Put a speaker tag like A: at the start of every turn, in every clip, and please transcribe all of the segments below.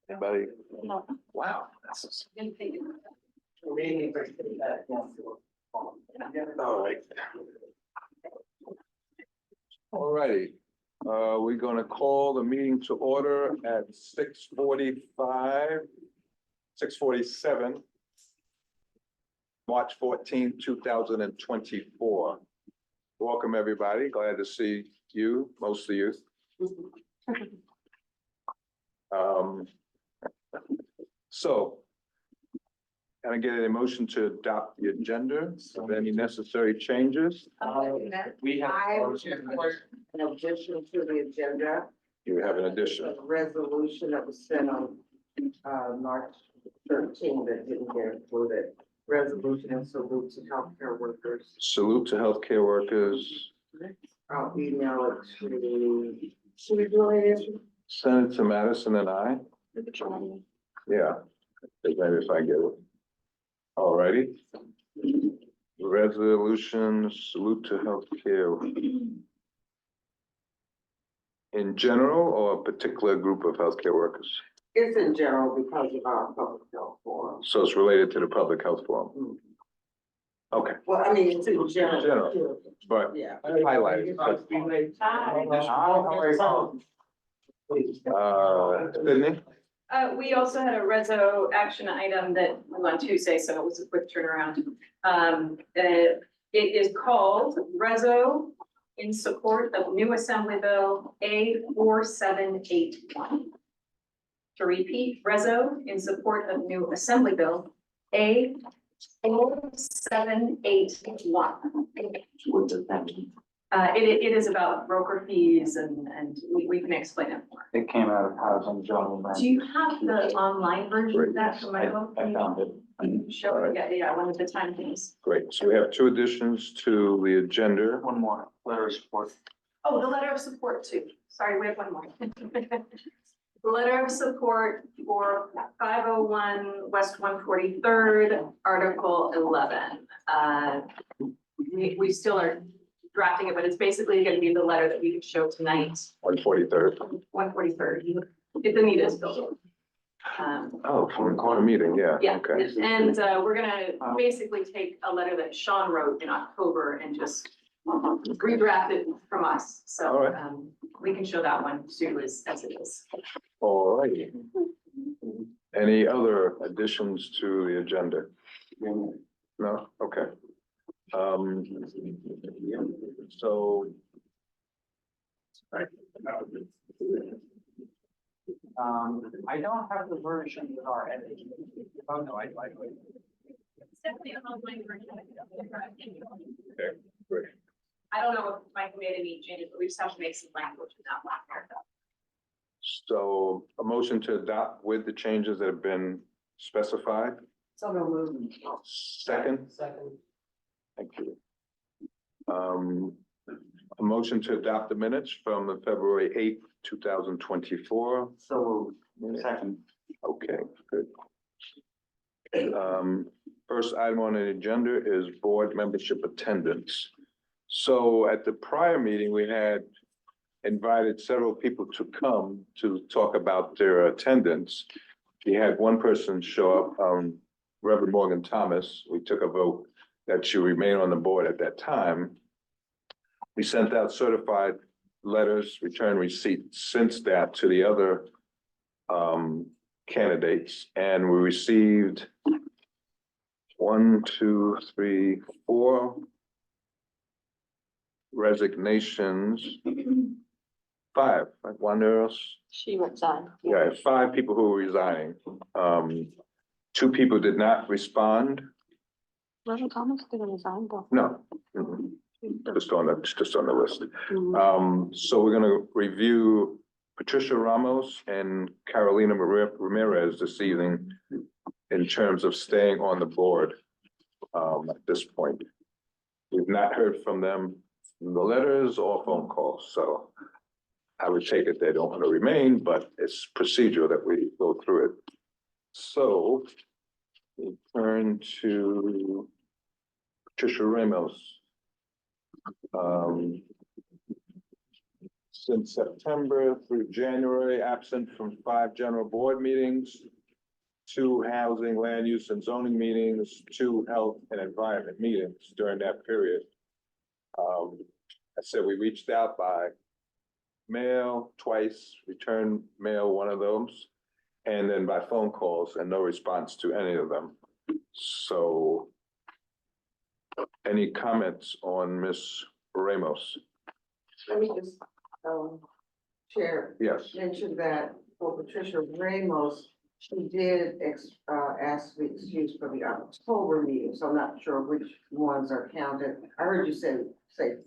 A: Anybody?
B: No.
A: Wow. All right. All righty. We're gonna call the meeting to order at 6:45, 6:47. March 14th, 2024. Welcome, everybody. Glad to see you, most of you. So, can I get an motion to adopt the agenda with any necessary changes?
C: We have.
D: I would support an addition to the agenda,
A: You have an addition.
D: a resolution that was sent on March 13th that didn't get included. Resolution and salute to healthcare workers.
A: Salute to healthcare workers.
D: I'll email it to, should we do it?
A: Send it to Madison and I. Yeah, maybe if I get it. All righty. Resolution, salute to healthcare. In general or a particular group of healthcare workers?
D: It's in general because of our public health forum.
A: So it's related to the public health forum. Okay,
D: Well, I mean, it's in general.
A: General.
D: too.
A: but
D: Yeah.
A: highlight it. Sydney?
B: We also had a reso action item that was on Tuesday, so it was a quick turnaround. It is called reso in support of new Assembly Bill A4781. To repeat, reso in support of new Assembly Bill A4781.
C: What does that mean?
B: It is about broker fees and we can explain it more.
C: It came out of housing general.
B: Do you have the online version of that from my book?
C: I found it.
B: Show it, yeah, one of the time things.
A: Great, so we have two additions to the agenda.
C: One more, letter of support.
B: Oh, the letter of support too. Sorry, we have one more. The letter of support for 501 West 143rd, Article 11. We still are drafting it, but it's basically going to be the letter that we could show tonight.
A: 143rd.
B: 143rd. It's Anita's building.
A: Oh, from a meeting, yeah.
B: Yeah,
A: Okay.
B: and we're gonna basically take a letter that Sean wrote in October and just redraft it from us.
A: All
B: So
A: right.
B: we can show that one too as it is.
A: All righty. Any other additions to the agenda? No? Okay. So.
C: I don't have the version with our edit. Oh, no, I.
B: It's definitely an online version.
A: Okay, great.
B: I don't know if Mike made any changes, but we just have to make some language in that one.
A: So a motion to adopt with the changes that have been specified.
D: So no movement.
A: Second,
D: Second.
A: thank you. A motion to adopt the minutes from the February 8th, 2024.
C: So, second.
A: Okay, good. First item on the agenda is board membership attendance. So at the prior meeting, we had invited several people to come to talk about their attendance. We had one person show up, Reverend Morgan Thomas. We took a vote that she remain on the board at that time. We sent out certified letters, return receipts since that to the other candidates, and we received 4 resignations. 5, like one else.
B: She resigned.
A: Yeah, 5 people who were resigning. 2 people did not respond.
B: Reverend Thomas didn't resign though.
A: No. Just on the list. So we're gonna review Patricia Ramos and Carolina Ramirez this evening in terms of staying on the board at this point. We've not heard from them in the letters or phone calls, so I would take it they don't want to remain, but it's procedural that we go through it. So we turn to Patricia Ramos. since September through January, absent from 5 general board meetings, 2 housing, land use and zoning meetings, 2 health and environment meetings during that period. I said we reached out by mail twice, return mail one of those, and then by phone calls, and no response to any of them. So any comments on Ms. Ramos?
D: Let me just, Chair,
A: Yes.
D: mention that for Patricia Ramos, she did ask to be excused for the October meeting, so I'm not sure which ones are counted. I heard you say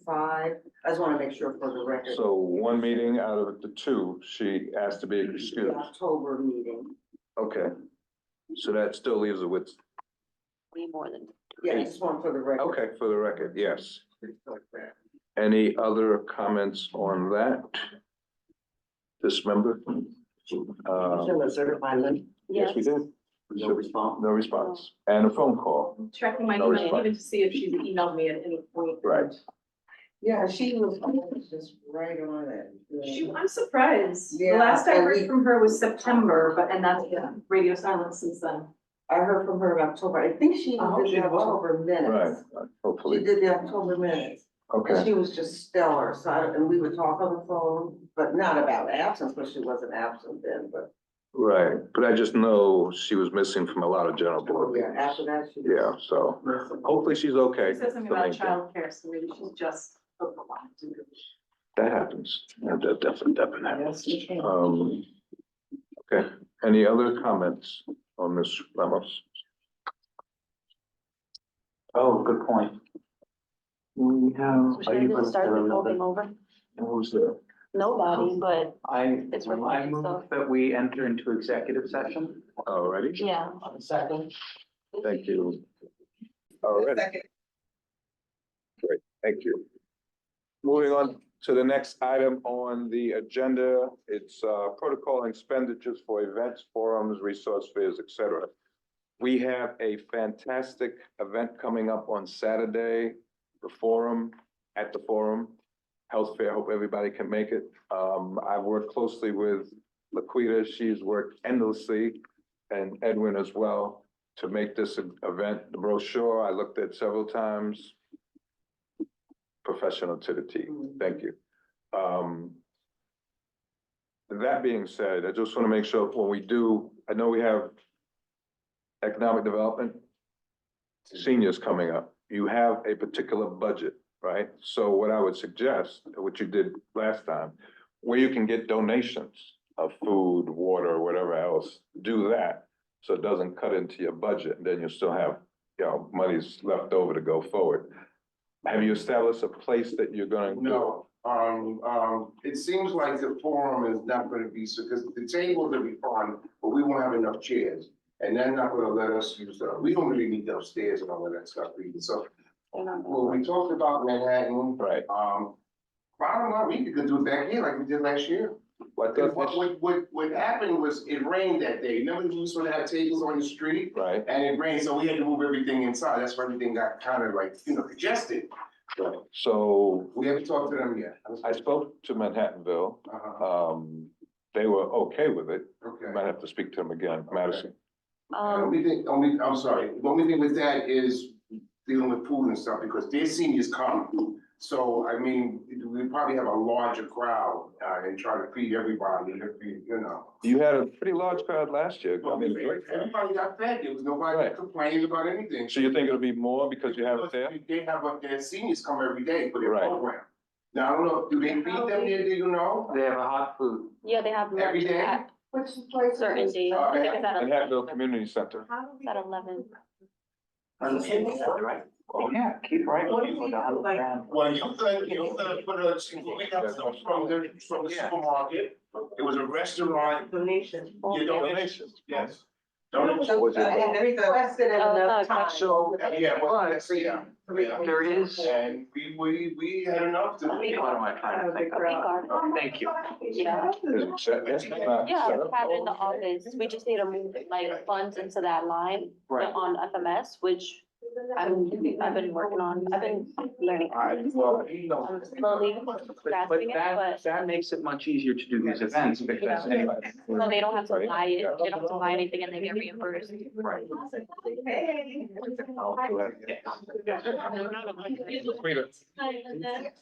D: 5. I just want to make sure for the record.
A: So 1 meeting out of the 2, she asked to be
D: The
A: excused.
D: October meeting.
A: Okay. So that still leaves it with,
E: Way more than.
D: Yeah, I just want for the record.
A: okay, for the record, yes. Any other comments on that? This member? Yes, we did.
C: No response.
A: No response. And a phone call.
B: Checking my
A: No
B: email,
A: response.
B: even to see if she's emailed me at any point.
A: Right.
D: Yeah, she was just right on it.
B: I'm surprised. The
D: Yeah,
B: last I
D: and
B: heard
D: we-
B: from her was September, but, and that's, yeah, radio silence since then.
D: I heard from her in October. I think she
C: I hope
D: did
C: she
D: the
C: was.
D: October
A: Right,
D: minutes. She
A: hopefully.
D: did the October minutes. And
A: Okay,
D: she was just stellar. So, and we would talk on the phone, but not about absence, but she wasn't absent then, but.
A: right. But I just know she was missing from a lot of general board
D: Yeah,
A: meetings.
D: after that, she.
A: Yeah, so
D: Missing.
A: hopefully she's okay.
B: She said something
A: the
B: about
A: main thing.
B: childcare, so maybe she's just overwhelmed.
A: That happens. That definitely happens.
D: Yes, she can.
A: Okay, any other comments on Ms. Ramos?
C: Oh, good point. We have.
E: Should I just start the voting over?
A: Who's there?
E: Nobody, but
C: I
E: it's recorded,
C: move
E: so.
C: that we enter into executive session.
A: Already?
E: Yeah.
C: Second.
A: Thank you. Already,
D: Second.
A: thank you. Moving on to the next item on the agenda, it's protocol expenditures for events, forums, resource fairs, etc. We have a fantastic event coming up on Saturday, the forum, at the forum, health fair, hope everybody can make it. I've worked closely with Laquita, she's worked endlessly, and Edwin as well, to make this an event. The brochure, I looked at several times. Professional to the T, thank you. That being said, I just want to make sure when we do, I know we have economic development, seniors coming up, you have a particular budget, right? So what I would suggest, what you did last time, where you can get donations of food, water, whatever else, do that. So it doesn't cut into your budget, and then you still have, monies left over to go forward. Have you established a place that you're going to?
F: No, it seems like the forum is not gonna be, so, because the tables will be fun, but we won't have enough chairs. And they're not gonna let us use we don't really need those stairs and all of that stuff either, so. Well, we talked about Manhattan,
A: Right.
F: bottom line, we could do it back here like we did last year.
A: What
F: Because what happened was, it rained that day, remember we used to have tables on the street?
A: Right,
F: And it rained, so we had to move everything inside, that's why everything got kind of like, congested.
A: so
F: We haven't talked to them yet.
A: I spoke to Manhattanville,
F: Uh-huh.
A: they were okay with it,
F: Okay.
A: might have to speak to them again, Madison.
F: I'm sorry, the only thing with that is dealing with food and stuff, because their seniors come. So, I mean, we probably have a larger crowd, and try to feed everybody,
A: You had a pretty large crowd last year, I mean, great crowd.
F: Everybody got fed, there was nobody
A: Right.
F: complaining about anything.
A: So you think it'll be more because you have it there?
F: They have, their seniors come every day for their
A: Right.
F: program. Now, I don't know, do they feed them there, do you know?
C: They have a hot food.
E: Yeah, they have
F: Every
E: lunch
F: day?
E: at
D: Which place? is
E: certain
D: this?
E: days. I think it's at
A: Manhattanville
E: 11.
A: Community Center.
E: It's at 11.
C: Right? Yeah, keep right.
D: What do you
C: With
D: do,
C: 100
D: like-
C: grand.
F: Well, you could put a, we got some from the
C: Yeah.
F: supermarket, it was a restaurant,
D: Donation.
F: you
A: Donation.
F: yes.
A: Was it-
D: And they requested
E: Oh,
D: enough
E: no,
D: time.
C: So,
F: Yeah, well, that's, yeah.
C: there is.
F: And we had enough to.
C: What am I trying to think of?
E: Card.
C: Thank you.
E: Yeah.
A: Is it set? It's not
E: Yeah,
A: set
E: we
A: up.
E: have it in the office. We just need to move like funds into that line
C: Right.
E: on FMS, which I've been working on, I've been learning.
A: Well,
E: I'm slowly grasping it, but
C: that makes it much easier to do these events because anyway.
E: so they don't have to buy it, they don't have to buy anything and they get reimbursed.
C: Right.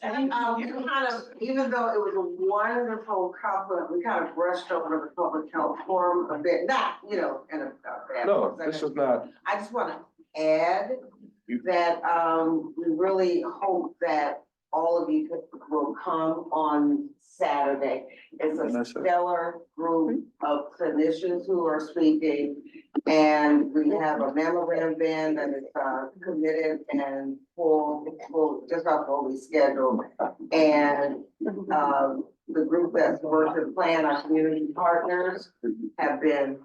D: Kind of, even though it was a wonderful compliment, we kind of brushed over the public health forum a bit, not, in a.
A: no, this is not,
D: I just want to add that, we really hope that all of you will come on Saturday. It's a stellar group of clinicians who are speaking. And we have a mammogram band that is, committed and just about fully scheduled. And, the group that's worked and planned, our community partners have been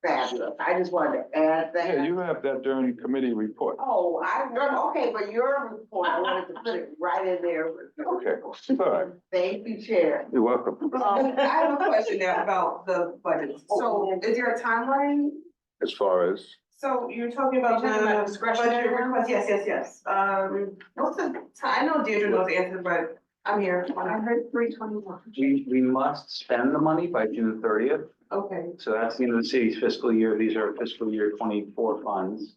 D: fabulous. I just wanted to add that.
A: yeah, you have that during committee report.
D: Oh, okay, but your report, I wanted to put it right in there.
A: Okay, all right,
D: Thank you, Chair.
A: you're welcome.
G: I have a question now about the budget. So is there a timeline?
A: As far as,
G: So you're talking about
B: You're talking about
G: the
B: discretionary
G: budget request? Yes. What's the, I know Deirdre knows the answer, but I'm here.
B: I heard 321.
C: We must spend the money by June 30th.
G: Okay.
C: So that's the end of the city's fiscal year. These are fiscal year 24 funds.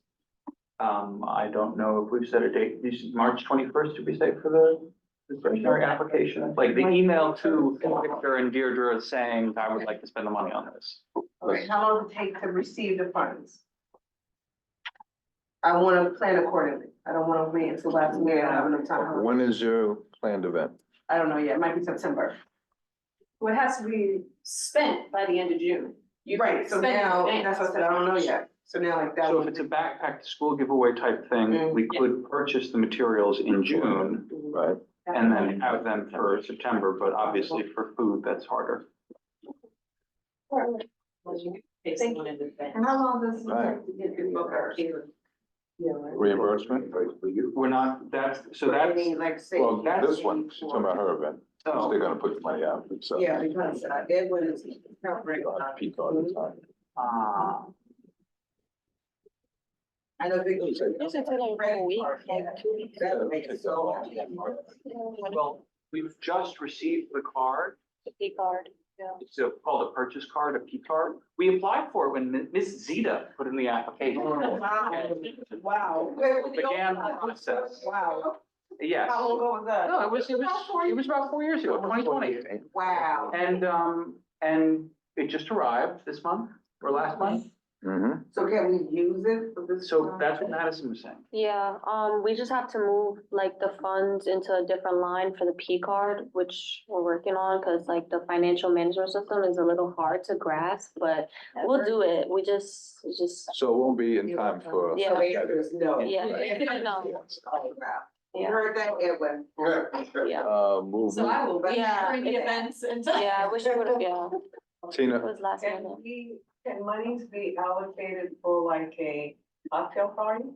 C: I don't know if we've set a date. This is March 21st, did we say for the discretionary application? Like the email to Victor and Deirdre saying, I would like to spend the money on this.
G: Okay, how long does it take to receive the funds?
D: I want to plan accordingly. I don't want to wait until last minute. I don't have enough time.
A: when is your planned event?
G: I don't know yet. It might be September.
B: Well, it has to be spent by the end of June. You can
G: Right, so
B: spend it in
G: now,
B: advance.
G: that's what I said, I don't know yet. So now like that.
C: So if it's a backpack to school giveaway type thing, we could purchase the materials in June
A: Right,
C: and then have them for September, but obviously for food, that's harder.
G: And how long does it
A: Right.
G: take to get the book?
A: reimbursement,
C: We're not, so that's,
D: Like, say.
C: well,
A: this one, she's talking about her event,
C: oh,
A: they're gonna put the money out, so.
D: Yeah, because Edwin is.
A: Peak all the time.
D: I know. Big-
E: Usually take like a whole week, like 2 weeks.
D: That makes it so.
C: well, we've just received the card.
E: The P card, yeah.
C: It's called a purchase card, a P card. We applied for it when Ms. Zeta put in the application.
G: Wow.
C: Began the process.
G: Wow.
C: Yes.
G: How long ago was that?
C: No, it was about 4 years ago, 2020.
D: Wow.
C: And it just arrived this month or last month.
A: Mm-hmm.
D: So can we use it for this?
C: So that's what Madison was saying.
E: Yeah, we just have to move like the funds into a different line for the P card, which we're working on, cause like the financial management system is a little hard to grasp, but we'll do it. We just,
A: So it won't be in time for.
E: Yeah.
D: So the answer is no.
E: yeah, no,
D: You
E: yeah,
D: heard that, Edwin?
E: yeah.
A: Move,
B: So I will be
E: Yeah.
B: during the events and.
E: Yeah, I wish it would have, yeah, it
A: Tina,
E: was last minute.
G: Can monies be allocated for like a cocktail party?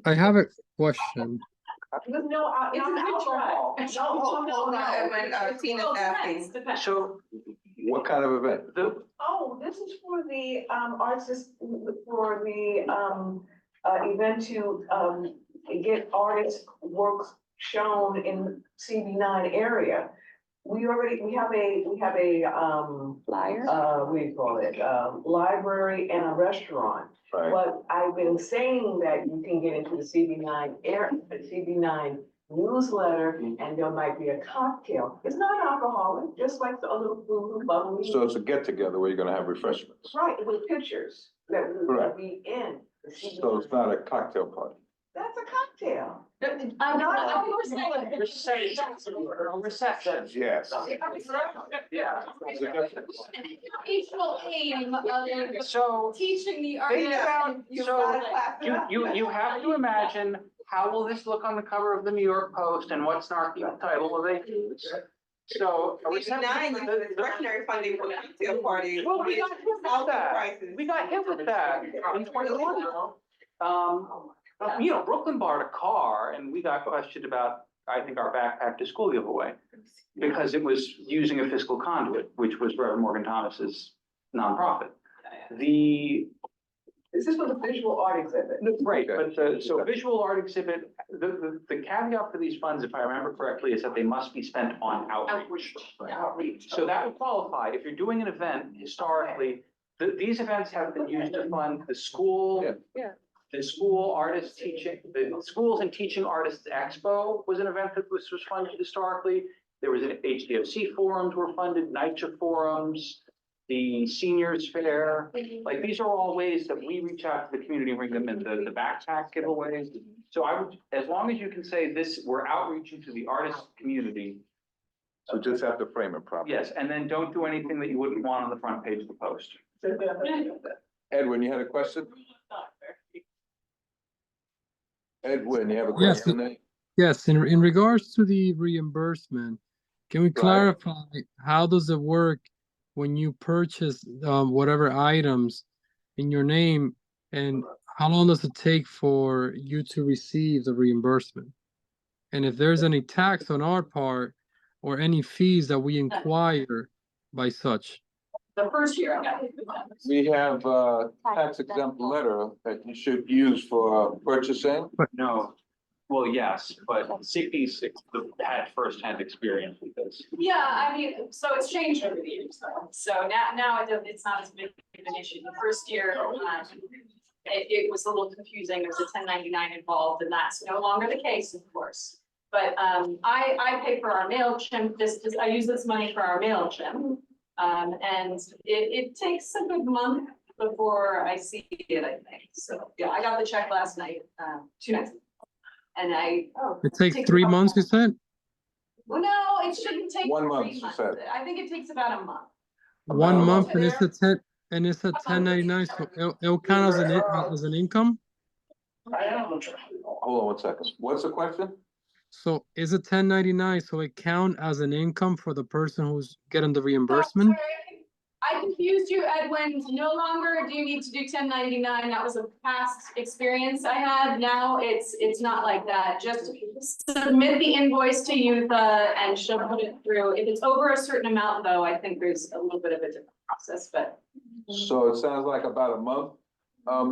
H: I have a question.
G: There's no,
B: It's an
G: alcohol.
B: No,
G: Edwin, Tina's asking.
B: Depends.
C: So
A: what kind of event?
G: Oh, this is for the, artists, for the, event to, get artists' works shown in CB9 area. We have a,
E: Flyer?
G: what do you call it, library and a restaurant.
A: Right,
G: But I've been saying that you can get into the CB9 newsletter and there might be a cocktail. It's not alcoholic, just like a little food, bubbly.
A: so it's a get together where you're gonna have refreshments,
G: Right, with pictures that will
A: Correct.
G: be in the
A: so it's
G: CB9.
A: not a cocktail party.
G: That's a cocktail.
B: I'm not, we're saying.
C: Reception.
A: Yes.
C: Yeah.
A: There's a difference.
B: Educational aim of
C: So
B: teaching the
C: think
B: artist.
C: about, so you have to imagine, how will this look on the cover of the New York Post and what snarky title will they use? So. a reception-
G: discretionary funding for the cocktail party.
C: Well, we got hit with that. We got hit with that in 2020. Brooklyn borrowed a car and we got questioned about, I think, our backpack to school giveaway. Because it was using a fiscal conduit, which was Reverend Morgan Thomas's nonprofit.
G: Is this for the visual art exhibit?
C: Right,
A: Okay.
C: but so visual art exhibit, the caveat for these funds, if I remember correctly, is that they must be spent on outreach.
G: Outreach.
C: So that would qualify, if you're doing an event historically, these events have been used to fund the school.
A: Yeah.
E: Yeah.
C: The school artist teaching, the Schools and Teaching Artists Expo was an event that was funded historically. There was an HDFC forums were funded, NYCHA forums, the seniors fair. Like, these are all ways that we reach out to the community and bring them in, the backpack giveaways. So I would, as long as you can say this, we're outreaching to the artist community.
A: So just have to frame it properly.
C: Yes, and then don't do anything that you wouldn't want on the front page of the post.
A: Edwin, you had a question? Edwin, you have a
H: Yes.
A: question there?
H: Yes, in regards to the reimbursement, can we clarify how does it work when you purchase whatever items in your name, and how long does it take for you to receive the reimbursement? And if there's any tax on our part or any fees that we inquire by such?
B: The first year I got it.
A: We have a tax exempt letter that you should use for purchasing.
C: No, well, yes, but CP's had firsthand experience with this.
B: Yeah, I mean, so it's changed over the years though. So now it's not as big of an issue. The first year, it was a little confusing. There was a 1099 involved, and that's no longer the case, of course. But I pay for our MailChimp, I use this money for our MailChimp. And it takes a good month before I see it, I think. So, yeah, I got the check last night, 2 nights ago. And
H: It takes 3 months, you said?
B: well, no, it shouldn't take
A: 1 month,
B: 3
A: she
B: months.
A: said.
B: I think it takes about a month.
H: 1
A: About a
H: month,
B: month.
H: and it's a 1099, so it'll count as an income?
A: Hold on 1 second. What's the question?
H: So is it 1099, so it count as an income for the person who's getting the reimbursement?
B: I confused you, Edwin. No longer do you need to do 1099. That was a past experience I had. Now it's not like that. Just submit the invoice to Youtha and she'll put it through. If it's over a certain amount though, I think there's a little bit of a different process, but
A: So it sounds like about a month,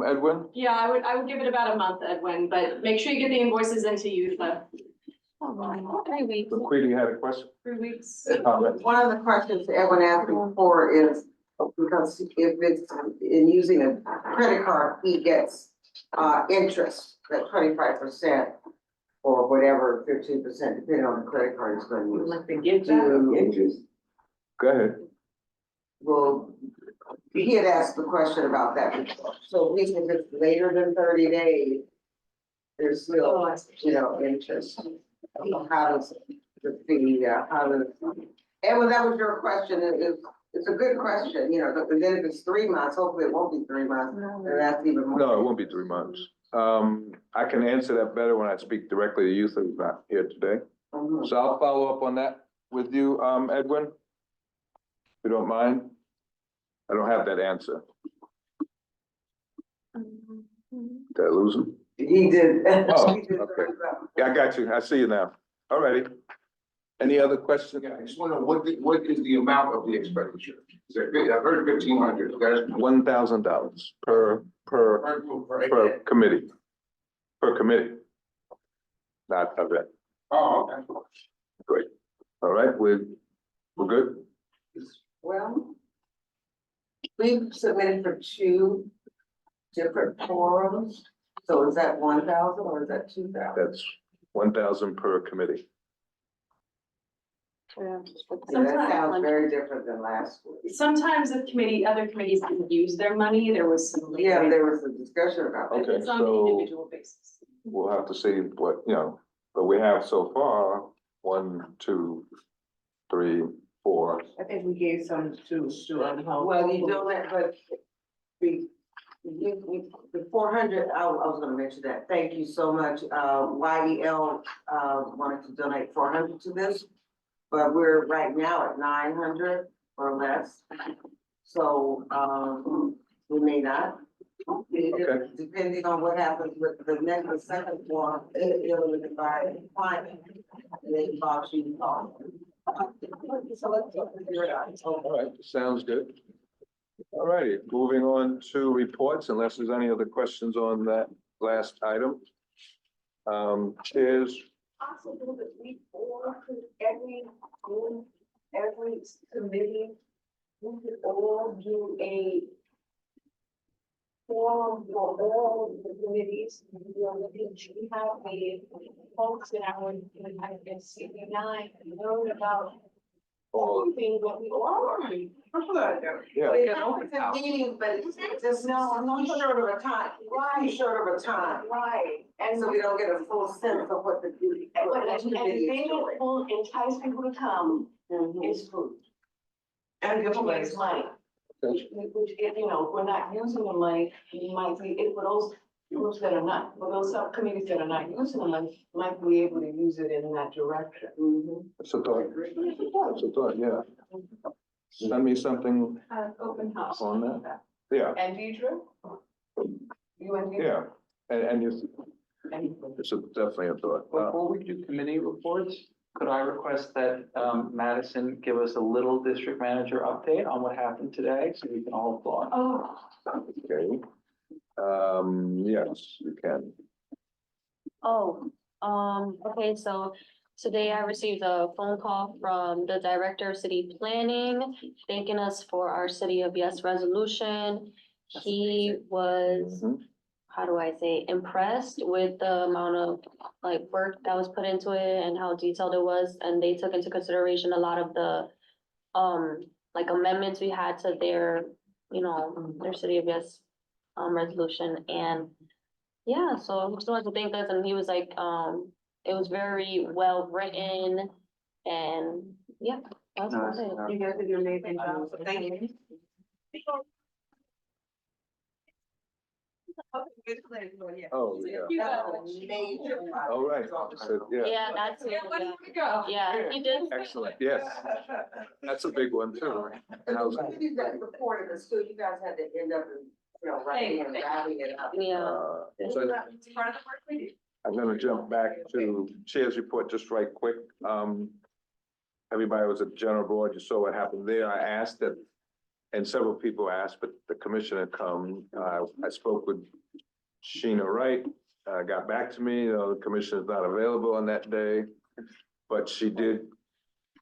A: Edwin?
B: yeah, I would give it about a month, Edwin, but make sure you get the invoices into Youtha.
E: 3 weeks.
A: Laquita, you had a question?
B: 3 weeks.
D: One of the questions Edwin asked before is, because if it's in using a credit card, he gets interest, that 25% or whatever, 15%, depending on the credit card he's gonna use.
G: Like they give that interest.
A: Go ahead.
D: Well, he had asked the question about that before. So even if it's later than 30 days, there's still, interest. How does the fee, how does, and well, that was your question, it's a good question, but then if it's 3 months, hopefully it won't be 3 months, and that's even more.
A: No, it won't be 3 months. I can answer that better when I speak directly to you, so he's not here today.
D: Mhm.
A: So I'll follow up on that with you, Edwin. If you don't mind. I don't have that answer. Did I lose him?
D: He did.
A: Oh,
D: He did.
A: okay. Yeah, I got you. I see you now. All righty. Any other questions?
F: Yeah, I just wonder what is the amount of the expenditure? Is it, I've heard 1,500, that's
A: $1,000 per committee. Per committee. Not event.
F: Oh, okay.
A: Great. All right, we're good?
D: Well, we've submitted for 2 different forums, so is that 1,000 or is that 2,000?
A: That's 1,000 per committee.
D: Yeah, that sounds very different than last week.
B: Sometimes other committees can use their money. There was some.
D: Yeah, there was a discussion about that.
A: Okay,
B: It's on an
A: so-
B: individual basis.
A: We'll have to see what, but we have so far, 1, 2, 3, 4.
G: I think we gave some to
D: Well, you don't let, but the 400, I was gonna mention that. Thank you so much. YEL, wanted to donate 400 to this, but we're right now at 900 or less. So, we may not.
A: Okay.
D: Depending on what happens with the second one, it'll be divided, fine. And then Bob, she can call. So let's figure it out.
A: All right, sounds good. All righty, moving on to reports, unless there's any other questions on that last item. Chairs,
G: Possible that we all could, every group, every committee, we could all do a forum for all the committees. We have a folks in our MCB9 learn about everything that we all are.
A: yeah,
D: It's a meeting, but it's just,
G: No, I'm not
D: too short of a time, too short of a time.
G: Right,
D: And so we don't get a full sense of what the duty. what
G: and
D: the committee is
G: being
D: doing.
G: able to entice people to come
D: Mhm.
G: is food.
D: And good
G: Which
D: place.
G: is money. Which, if, you know, if we're not using the money, we might be, if for those groups that are not, for those subcommittees that are not using the money, might be able to use it in that direction.
A: that's a thought. That's a thought, yeah. Send me something
B: Open house.
A: on that. Yeah,
G: And Deidre? You and Deidre?
A: yeah, and you,
G: And-
A: it's definitely a thought.
C: Before we do committee reports, could I request that Madison give us a little district manager update on what happened today, so we can all applaud?
G: Oh,
A: Okay. Yes, you can.
E: Oh, okay, so today I received a phone call from the Director of City Planning, thanking us for our City of Yes resolution. He was,
A: Mhm.
E: how do I say, impressed with the amount of like work that was put into it and how detailed it was, and they took into consideration a lot of the like amendments we had to their, their City of Yes resolution. And yeah, so I just wanted to thank us, and he was like, it was very well written, and yeah, that's about it.
D: You guys did an amazing job. Thank you.
A: Oh, yeah.
D: That's a major project.
A: All right. I said, yeah,
E: Yeah, that's it. Yeah, he did.
A: excellent, yes. That's a big one too. How's-
D: You guys reported this too, you guys had to end up, writing and writing it up.
E: Yeah.
A: So
B: It's part of the work we do.
A: I'm gonna jump back to Chair's report just right quick. Everybody was at the general board, you saw what happened there. I asked that, and several people asked, but the commission had come. I spoke with Sheena Wright, got back to me, the commission is not available on that day. But she did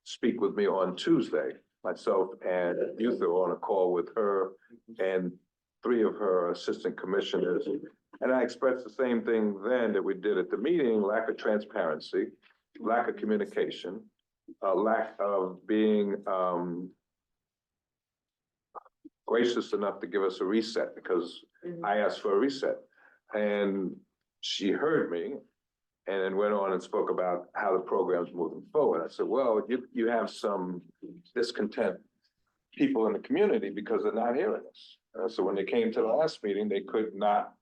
A: speak with me on Tuesday. Myself and Yutha were on a call with her and three of her assistant commissioners. And I expressed the same thing then that we did at the meeting: lack of transparency, lack of communication, a lack of being gracious enough to give us a reset, because I asked for a reset. And she heard me and then went on and spoke about how the program's moving forward. I said, well, you have some discontent people in the community because they're not hearing us. So when they came to the last meeting, they could not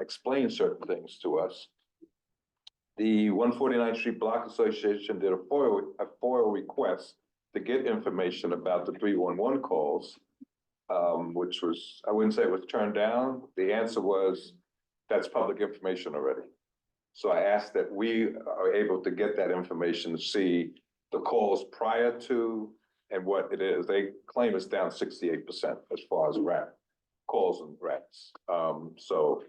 A: explain certain things to us. The 149th Street Block Association did a FOIL request to get information about the 311 calls, which was, I wouldn't say it was turned down. The answer was, that's public information already. So I asked that we are able to get that information to see the calls prior to and what it is. They claim it's down 68% as far as rat calls and rats. So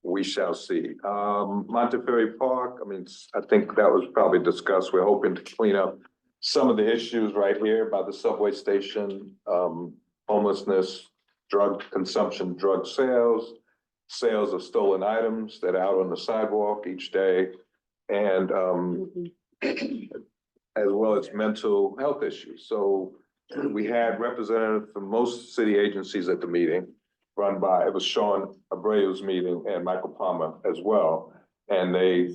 A: we shall see. Montefiore Park, I mean, I think that was probably discussed. We're hoping to clean up some of the issues right here by the subway station, homelessness, drug consumption, drug sales, sales of stolen items that are out on the sidewalk each day, and as well as mental health issues. So we had representatives from most city agencies at the meeting, run by, it was Sean Abreu's meeting and Michael Palmer as well. And they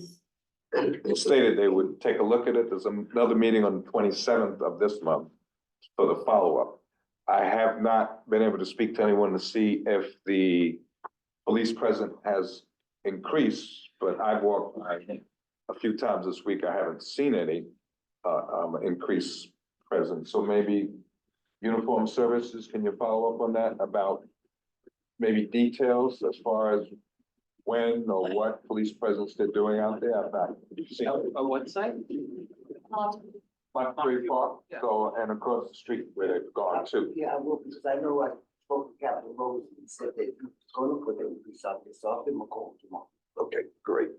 A: stated they would take a look at it. There's another meeting on the 27th of this month for the follow-up. I have not been able to speak to anyone to see if the police presence has increased, but I've walked by a few times this week. I haven't seen any increased presence. So maybe uniform services, can you follow up on that about maybe details as far as when or what police presence they're doing out there? I've not seen.
C: On what site?
A: Monterey Park, so, and across the street where they've gone to.
D: Yeah, I will, because I know I
I: spoke to Captain Rose and said that he was gonna put the piece out there, so I'll give him a call tomorrow.
A: Okay, great.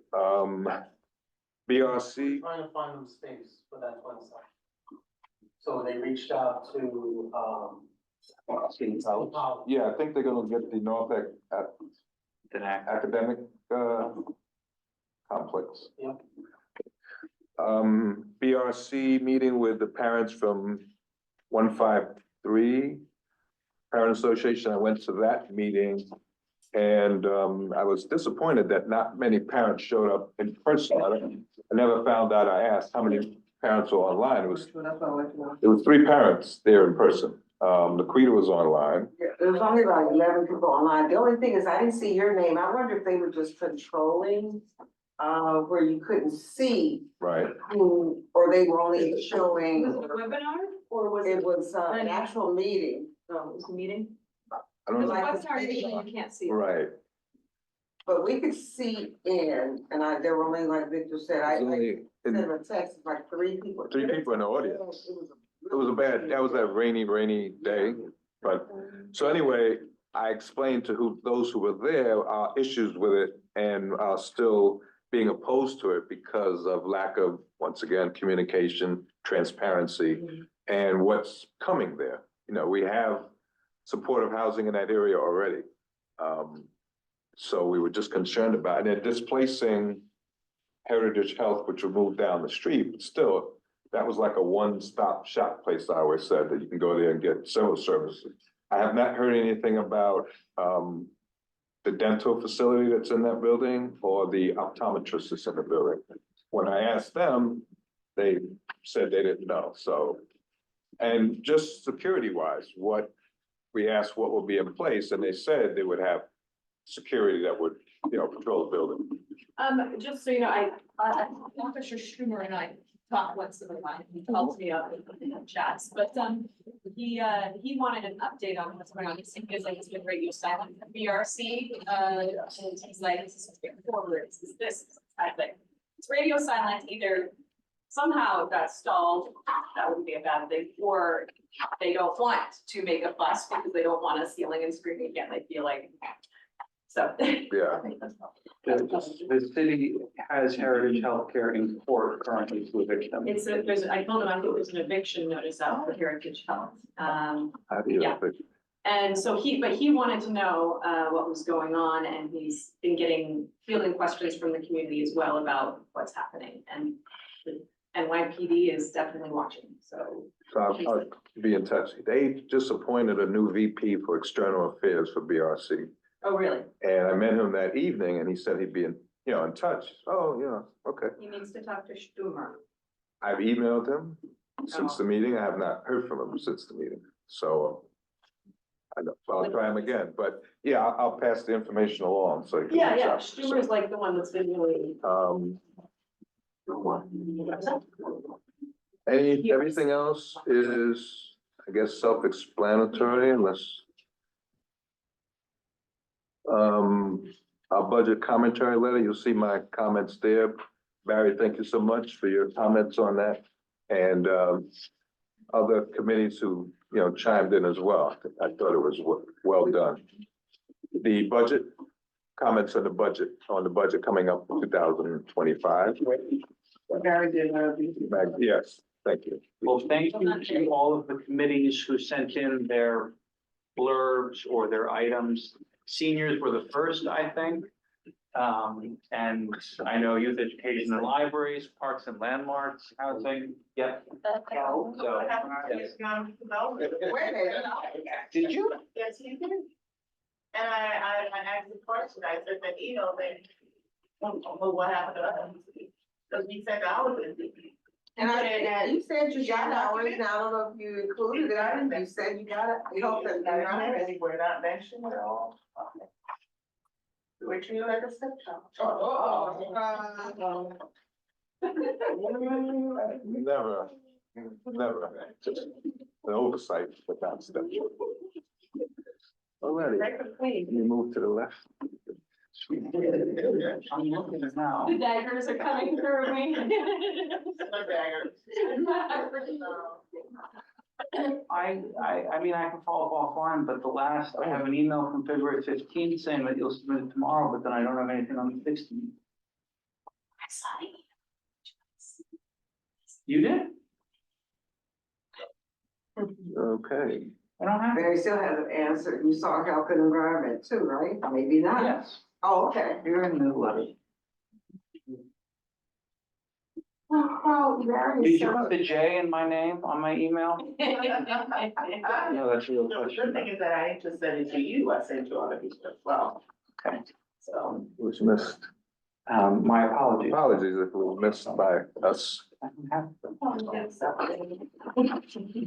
A: BRC,
J: Trying to find them space for that website. So they reached out to,
I: City College.
J: College.
A: yeah, I think they're gonna get the academic, complex.
J: Yep.
A: BRC meeting with the parents from 153 Parent Association. I went to that meeting. And, I was disappointed that not many parents showed up in person. I never found out. I asked how many parents were online. It was 3 parents there in person. Laquita was online.
D: There was only about 11 people online. The only thing is I didn't see your name. I wonder if they were just controlling, where you couldn't see
A: Right.
D: who, or they were only showing.
B: Was it a webinar or was
D: It
B: it?
D: was an actual meeting.
B: No, it was a meeting.
A: I don't
B: Because
A: know.
B: webinar usually you can't see.
A: Right.
D: But we could see in, and there were only, like Victor said, I
A: There's only-
D: sent him a text, like 3 people.
A: 3 people in the audience. It was that was that rainy day. But, so anyway, I explained to those who were there, our issues with it and are still being opposed to it because of lack of, once again, communication, transparency, and what's coming there. You know, we have supportive housing in that area already. So we were just concerned about, and they're displacing Heritage Health, which will move down the street, but still, that was like a one-stop shop place, I always said, that you can go there and get several services. I have not heard anything about, the dental facility that's in that building or the optometrist that's in the building. When I asked them, they said they didn't know, so. And just security-wise, we asked what will be in place, and they said they would have security that would, patrol the building.
B: Just so you know, Officer Schumer and I talked once in a while, he calls me up and chats, but, he wanted an update on what's going on, he feels like it's been radio silent, BRC, and he's like, this is forward, this, I think. It's radio silent, either somehow it got stalled, that would be a bad thing, or they don't want to make a fuss because they don't want us yelling and screaming again, they feel like, so.
A: Yeah.
C: The city has Heritage Healthcare in court currently to evict them.
B: I told him, I think there's an eviction notice out for Heritage Health.
A: How do you
B: Yeah.
A: think?
B: And so he wanted to know, what was going on, and he's been fielding questions from the community as well about what's happening, and the NYPD is definitely watching, so.
A: So I'll be in touch. They just appointed a new VP for External Affairs for BRC.
B: Oh, really?
A: And I met him that evening and he said he'd be in touch. Oh, okay.
B: He needs to talk to Schumer.
A: I've emailed him since the meeting. I have not heard from him since the meeting. So I'll try him again, but yeah, I'll pass the information along, so. he can reach out.
B: Schumer is like the one that's been really.
A: Everything else is, I guess, self-explanatory unless. Our budget commentary letter, you'll see my comments there. Barry, thank you so much for your comments on that. And, other committees who, chimed in as well. I thought it was well done. The budget, comments on the budget coming up in 2025. Yes, thank you.
C: Well, thank you to all of the committees who sent in their blurbs or their items. Seniors were the first, I think. And I know youth education and libraries, parks and landmarks, housing, yep. So, did you?
G: Yes, he did. And I asked the question, I said that, well, what happened to us? Because we said I was in DP.
D: And you said you got ours, now I don't know if you included it, I didn't, you said you got it, you hope that they're not
G: Anywhere not mentioned at all. We treat you like a stepchild.
A: Never, just an oversight, but not stuff. Alrighty, let me move to the left. Sweet.
C: I'm looking at now.
B: The daggers are coming through me.
G: My dagger.
C: I mean, I can follow up offline, but I have an email from February 15th saying that you'll submit it tomorrow, but then I don't have anything on the 16th. You did?
A: Okay.
C: I don't have it.
D: Mary still hasn't answered. You saw health and environment too, right? Maybe not.
C: Yes,
D: Oh, okay.
C: you're in the letter.
D: Oh, Mary.
C: Did you put the J in my name on my email? No, that's a real
K: The
C: question.
K: thing is that I ain't just sent it to you, I sent to other people as well,
C: Okay,
K: so.
A: It was missed.
C: my apologies.
A: Apologies if it was missed by us.
C: I don't have it.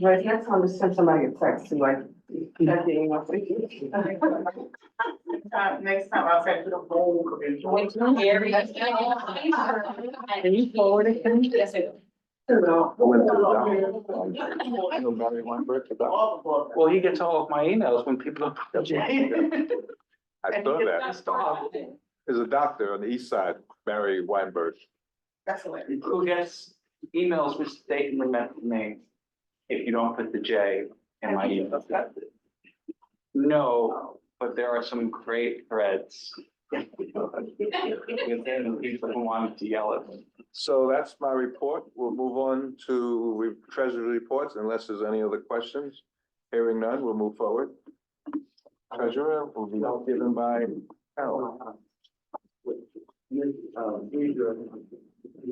D: Right, next time, just send somebody a text to like, checking what's.
K: Next time I'll send you the whole commission.
D: Can you forward it to me?
G: Yes, I do.
A: I went to the doctor. I know Barry Weinberg, the doctor.
C: Well, he gets all of my emails when people don't put the J.
A: I saw that. There's a doctor on the east side, Barry Weinberg.
K: That's hilarious.
C: Who gets emails mistakenly meant for me if you don't put the J in my email? No, but there are some great threads within people who wanted to yell at me.
A: So that's my report. We'll move on to treasury reports unless there's any other questions. Hearing none, we'll move forward. Treasurer will be given by Carol.
I: We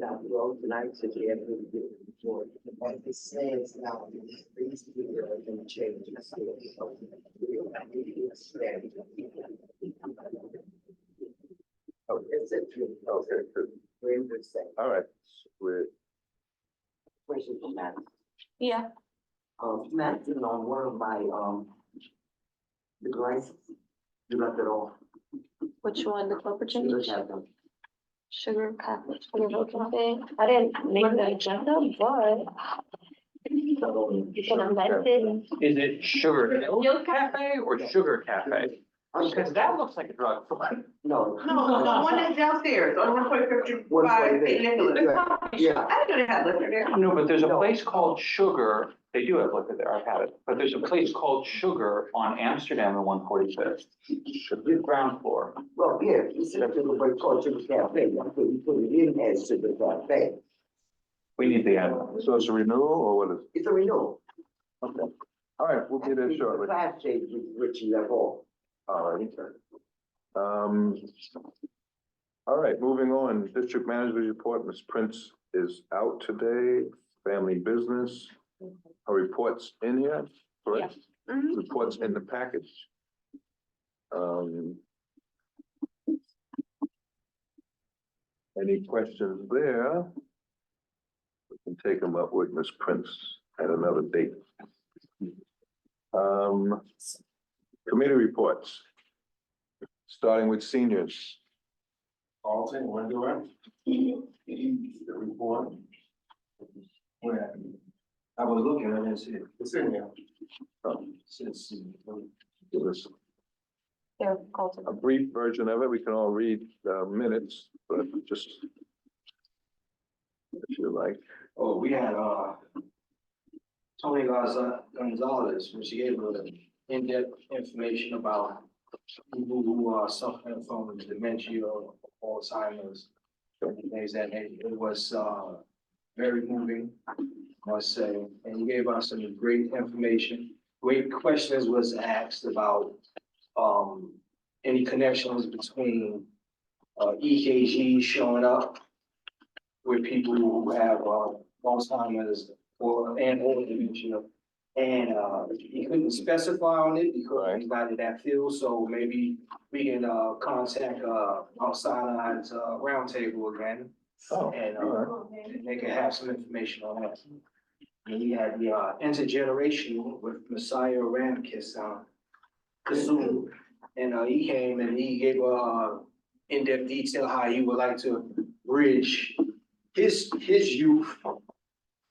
I: have to go tonight to get it before. But it says now, these people are going to change. Oh, it's a true.
A: Okay, good.
I: We're in the same.
A: All right. We're,
I: Question for Matt.
E: Yeah,
I: Matt, you know, one of my, the glasses, you left it off.
E: which one, the corporate change?
I: You have them.
E: Sugar cafe, sugar hill cafe. I didn't make the agenda, but you can amend it.
C: Is it Sugar Hill Cafe or Sugar Cafe? Because that looks like a drug.
I: No.
K: No, the one that's downstairs, on 145
I: Yeah.
K: I didn't know they had liquor there.
C: No, but there's a place called Sugar, they do have liquor there, I've had it, but there's a place called Sugar on Amsterdam and 145th. The ground floor.
I: Well, yeah, it's a little bit called Sugar Cafe, that's what we put it in as Sugar Cafe.
C: We need the ad.
A: so it's a renewal or what is it?
I: It's a renewal.
A: Okay. All right, we'll be there shortly.
I: The class change which you left off.
A: All right. All right, moving on, district manager's report, Ms. Prince is out today, family business. Her report's in here, correct?
E: Mhm.
A: Report's in the package. Any questions there? We can take them up with Ms. Prince at another date. Committee reports. Starting with seniors.
F: Alton, want to do it? The report.
I: Where? I was looking, I didn't see it.
F: It's in there.
I: Since.
A: Give us
E: They're called.
A: a brief version of it. We can all read the minutes, but just if you like.
I: Oh, we had, Tony Gonzalez, when she gave us in-depth information about people who are suffering from dementia or Alzheimer's and things that nature. It was, very moving, I must say, and he gave us some great information. Great questions was asked about, any connections between, EKG showing up with people who have, Alzheimer's or dementia. And, he couldn't specify on it because he's not in that field, so maybe we can, contact, our sidelines, roundtable again.
A: Oh,
I: And,
A: all
I: and they can have some information on that. And we had the, intergenerational with Messiah Ramkis, Kazoo. And, he came and he gave, in-depth detail how he would like to bridge his youth,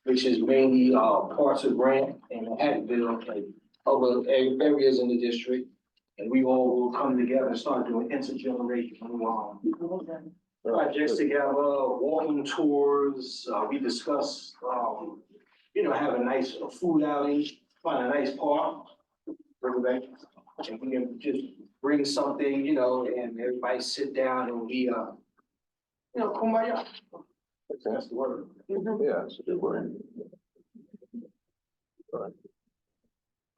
I: which is mainly, parts of Grant and Hatfield and other areas in the district. And we all will come together and start doing intergenerational, projects together, walking tours. We discussed, have a nice food outing find a nice park, riverbank, and we can just bring something, you know, and everybody sit down and we, kumbaya. That's the word.
A: Yeah, it's a good word.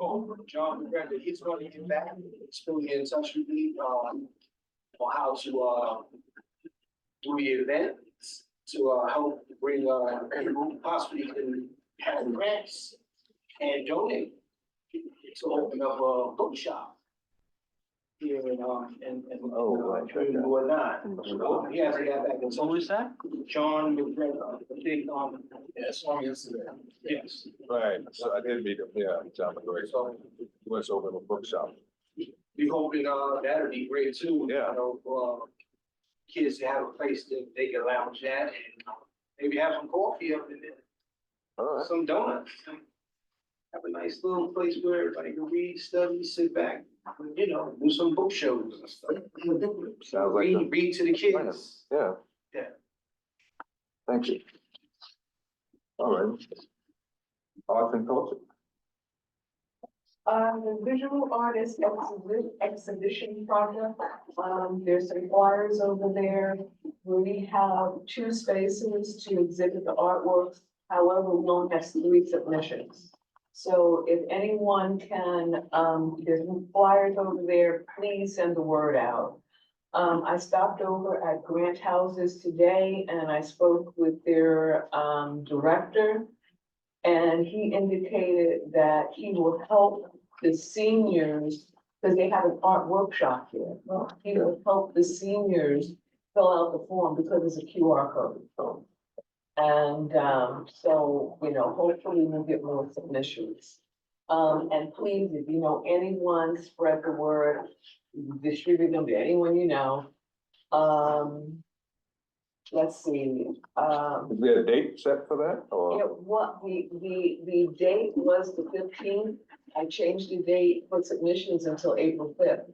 I: Oh, John, McGregor, he's going to get back, still get in touch with me, on how to, do the event, to, help bring, possibly can have grants and donate to open up a bookshop here in, whatnot. So he hasn't got back. So who is that? John McGregor, I think, yeah, saw him yesterday. Yes.
A: Right, so I did meet him, yeah, John McGray,
I: So
A: he was over in the bookshop.
I: we hoping, that'd be great too.
A: Yeah.
I: You know, kids to have a place that they can lounge at and maybe have some coffee up in there,
A: All right,
I: some donuts. Have a nice little place where everybody can read, study, sit back, you know, do some book shows and stuff.
A: sounds like, a-
I: Read to the kids.
A: yeah.
I: Yeah.
A: Thank you. All right. Arts and culture.
G: The visual artist exhibition project, there's some flyers over there. We have 2 spaces to exhibit the artworks, however, we only have 3 submissions. So if anyone can, there's flyers over there, please send the word out. I stopped over at Grant Houses today and I spoke with their, director. And he indicated that he will help the seniors, because they have an art workshop here. He will help the seniors fill out the form because it's a QR code. And, so, you know, hopefully we'll get more submissions. And please, if you know anyone, spread the word, distribute them to anyone you know. Let's see,
A: Is there a date set for that, or?
G: the date was the 15th. I changed the date for submissions until April 5th.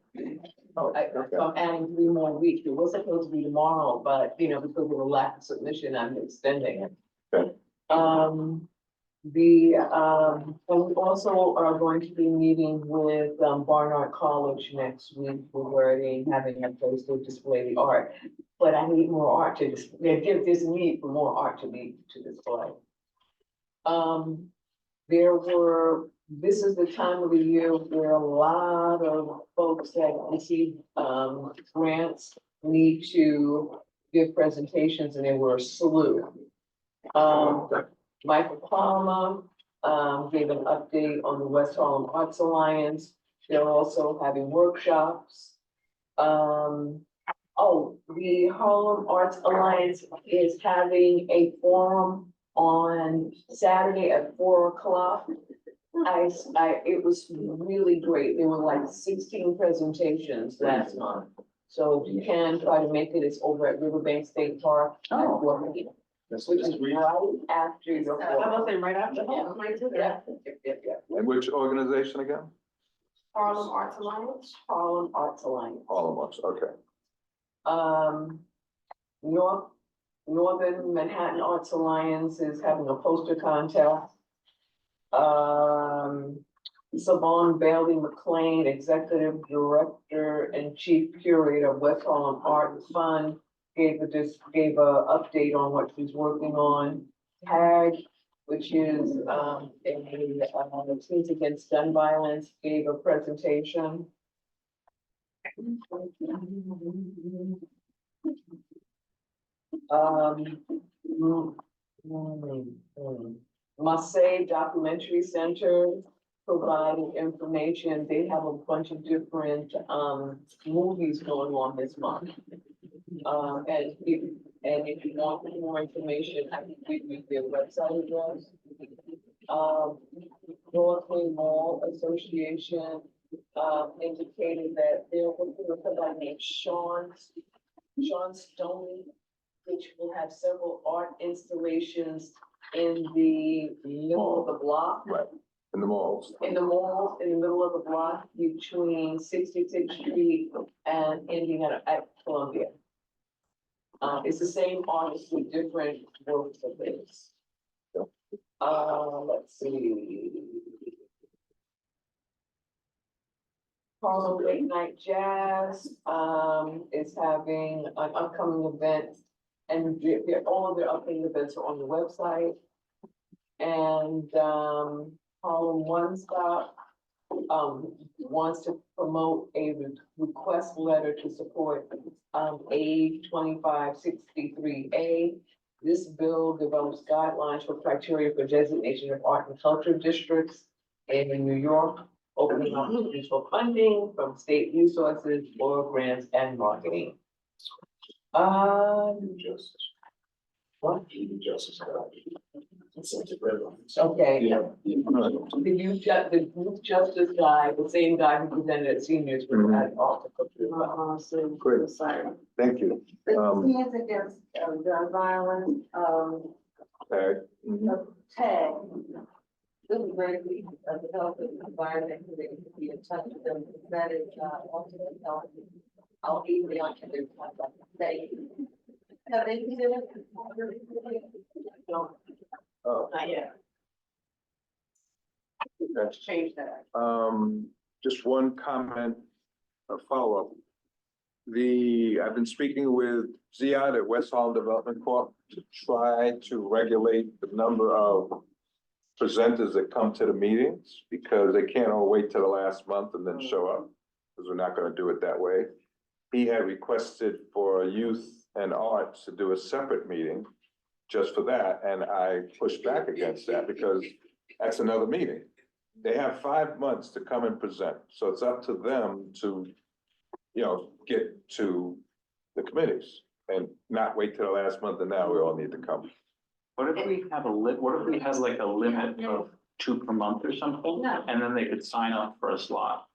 A: Oh,
G: So I'm adding 3 more weeks. It was supposed to be tomorrow, but you know, because of the lack of submission, I'm extending it.
A: Okay.
G: And we also are going to be meeting with Barnard College next week. We're already having a place to display the art. But I need more art to display. There's a need for more art to display. This is the time of the year where a lot of folks that receive grants need to give presentations, and there were a slew. Michael Palmer gave an update on the West Harlem Arts Alliance. They're also having workshops. The Harlem Arts Alliance is having a forum on Saturday at 4 o'clock. It was really great. There were like 16 presentations last month. So if you can try to make it, it's over at Riverbank State Park. Which is right after your.
K: Right after.
G: Yeah.
A: And which organization again?
G: Harlem Arts Alliance. Harlem Arts Alliance.
A: All of us, okay.
G: Northern Manhattan Arts Alliance is having a poster contest. Savon Bailey McLean, Executive Director and Chief Curator of West Harlem Art Fund, gave a update on what she's working on. TAG, which is Teens Against Gun Violence, gave a presentation. Marseille Documentary Center provided information. They have a bunch of different movies going on this month. And if you want more information, I can give you their website address. Broadway Mall Association indicated that they're looking for somebody named Sean Stoney, which will have several art installations in the middle of the block.
A: Right, in the malls.
G: In the mall, in the middle of the block, between 66th Street and ending at Columbia. It's the same artist with different works of his. Let's see. Harlem Late Night Jazz, is having an upcoming event. And all of their upcoming events are on the website. And, Harlem One Stop, wants to promote a request letter to support, A 2563A. This bill develops guidelines for criteria for designation of art and culture districts in New York, opening opportunities for funding from state resources for grants and marketing.
F: Justice.
G: What?
F: Justice.
G: Okay.
F: Yeah.
G: The youth justice guy, the same guy who presented at seniors for that also.
A: Great. Thank you.
D: The Hands Against Gun Violence,
A: Okay. Mhm.
D: tag. This is very good, the health and environment, they can be in touch with them, that is, also health. I'll email you their contact. Thank you. Have they considered? No,
A: Oh,
D: not yet.
A: okay.
D: Change that.
A: Just one comment, a follow-up. I've been speaking with Ziad at West Holland Development Corp. to try to regulate the number of presenters that come to the meetings, because they can't all wait till the last month and then show up, because we're not gonna do it that way. He had requested for youth and arts to do a separate meeting just for that, and I pushed back against that, because that's another meeting. They have 5 months to come and present, so it's up to them to, get to the committees and not wait till the last month, and now we all need to come.
C: What if we have what if we had like a limit of 2 per month or something?
B: No.
C: And then they could sign up for a slot.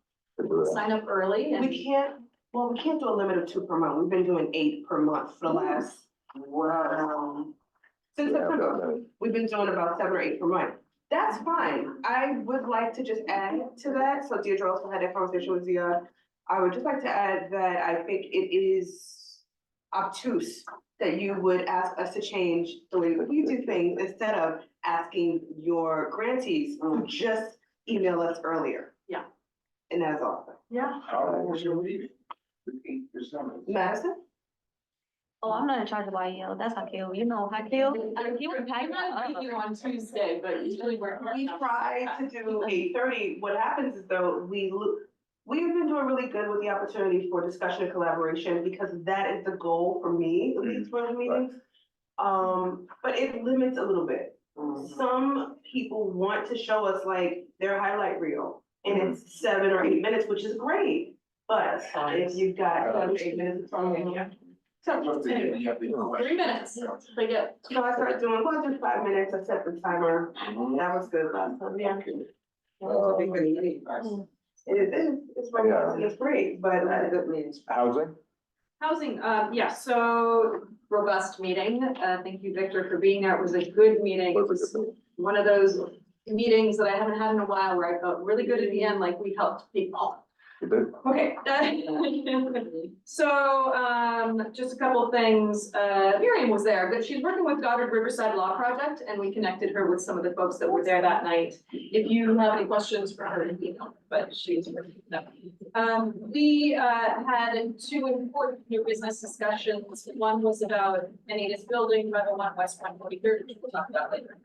B: Sign up early and.
K: We can't do a limit of 2 per month. We've been doing 8 per month for the last, since
A: We have that
K: September.
A: many.
K: We've been doing about 7 or 8 per month. That's fine. I would like to just add to that. So Deirdre also had that conversation with Zia. I would just like to add that I think it is obtuse that you would ask us to change the way that we do things instead of asking your grantees to just email us earlier.
B: Yeah.
K: And that's all.
B: Yeah.
K: Madison?
E: Oh, I'm not in charge of IEL, that's Hakil, you know, Hakil, he was
B: I'm not meeting you on Tuesday, but it's really working.
K: We try to do 8:30. What happens is though, we've been doing really good with the opportunity for discussion and collaboration because that is the goal for me, at least for the meetings. But it limits a little bit. Some people want to show us like their highlight reel and it's 7 or 8 minutes, which is great. But if you've got 7 or 8 minutes, it's on yeah. So anyway,
B: 3 minutes, they get.
K: so I started doing, just 5 minutes, I set the timer. That was good last time, yeah. It's robust and it's great, but
D: Good meetings.
A: Housing?
B: Housing, yeah, so robust meeting. Thank you, Victor, for being there. It was a good meeting. It was one of those meetings that I haven't had in a while where I felt really good at the end, like we helped people.
A: You did?
B: Okay. So, just a couple of things. Miriam was there, but she's working with Goddard Riverside Law Project, and we connected her with some of the folks that were there that night. If you have any questions for her, you know, but she's working. No. We had 2 important new business discussions. One was about Anita's building, 501 West 143rd, which we'll talk about later.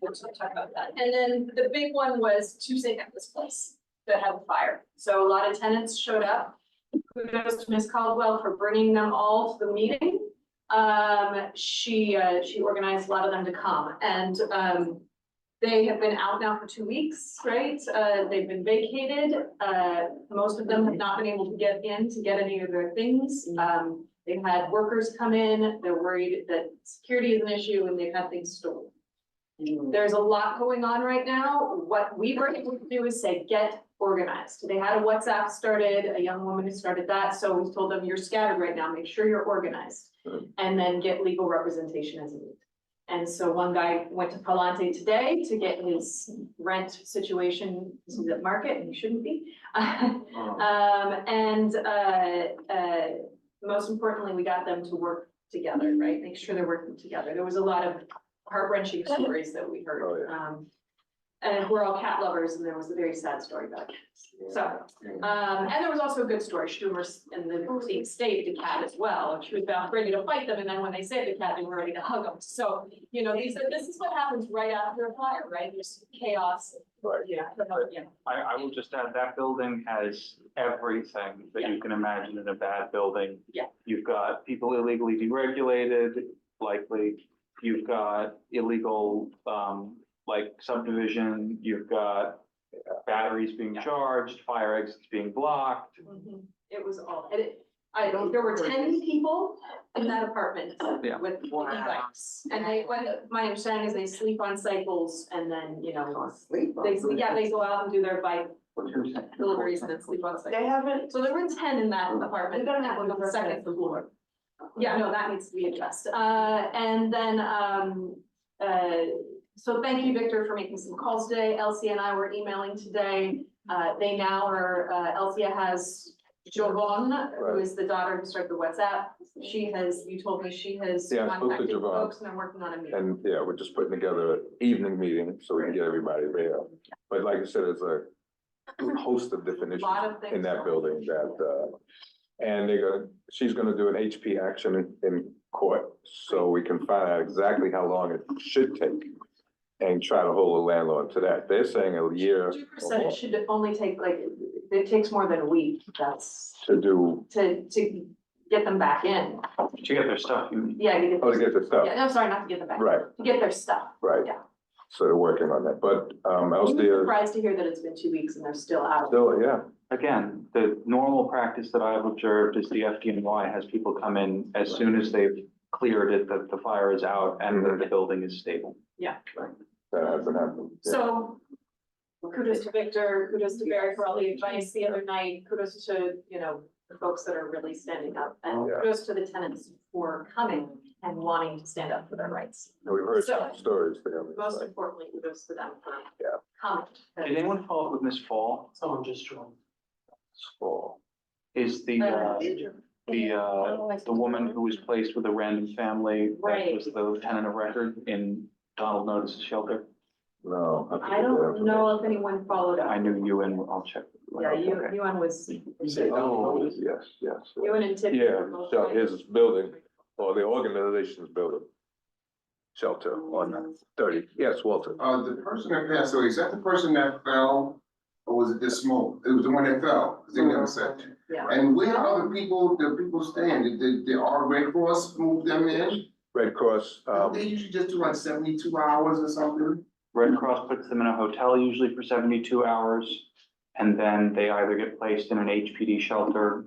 B: We'll talk about that. And then the big one was Tuesday at this place that had a fire. So a lot of tenants showed up. Kudos to Ms. Caldwell for bringing them all to the meeting. She organized a lot of them to come, and they have been out now for 2 weeks, right? They've been vacated. Most of them have not been able to get in to get any of their things. They've had workers come in. They're worried that security is an issue, and they've had things stolen. There's a lot going on right now. What we were able to do is say, get organized. They had a WhatsApp started, a young woman who started that. So we told them, you're scattered right now, make sure you're organized. And then get legal representation as needed. And so one guy went to Palante today to get his rent situation, this is at market and he shouldn't be. Most importantly, we got them to work together, right? Make sure they're working together. There was a lot of heart-wrenching stories that we heard.
A: Oh, yeah.
B: And we're all cat lovers, and there was a very sad story about cats. So, and there was also a good story. Schumer in the scene saved the cat as well. She was about ready to fight them, and then when they saved the cat, they were ready to hug them. So, you know, this is what happens right after a fire, right? There's chaos.
A: Right.
B: Yeah.
C: I will just add, that building has everything that you can imagine in a bad building.
B: Yeah.
C: You've got people illegally deregulated, likely. You've got illegal, like subdivision, you've got batteries being charged, fire exits being blocked.
B: It was all, there were 10 people in that apartment
C: Yeah.
B: with e-bikes. And my understanding is they sleep on cycles and then, you know,
D: Sleep.
B: they go out and do their bike deliveries and then sleep on
K: They
B: cycles.
K: haven't,
B: So there were 10 in that apartment.
K: They're gonna have to
B: On the second
K: address that.
B: floor. Yeah, no, that needs to be addressed. And then, so thank you, Victor, for making some calls today. Elsie and I were emailing today. They now are, Elsie has Jovan, who is the daughter who started the WhatsApp. You told me she has
A: Yeah, I spoke to
B: contacted
A: Jovan.
B: folks and they're working on a meeting.
A: And yeah, we're just putting together an evening meeting so we can get everybody there. But like I said, it's a host of definitions
B: Lot of things
A: in that
B: going.
A: building that, and she's gonna do an HP action in court, so we can find out exactly how long it should take and try to hold the landlord to that. They're saying a year
B: 2% it should only take it takes more than a week. That's
A: to do,
B: to get them back in.
C: To get their stuff, you mean?
B: Yeah, to get.
A: oh, to get the stuff,
B: Yeah, no, sorry, not to get them back.
A: right,
B: To get their stuff.
A: right.
B: Yeah.
A: So they're working on that, but,
B: I'm
A: Elsie,
B: surprised to hear that it's been 2 weeks and they're still out.
A: still, yeah,
C: Again, the normal practice that I've observed is the FDNY has people come in as soon as they've cleared it, that the fire is out and that the building is stable.
A: that hasn't happened. Yeah.
B: So kudos to Victor, kudos to Barry for all the advice the other night, kudos to, you know, the folks that are really standing up. And
A: Yeah.
B: kudos to the tenants for coming and wanting to stand up for their rights.
A: And we've heard
B: So-
A: some stories there.
B: Most importantly, kudos to them for
A: Yeah.
B: coming.
C: Did anyone follow up with Ms. Fall?
J: Someone just joined.
C: Fall. Is the woman who was placed with a random family, that
B: Right.
C: was the lieutenant of record in Donald Notice's shelter?
A: No.
B: I don't know if anyone followed up.
C: I knew you and I'll check.
B: Yeah,
C: Okay.
B: Ewan was,
A: Oh, yes, yes.
B: Ewan and Tiffany.
A: Yeah,
B: were both
A: so
B: right.
A: his building, or the organization's building. Shelter on 30, yes, Walter.
F: The person that passed away, is that the person that fell? Or was it the smoke? It was the one that fell, 'cause they never said.
B: Yeah.
F: And where are the people staying? Did our Red Cross move them in?
A: Red Cross,
F: They usually just do like 72 hours or something.
C: Red Cross puts them in a hotel usually for 72 hours. And then they either get placed in an HPD shelter,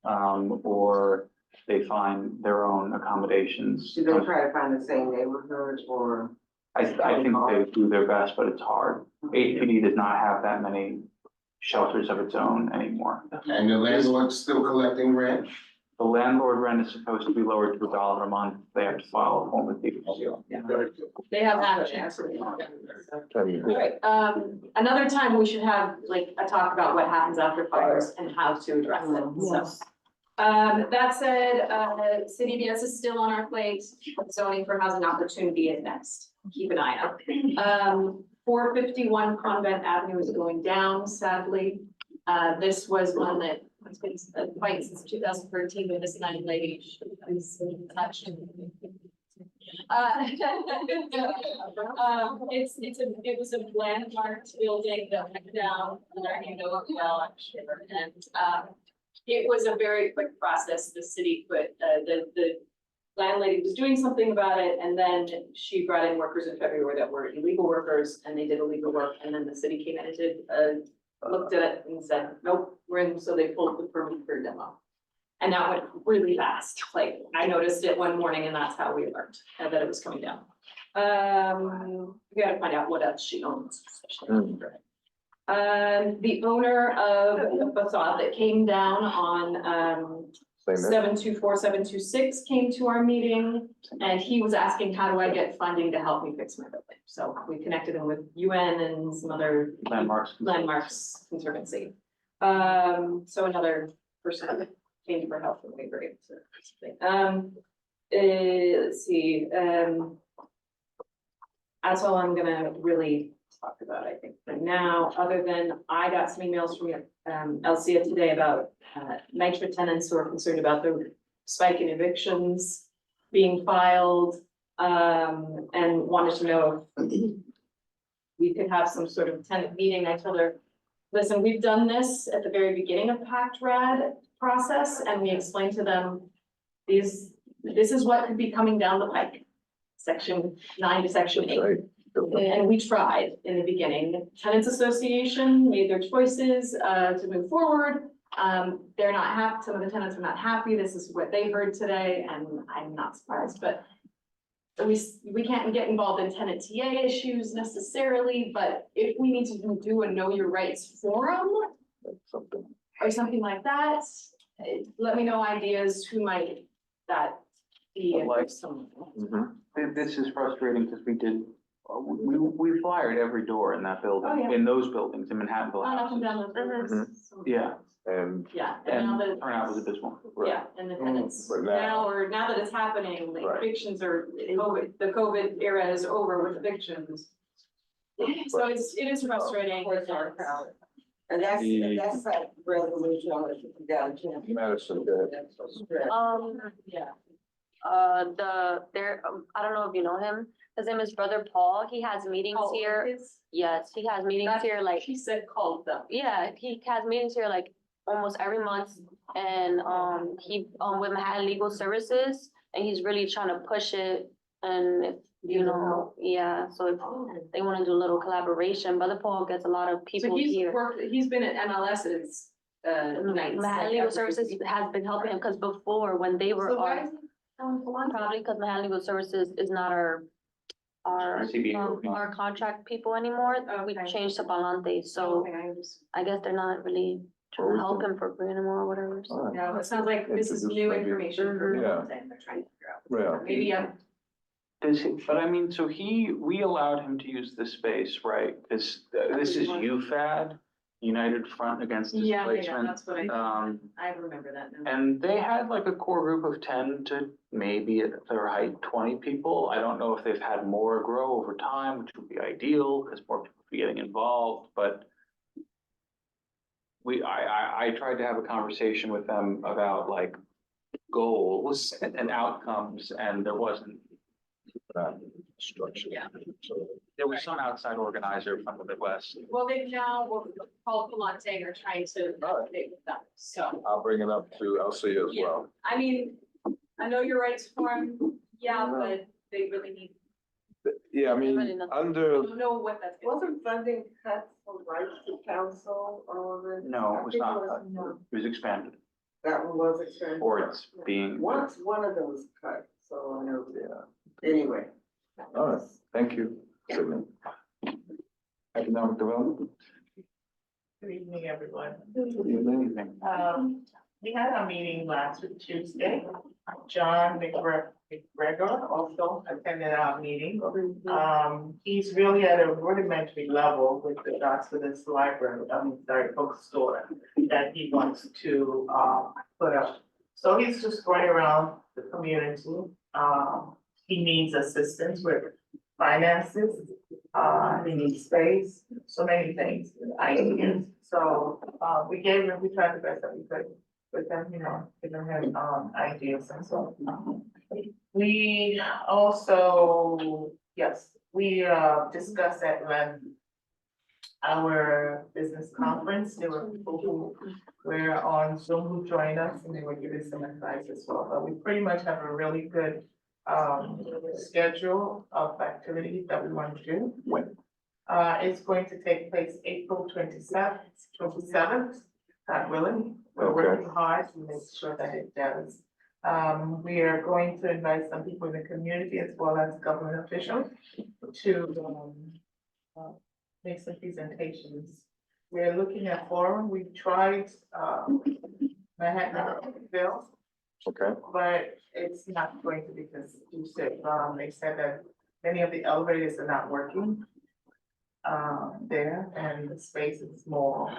C: or they find their own accommodations.
D: Do they try to find the same neighborhood or?
C: I think they do their best, but it's hard. HPD does not have that many shelters of its own anymore.
F: And the landlord's still collecting rent?
C: The landlord rent is supposed to be lowered to $1 a month. They have to file a form with DPC.
B: They have action.
A: and,
B: All right, another time we should have like a talk about what happens after fires and how to address it, so. That said, City BS is still on our plate, zoning for housing opportunity is next, keep an eye out. 451 Convent Avenue is going down, sadly. This was one that has been a fight since 2013, when this nice lady was touched. It was a landmark building that went down, you know, it well, I'm sure, and, it was a very quick process. The city put, the landlady was doing something about it, and then she brought in workers in February that were illegal workers, and they did illegal work, and then the city came in and did, looked at it and said, nope, we're in, so they pulled the permit for demo. And that went really fast, like, I noticed it one morning, and that's how we learned that it was coming down. We gotta find out what else she owns. The owner of the facade that came down on,
A: same there.
B: 724-726 came to our meeting, and he was asking, how do I get funding to help me fix my building? So we connected him with UN and some other landmarks conservancy. So another person that came for help, and we were able to. Let's see, that's all I'm gonna really talk about, I think, for now, other than I got some emails from Elsia today about NYCHA tenants who are concerned about the spike in evictions being filed, and wanted to know if we could have some sort of tenant meeting. I told her, listen, we've done this at the very beginning of Pact Rad process, and we explained to them this is what could be coming down the pike, section 9 to section 8.
A: Right.
B: And we tried in the beginning. Tenants Association made their choices to move forward. They're not happy, some of the tenants are not happy. This is what they heard today, and I'm not surprised, but we can't get involved in tenant TA issues necessarily, but if we need to do a know your rights forum
A: That's something.
B: or something like that, let me know ideas, who might that be.
C: Like-
B: Some-
C: This is frustrating because we flyed every door in that building,
B: Oh, yeah.
C: in those buildings, in Manhattanville
B: On up and
C: houses.
B: down the.
A: Mhm.
C: Yeah,
A: And
B: Yeah.
C: and
B: now that-
C: turnout was abysmal.
B: Yeah, and the tenants,
A: But now-
B: now that it's happening, like
A: Right.
B: evictions are, the COVID era is over with evictions. So it is frustrating.
D: Towards our crowd. And that's that resolution on the down to.
A: Madison, go ahead.
B: Yeah.
E: I don't know if you know him, his name is Brother Paul, he has meetings
B: Oh,
E: here,
B: it's-
E: yes, he has meetings here like,
B: She said called them.
E: yeah, he has meetings here like almost every month. And, he, with Manhattan Legal Services, and he's really trying to push it, and if, you
B: Need
E: know, yeah, so if they wanna do a little collaboration, Brother Paul gets a lot of
B: So
E: people
B: he's
E: here.
B: he's been at MLS's, nights.
E: Manhattan Legal Services has been helping him, cause before, when they were
B: So why
E: on,
B: is he on Palante?
E: probably because Manhattan Legal Services is not our
C: CBA.
E: our contract people anymore, we
B: Okay.
E: changed to Palante, so
B: Okay, I understand.
E: I guess they're not really trying to help him for bringing him or whatever, so.
A: All right.
B: No, it sounds like this is new
A: Maybe-
B: information for
E: Mhm.
A: Yeah.
B: Palante, and they're trying to figure out.
A: Yeah.
B: Maybe,
C: But I mean, so we allowed him to use this space, right? This is UFAD, United Front Against
B: yeah,
C: Displacement.
B: that's what I remember that now.
C: And they had like a core group of 10 to maybe at their height, 20 people. I don't know if they've had more grow over time, which would be ideal because more people would be getting involved, but I tried to have a conversation with them about like goals and outcomes, and there wasn't.
A: Structure.
B: Yeah.
C: There was some outside organizer from the Midwest.
B: Well, they've now, called Palante and are trying to coordinate with them, so.
A: I'll bring it up to Elsie as
B: Yeah.
A: well.
B: I mean, I know your rights form, yeah, but they really need,
A: Yeah, I
E: Really
A: mean,
E: nothing.
B: I
A: under,
B: don't know what that's. gonna be.
D: Wasn't funding cut from rights to council or?
C: No, it was not.
D: No,
C: It was expanded,
D: that one was expanded.
C: or it's being.
D: Once one of those cut, so I know,
A: yeah,
D: anyway.
A: all right, thank you, Sydney. Economic development.
L: Good evening, everyone.
A: Good evening.
L: We had our meeting last week, Tuesday. John McGregor also attended our meeting. He's really at a rudimentary level with regards to this library, bookstore that he wants to, put up. So he's just going around the community. He needs assistance with finances. He needs space, so many things, ideas. So, we tried the best that we could with them, giving him, ideas and so. We also, yes, we, discussed at length our business conference. There were people who were on Zoom who joined us and they were giving some advice as well. But we pretty much have a really good schedule of activities that we want to do.
A: When?
L: It's going to take place April 27th, God willing. We're working hard to make sure that it does. We are going to invite some people in the community as well as government officials to make some presentations. We're looking at forum. We tried Manhattanville,
A: Okay,
L: but it's not going to be conducive. They said that many of the elevators are not working there, and the space is small.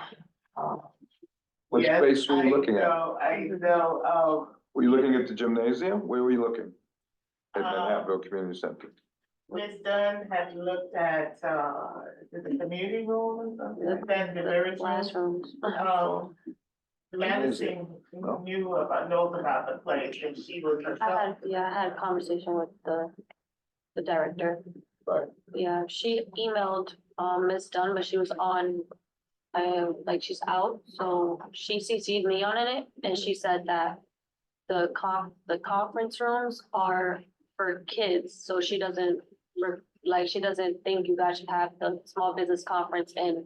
A: what
L: Yes,
A: space were you looking at?
L: I know,
A: Were you looking at the gymnasium? Where were you looking? At
L: Uh,
A: Manhattanville Community Center.
L: Ms. Dunn had looked at, the community room or something like that, the various rooms.
E: Classrooms.
L: Madison knows about the place, and she was herself.
E: I had a conversation with the director.
A: Right.
E: Yeah, she emailed, Ms. Dunn, but she was on, like, she's out, so she CC'd me on it, and she said that the conference rooms are for kids, so she doesn't, she doesn't think you guys should have the small business conference in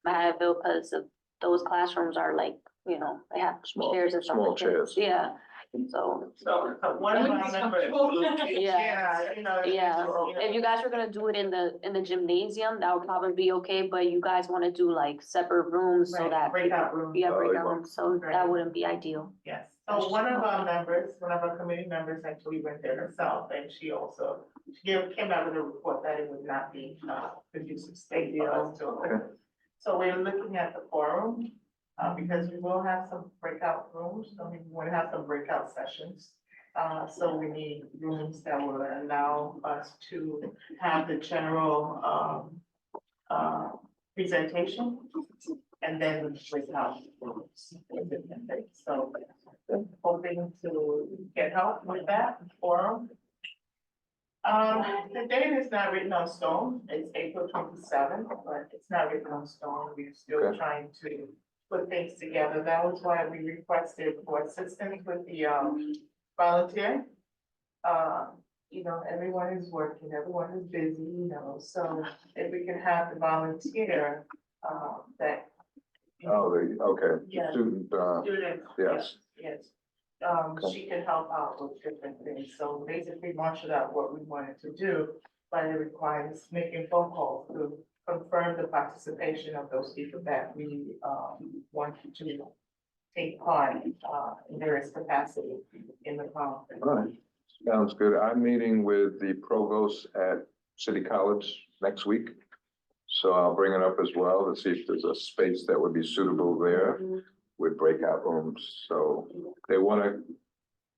E: Mahaville, because of those classrooms are like, you know, they have
A: Small-
E: chairs and stuff.
A: small
E: for kids.
A: chairs.
E: Yeah, so,
L: So one of
B: Wouldn't
L: our
B: be
L: members.
B: comfortable.
L: Yeah, you know.
E: yeah,
L: you know.
E: if you guys were gonna do it in the gymnasium, that would probably be okay, but you guys wanna do like separate rooms so
L: Right,
E: that.
L: breakout rooms.
E: Yeah,
A: Oh,
E: breakout
A: yeah.
E: rooms, so
L: Right.
E: that wouldn't be ideal.
L: Yes, so one of our members, one of our committee members actually went there herself, and she also, came out with a report that it would not be, conducive state deals to. So we're looking at the forum, because we will have some breakout rooms, I mean, we want to have some breakout sessions. So we need rooms that will allow us to have the general, presentation. And then the breakout rooms. So hoping to get help with that forum. The date is not written on stone, it's April 27th, but it's not written on stone, we're still
A: Okay.
L: trying to put things together. That was why we requested for assistance with the, volunteer. You know, everyone is working, everyone is busy, you know, so if we can have the volunteer, that.
A: Oh, okay,
L: Yeah.
A: student,
L: Students.
A: yes.
L: Yes,
A: Okay.
L: she can help out with different things, so basically marshaled out what we wanted to do. But it requires making phone calls to confirm the participation of those people that we, want to take part, in various capacity in the conference.
A: All right, sounds good. I'm meeting with the provost at City College next week. So I'll bring it up as well to see if there's a space that would be suitable there with breakout rooms. So they want to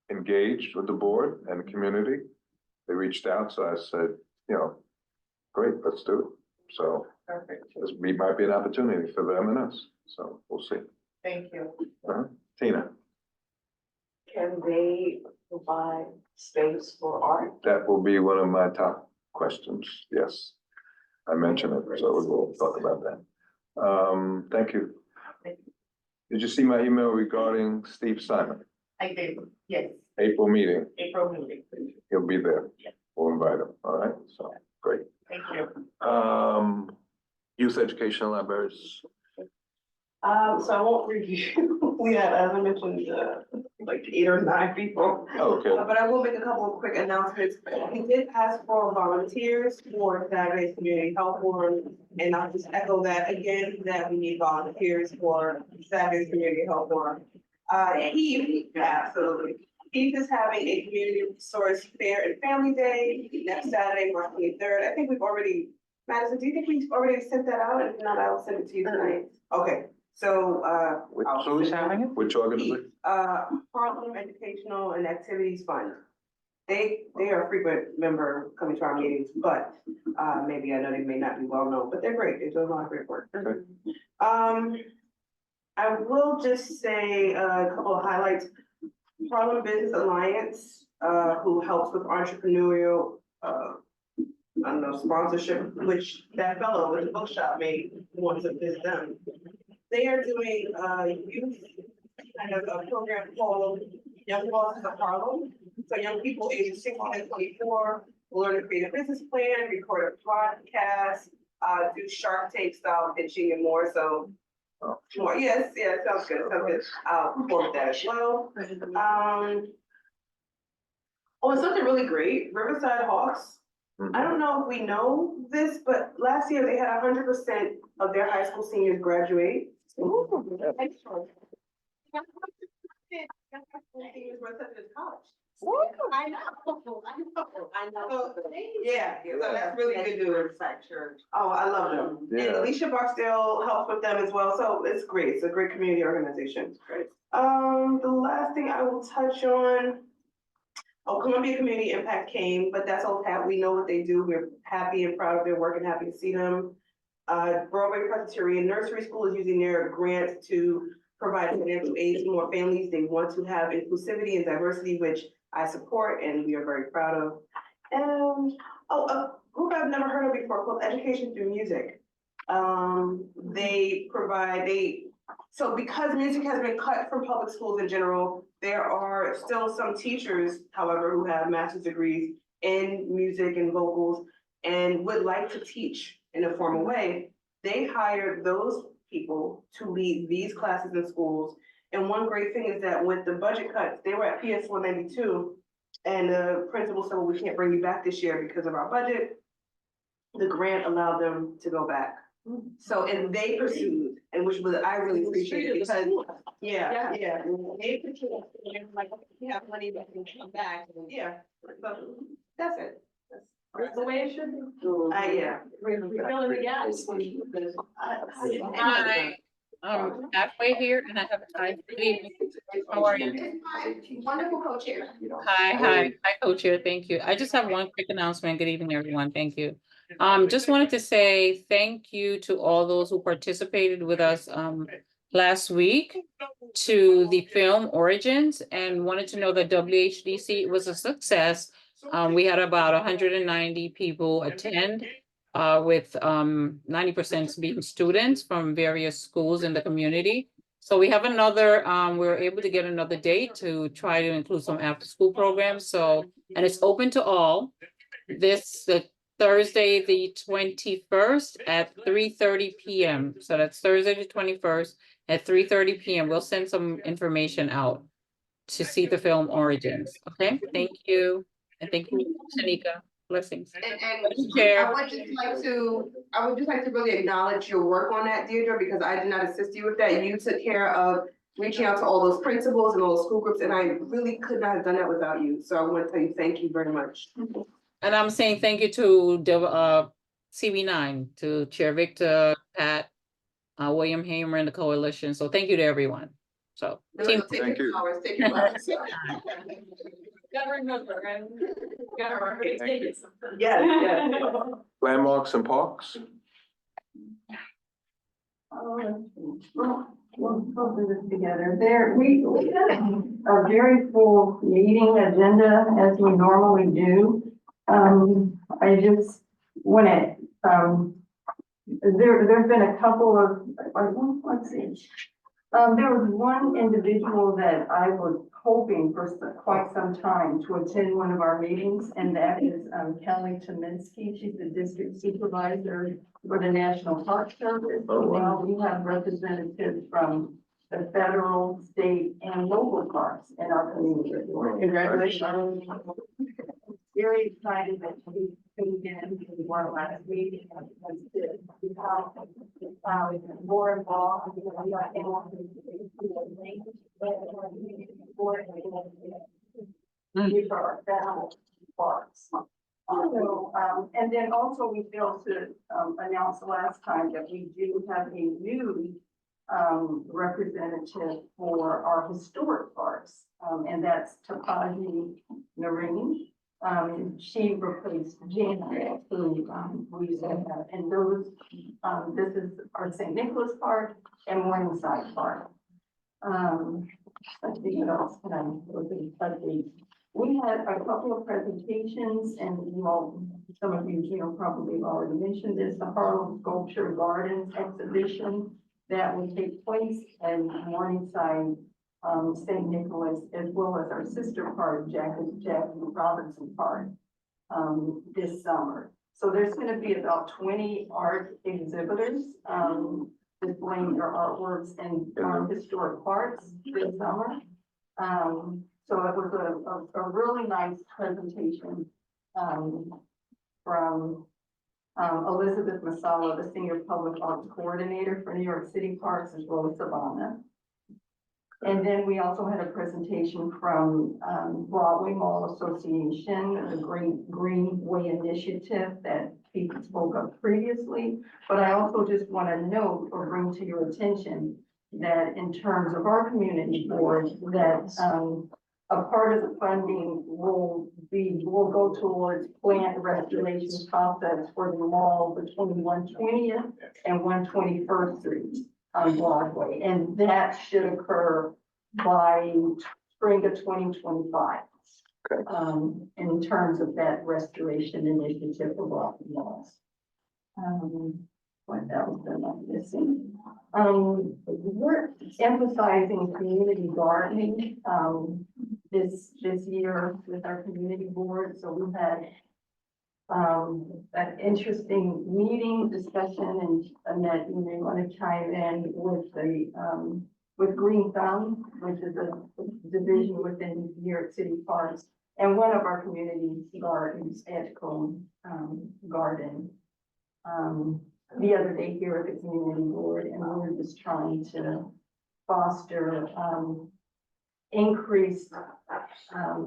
A: engage with the board and the community. They reached out, so I said, you know, great, let's do it. So
L: Perfect,
A: this might be an opportunity for them and us. So we'll see.
L: thank you.
A: Tina,
G: Can they provide space for art?
A: that will be one of my top questions. Yes. I mentioned it, so we'll talk about that. Thank you. Did you see my email regarding Steve Simon,
L: I did, yes,
A: April meeting?
L: April meeting,
A: He'll be there.
L: Yeah.
A: We'll invite him, all right? So, great.
L: thank you.
A: Youth educational libraries,
K: So I won't review, we had, as I mentioned, like 8 or 9 people.
A: okay,
K: But I will make a couple of quick announcements. We did ask for volunteers for Saturday's community health forum. And I'll just echo that again, that we need volunteers for Saturday's community health forum. Heath, absolutely. Heath is having a community resource fair and family day next Saturday, March 23rd. I think we've already, Madison, do you think we've already sent that out? If not, I'll send it to you tonight. Okay, so,
C: Who's having it?
A: which organization?
K: Harlem Educational and Activities Fund. They are a frequent member coming to our meetings, but, maybe I know they may not be well known, but they're great. They do a lot of great work.
A: Okay.
K: I will just say a couple of highlights. Harlem Business Alliance, who helps with entrepreneurial, I don't know, sponsorship, which that fellow with the bookshop made once of this done. They are doing youth kind of a program called Young Bosses of Harlem. So young people ages 16 and 24 will learn to create a business plan, record a podcast, do Shark Tank style pitching and more. So more, yes, sounds good, sounds good. I'll report that as well. Oh, and something really great, Riverside Hawks. I don't know if we know this, but last year they had 100% of their high school seniors graduate. Seniors were accepted to college. I know. Yeah, so that's really good news. Oh, I love them. And
A: Yeah.
K: Alicia Barksdale helps with them as well, so it's great. It's a great community organization. Great. The last thing I will touch on, Columbia Community Impact came, but that's all, we know what they do. We're happy and proud of their work and happy to see them. Broadway Presbyterian Nursery School is using their grant to provide financial aid to more families. They want to have inclusivity and diversity, which I support and we are very proud of. And, a group I've never heard of before called Education Through Music. So because music has been cut from public schools in general, there are still some teachers, however, who have master's degrees in music and vocals and would like to teach in a formal way. They hired those people to lead these classes in schools. And one great thing is that with the budget cuts, they were at PS 192 and the principal said, well, we can't bring you back this year because of our budget. The grant allowed them to go back. So, and they pursued, and which was, I really appreciate it because, yeah. They pursued, and they were like, we have money that can come back, and yeah, so that's it.
G: That's the way it should be.
K: Yeah.
G: We're filling the gaps.
M: Hi, halfway here and I have time. Good evening. How are you?
K: Wonderful co-chair.
M: Hi, co-chair. Thank you. I just have one quick announcement. Good evening, everyone. Thank you. Just wanted to say thank you to all those who participated with us last week to the film Origins and wanted to know that WHDC was a success. We had about 190 people attend with 90% being students from various schools in the community. So we have another, we were able to get another date to try to include some after school programs. So, and it's open to all. The Thursday, the 21st at 3:30 p.m. So that's Thursday, the 21st at 3:30 p.m. We'll send some information out to see the film Origins. Okay, thank you. And thank you, Shanika. Blessings.
K: And I would just like to really acknowledge your work on that, Deirdre, because I did not assist you with that. You took care of reaching out to all those principals and all those school groups, and I really could not have done that without you. So I want to tell you, thank you very much.
M: And I'm saying thank you to the CB9, to Chair Victor, Pat, William Hamer and the coalition. So thank you to everyone. So team.
A: Thank you.
G: Gotta remember, and gotta remember,
A: Thank
G: take
A: you.
G: it.
K: Yes.
A: Landmarks and parks?
D: We'll put this together. We had a very full meeting agenda as we normally do. I just want to, there've been a couple of, let's see. There was one individual that I was hoping for quite some time to attend one of our meetings, and that is Kelly Tominski. She's the district supervisor for the National Park Service.
A: Oh, wow.
D: We have representatives from the federal, state, and local parks in our community.
K: Congratulations.
D: Very excited that we came in to our last meeting. More involved. For our federal parks. So, and then also we failed to announce last time that we do have a new representative for our historic parks, and that's Tapaji Nareen. She replaced Janet, who we said that, and those, this is our St. Nicholas Park and Morningside Park. Let's see what else can I update. We had a couple of presentations, and some of you, probably already mentioned this, the Harlem Sculpture Gardens exhibition that will take place in Morningside, St. Nicholas, as well as our sister park, Jackie Robinson Park, this summer. So there's going to be about 20 art exhibitors displaying their artworks in historic parks this summer. So it was a really nice presentation from Elizabeth Masala, the Senior Public Arts Coordinator for New York City Parks, as well as Savannah. And then we also had a presentation from Broadway Mall Association, the Greenway Initiative that people spoke of previously. But I also just want to note or bring to your attention that in terms of our community board, that
G: a part of the funding will go towards plant restoration process for the mall between 120th and 121st Street on Broadway. And that should occur by spring of 2025.
A: Okay.
G: In terms of that restoration initiative for Broadway malls. What else am I missing? We're emphasizing community gardening, this year with our community board. So we've had an interesting meeting discussion, and Annette, you may want to chime in with the, with Green Thumb, which is a division within New York City Parks, and one of our community gardens, Edgecombe, Garden. The other day here at the community board, and we were just trying to foster, increased,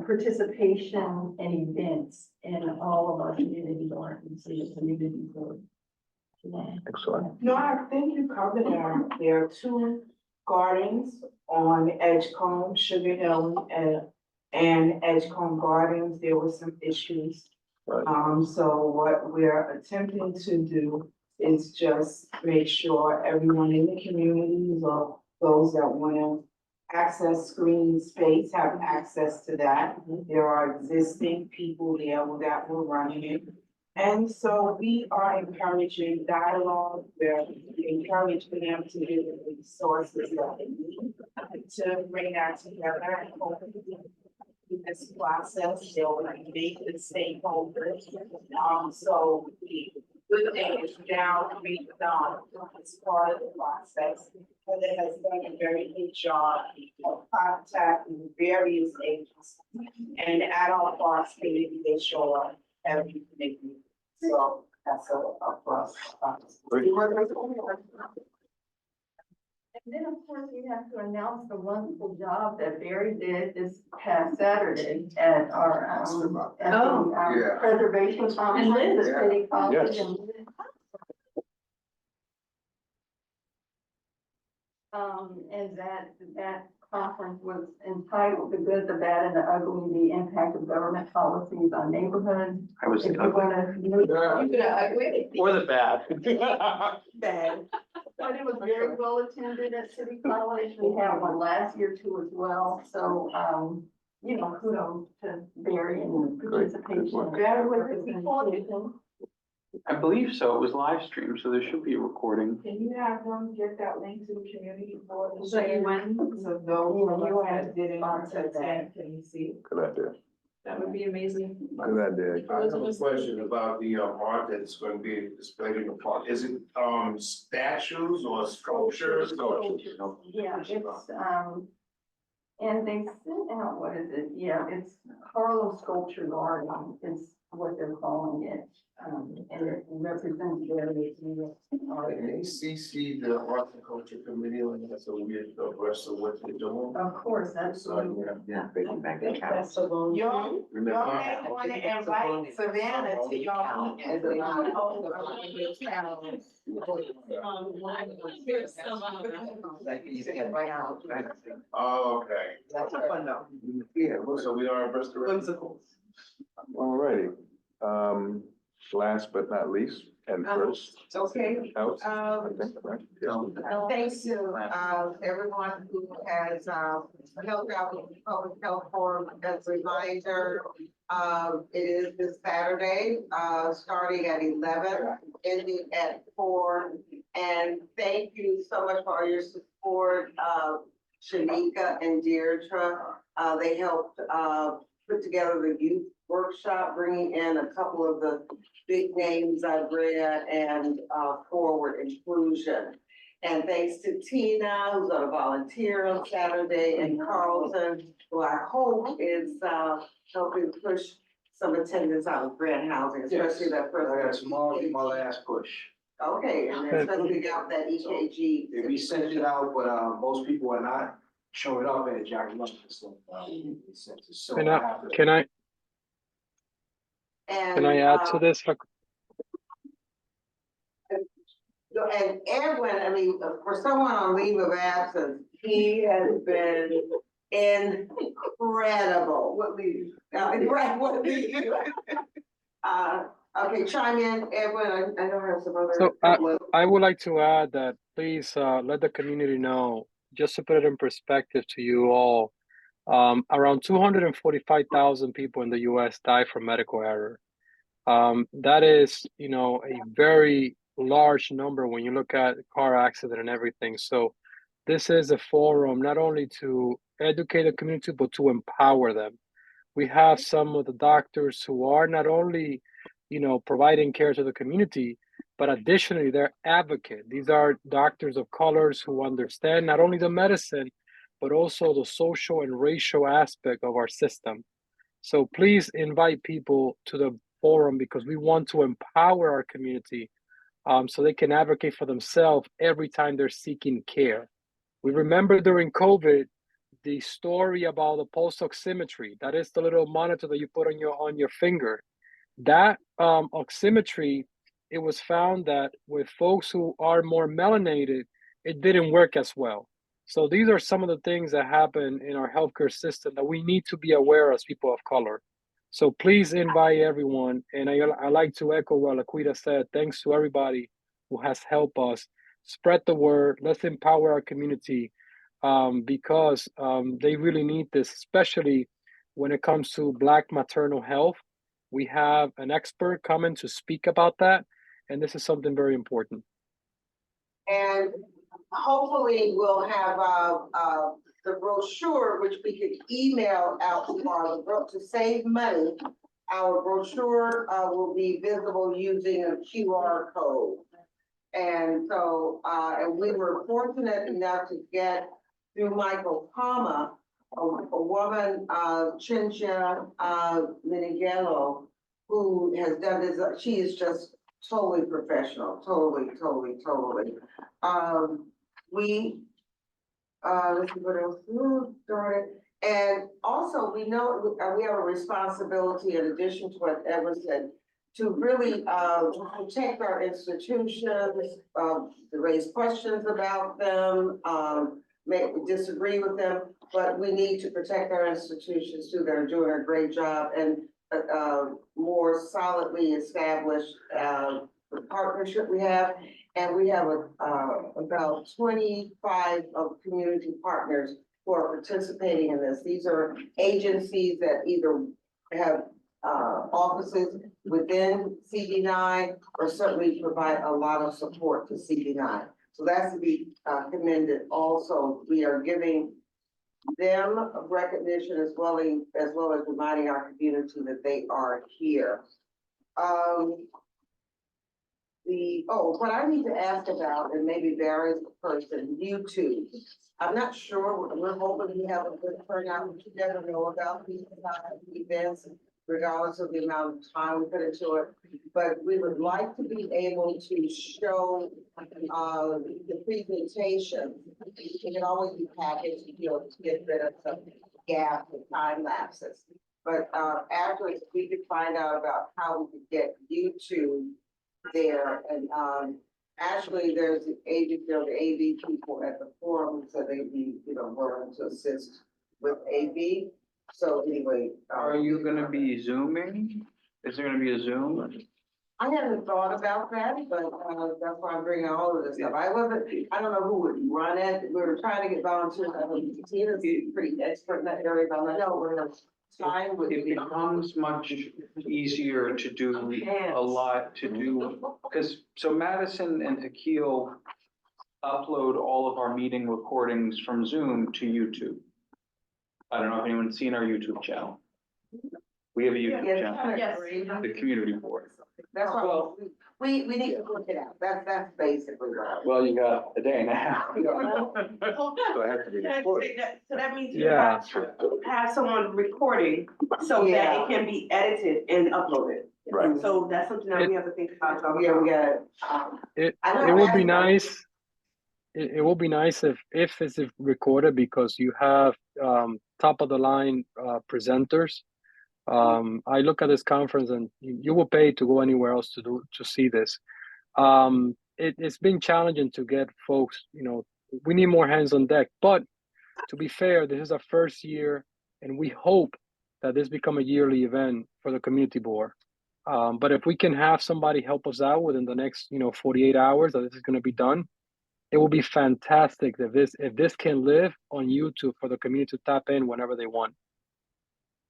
G: participation and events in all of our community gardens, the community board. Yeah.
A: Excellent.
L: No, I think you covered them. There are two gardens on Edgecombe, Sugar Hill, and Edgecombe Gardens. There were some issues.
A: Right.
L: So what we're attempting to do is just make sure everyone in the community, or those that want to access screen space, have access to that. There are existing people there that were running it. And so we are encouraging dialogue, we're encouraging them to do the resources that they need to bring that together and hopefully in this process, they'll make the stakeholders. So the good thing is now being done as part of the process. And it has done a very good job of contacting various agencies. And at our parks committee, they show up every committee. So that's a plus.
G: And then, of course, we have to announce the wonderful job that Barry did this past Saturday at our, at the,
F: Yeah.
G: preservation conference at City College.
A: Yes.
G: And that conference was entitled "The Good, the Bad, and the Ugly: The Impact of Government Policies on Neighborhoods."
C: I was
G: If you wanna, you could ugly.
C: or the bad.
G: Bad. But it was very well attended at City College. We had one last year too as well. So, you know, kudos to Barry and the participation.
L: Barry, was it recorded?
C: I believe so. It was live streamed, so there should be a recording.
L: Can you have them get that link to the community board?
G: So you went-
L: So those of
G: You
L: us
G: had
L: that didn't
G: sponsored
L: attend, can you see?
A: Good idea.
G: That would be amazing.
A: Good idea.
F: I have a question about the art that's going to be displayed in the park. Is it statues or sculptures?
A: Sculptures.
G: Yeah, it's, and they sent out, what is it? Yeah, it's Harlem Sculpture Garden is what they're calling it. And it represents various art.
F: Can they CC the art and culture committee on that so we get abreast of what they're doing?
G: Of course, that's.
F: So,
C: Yeah, they can back the
L: Festival. Y'all may want to invite Savannah to y'all.
F: Oh, okay.
D: That's fun though.
F: Yeah, so we are abreast of.
A: All righty. Last but not least, and first.
D: Okay,
A: Else, I think, right? Yeah.
D: thanks to, everyone who has, helped out with the public health forum. As a reminder, it is this Saturday, starting at 11, ending at 4. And thank you so much for all your support, Shanika and Deirdre. They helped, put together the youth workshop, bringing in a couple of the big names I've read and forward inclusion. And thanks to Tina, who's gonna volunteer on Saturday, and Carlton, who I hope is helping push some attendance out of grant housing, especially that first.
I: I got tomorrow, be my last push.
D: Okay, and then especially out that EKG.
I: If we sent it out, but most people are not showing up at Jack London, so so
H: Can
I: I
H: I,
I: have to.
H: can I, can I add to this?
D: And Edwin, I mean, for someone on leave of absence, he has been incredible. What we, right, what we. Okay, chime in, Edwin, I know I have some other.
H: So I would like to add that please let the community know, just to put it in perspective to you all, around 245,000 people in the US die from medical error. That is, you know, a very large number when you look at car accident and everything. So this is a forum not only to educate the community, but to empower them. We have some of the doctors who are not only, you know, providing care to the community, but additionally they're advocate. These are doctors of colors who understand not only the medicine, but also the social and racial aspect of our system. So please invite people to the forum because we want to empower our community so they can advocate for themselves every time they're seeking care. We remember during COVID, the story about the pulse oximetry. That is the little monitor that you put on your finger. That oximetry, it was found that with folks who are more melanated, it didn't work as well. So these are some of the things that happen in our healthcare system that we need to be aware as people of color. So please invite everyone. And I like to echo what Laquita said. Thanks to everybody who has helped us spread the word. Let's empower our community because they really need this, especially when it comes to Black maternal health. We have an expert coming to speak about that, and this is something very important.
D: And hopefully we'll have the brochure, which we could email out tomorrow, to save money. Our brochure will be visible using a QR code. And so, and we were fortunate enough to get through Michael Palma, a woman, Chincha Minigelo, who has done this. She is just totally professional, totally. Let's see what else. Darn it. And also, we know we have a responsibility, in addition to what Edward said, to really protect our institutions, to raise questions about them, disagree with them, but we need to protect our institutions too. They're doing a great job and more solidly establish the partnership we have. And we have about 25 of community partners who are participating in this. These are agencies that either have offices within CB9 or certainly provide a lot of support to CB9. So that's to be commended. Also, we are giving them recognition as well as reminding our community that they are here. What I need to ask about, and maybe Barry's the person, YouTube. I'm not sure, we're hoping we have a good turnout, but you never know about these events, regardless of the amount of time we put into it. But we would like to be able to show the presentation. It can always be packaged, you know, to get rid of some gaps and time lapses. But afterwards, we could find out about how we could get YouTube there. And actually, there's the AV people at the forum who said they'd be, you know, willing to assist with AV. So anyway.
C: Are you gonna be Zooming? Is there gonna be a Zoom?
D: I hadn't thought about that, but that's why I'm bringing all of this stuff. I don't know who would run it. We were trying to get volunteers. I think Tina's pretty expert in that area, but I know we're gonna time with.
C: It becomes much easier to do a lot because so Madison and Akil upload all of our meeting recordings from Zoom to YouTube. I don't know if anyone's seen our YouTube channel. We have a YouTube channel,
D: Yes.
C: the community board.
D: That's why we need to work it out. That's basically what.
C: Well, you got a day and a half.
F: So it has to be recorded.
K: So that means you
H: Yeah.
K: have to have someone recording so that it can be edited and uploaded.
F: Right.
K: So that's something that we have to think about.
D: So yeah, we got.
H: It would be nice. It will be nice if it's recorded because you have top of the line presenters. I look at this conference and you will pay to go anywhere else to see this. It's been challenging to get folks, you know, we need more hands on deck, but to be fair, this is our first year, and we hope that this become a yearly event for the community board. But if we can have somebody help us out within the next, 48 hours that this is going to be done, it will be fantastic if this can live on YouTube for the community to tap in whenever they want.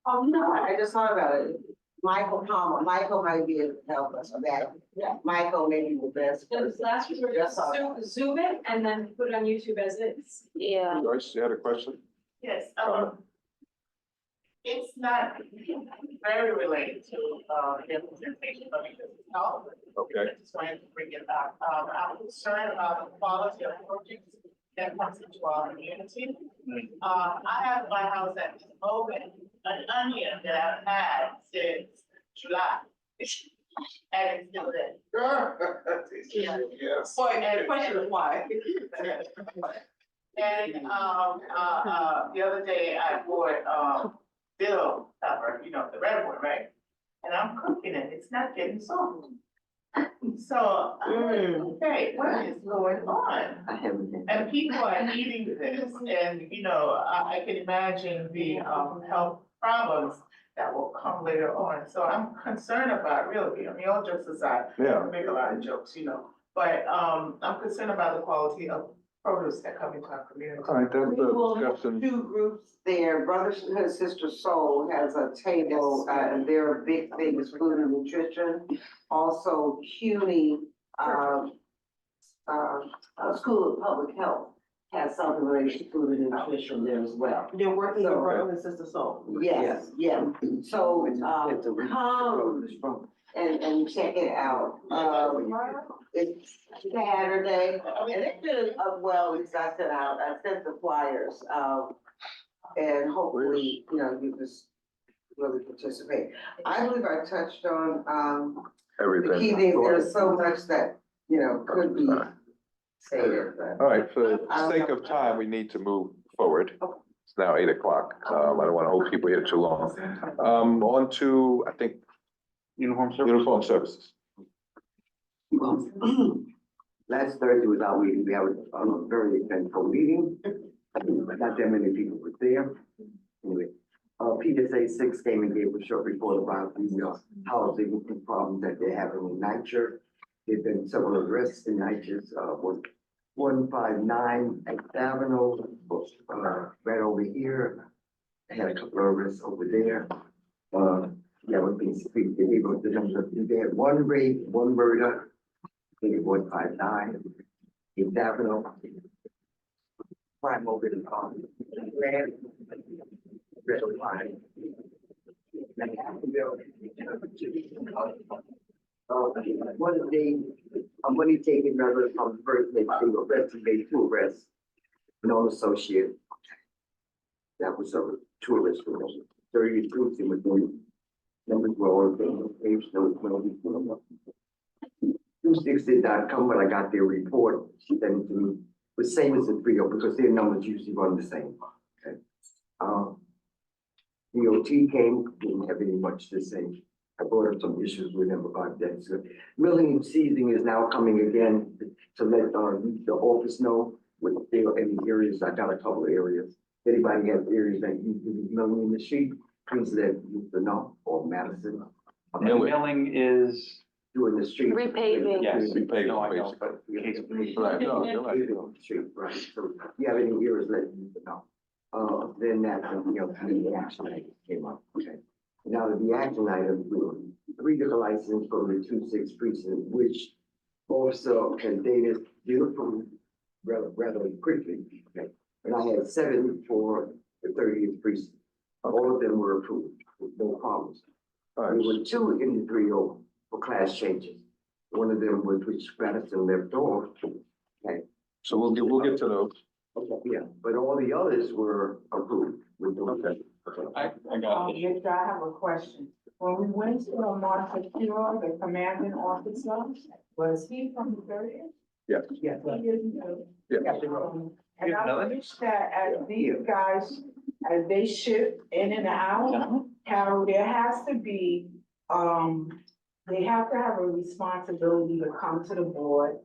D: Oh, no, I just thought about it. Michael Palmer, Michael might be able to help us with that.
B: Yeah.
D: Michael may be the best.
B: So last resort,
D: Just
B: just zoom it and then put it on YouTube as is.
E: Yeah.
A: Joyce, you had a question?
L: Yes, it's not very related to, the presentation, but because it's not.
A: Okay.
L: I just wanted to bring it up. I'm concerned about the quality of projects that comes into our community. I have my house at this moment, an onion that I've had since July. And it's still there.
F: Yes.
K: Boy, and the question is why?
L: And, the other day I bought, bill pepper, the red one, right? And I'm cooking it, it's not getting soft. So, I'm like, okay, what is going on?
D: I haven't been.
L: And people are eating this, and, I can imagine the, health problems that will come later on. So I'm concerned about, really, all jokes aside,
A: Yeah.
L: I make a lot of jokes, but, I'm concerned about the quality of produce that come into our community.
A: All right, that's
D: We will
A: the
D: have
A: discussion.
D: two groups there. Brothers and Sister Soul has a table, and their big thing is food and nutrition. Also, CUNY, School of Public Health has something related to food and nutrition there as well.
K: They're working with
D: So-
K: Brother and Sister Soul.
D: Yes, yeah. So, come and check it out. It's Saturday, and it's been, well, at least I sent the flyers, and hopefully, you just really participate. I believe I touched on, the key
A: Everything.
D: things, there's so much that, could be stated, but.
A: All right, for the sake of time, we need to move forward. It's now 8:00. I don't want to hold people here too long. On to, I think,
C: Uniform service.
A: uniform services.
N: Last Thursday was our meeting, we had a very eventful meeting, not that many people were there. Anyway, PSA 6 came and gave a short report about the housing problems that they're having in NYCHA. There've been several arrests in NYCHA, 159 Eighth Avenue, right over here. I had a couple of arrests over there. Yeah, we've been speaking to people, they had one rape, one murder. I think it was 159 Eighth Avenue. Crime over the grand, red line. One day, money taken rather from the first day, they were arrested, made 2 arrests, no associate. That was a tourist, 30 troops in between. Numbers were all the page, no. 26 did not come, but I got their report, she sent it to me, the same as the 30, because their numbers usually run the same. Okay. DOT came, didn't have any much to say. I brought up some issues with them about that. So milling season is now coming again to let the office know with there are any areas. I got a couple of areas. Anybody has areas that you can be milling in the street, please let you know, or Madison.
C: Milling is,
N: Doing the street.
E: Repaving.
C: yes,
A: Repaving,
C: no, I know,
A: basically.
C: but in case of me.
A: Right, no, you're right.
N: Street, right, so if you have any areas, let me know. Then that, the action item came up, okay. Now the action item, we were 3 different licenses from the 2-6 precinct, which also can data approved rather quickly, okay. And I had 7 for the 30th precinct. All of them were approved with no problems.
A: All
N: There
A: right,
N: were 2 in the 3-0 for class changes. One of them was which Madison left off. Okay,
A: so we'll get to those.
N: yeah, but all the others were approved with the.
A: Okay.
C: I got it.
G: Yes, I have a question. When we went to Martha Cure, the commanding officer, was he from the 30th?
A: Yes.
N: Yeah.
G: He isn't,
A: Yeah.
G: And I wish that as these guys, as they shift in and out, Carol, there has to be, they have to have a responsibility to come to the board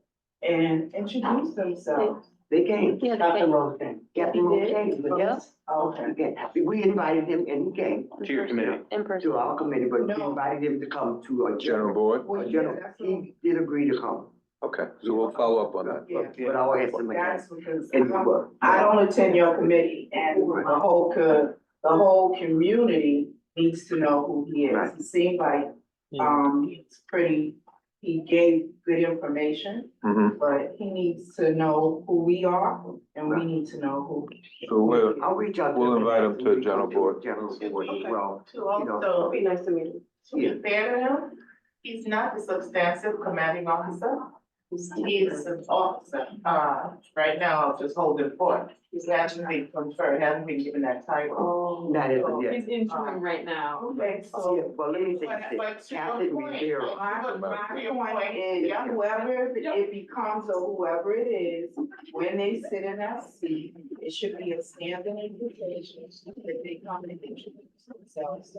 G: and introduce themselves.
N: They came.
E: Yeah,
L: Captain Rose came.
N: Captain Rose came, but
E: Yeah.
N: yes.
L: Okay.
N: Okay, we invited him and he came
C: To your committee.
E: In person.
N: to our committee, but we
L: No.
N: invited him to come to a
A: General
N: general.
A: board?
N: A general, he did agree to come,
A: Okay, so we'll follow up on that.
L: Yeah.
N: but I'll ask him again.
L: That's because
N: And he was.
L: I don't attend your committee and the whole community needs to know who he is.
N: Right.
L: He seemed like, he's he gave good information,
A: Mhm.
L: but he needs to know who we are and we need to know who.
A: So we'll,
N: I'll reach out to
A: We'll
N: him.
A: invite him to
N: We
A: general
N: go
A: board.
N: General board as well.
L: To also, be nice to meet you.
N: To be
L: fair to him, he's not the substantive commanding officer. He is an officer, right now, just holding fort. He's actually conferred, hasn't been given that title.
N: Not as of yet.
B: He's interim right now.
L: Okay,
N: Yeah,
L: so.
N: well, let me say
L: But
N: this,
L: to your
N: Captain
L: point,
N: Rivera.
L: my point is, whoever it becomes or whoever it is, when they sit in that seat, it should be a standing invitation that they come and introduce themselves.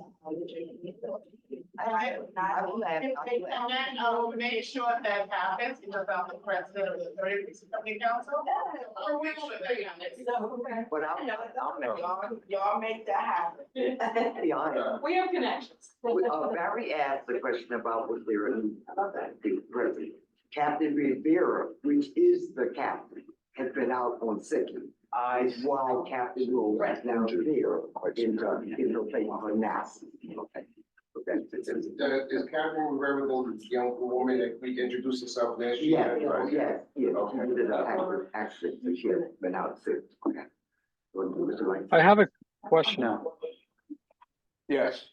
N: I will ask.
L: Make sure that happens because I'm the president of the Third Committee Council. I'll make sure that happens.
N: But I'll.
L: Y'all make that happen.
N: Yeah,
B: We have connections.
N: Barry asked a question about what they were, the president. Captain Rivera, which is the captain, has been out on sick leave. Is why Captain Rose is now there in the place for now. Okay. Okay.
F: Is Captain Rivera the young woman that we introduced herself last
N: Yeah,
F: year?
N: yes, yes.
F: Okay.
N: She did an accident, so she has been out sick. Okay.
H: I have a question.
C: No.
A: yes,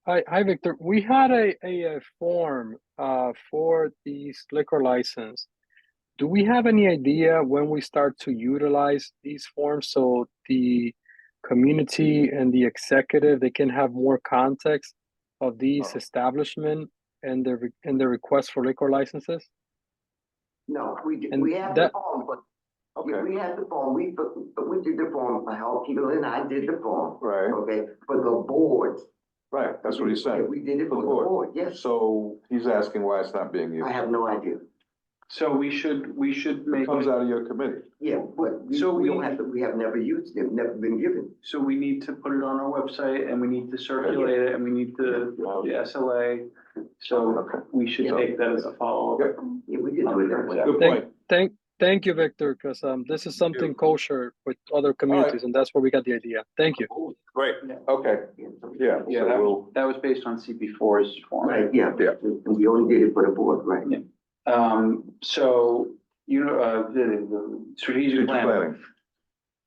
H: Hi, Victor. We had a form for these liquor license. Do we have any idea when we start to utilize these forms so the community and the executive, they can have more context of these establishment and the request for liquor licenses?
N: No,
H: And
N: we have the
H: that-
N: form, but
A: okay,
N: we had the form, we did the form, how people and I did the form,
A: right,
N: okay, for the board.
A: right, that's what he
N: Yeah,
A: said.
N: we did it for the board, yes.
A: So he's asking why it's not being used.
N: I have no idea.
C: So we should
A: It
C: make,
A: comes out of your committee.
N: Yeah, but
C: So
N: we don't
C: we-
N: have to, we have never used it, never been given.
C: so we need to put it on our website and we need to circulate it and we need to, the SLA. So
A: Okay.
C: we should take that as a follow-up.
A: Yep.
N: Yeah, we did do it that way.
A: Good point.
H: Thank you, Victor, because this is something kosher with other communities, and that's where we got the idea. Thank you.
A: Great, okay, yeah,
C: Yeah,
A: so we'll,
C: that was based on CP4's form.
N: Right, yeah,
A: Yeah.
N: and we only did it for the board, right?
C: Yeah. So, the strategic planning.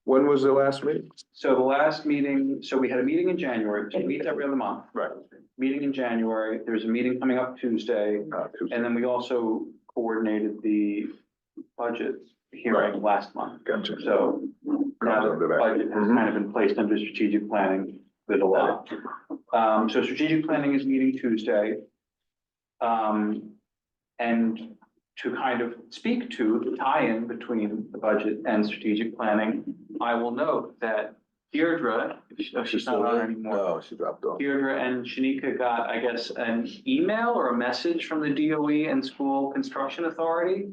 A: When was the last meeting?
C: So the last meeting, so we had a meeting in January, because we meet every other month.
A: Right.
C: Meeting in January, there's a meeting coming up Tuesday,
A: Tuesday.
C: and then we also coordinated the budget hearing last month.
A: Gotcha.
C: So now that
A: under
C: the
A: that.
C: budget has
A: Mhm.
C: kind of been placed under strategic planning, there's a lot. So strategic planning is meeting Tuesday. And to kind of speak to the tie-in between the budget and strategic planning, I will note that Deirdre, she's not on anymore.
A: No, she dropped off.
C: Deirdre and Shanika got, I guess, an email or a message from the DOE and School Construction Authority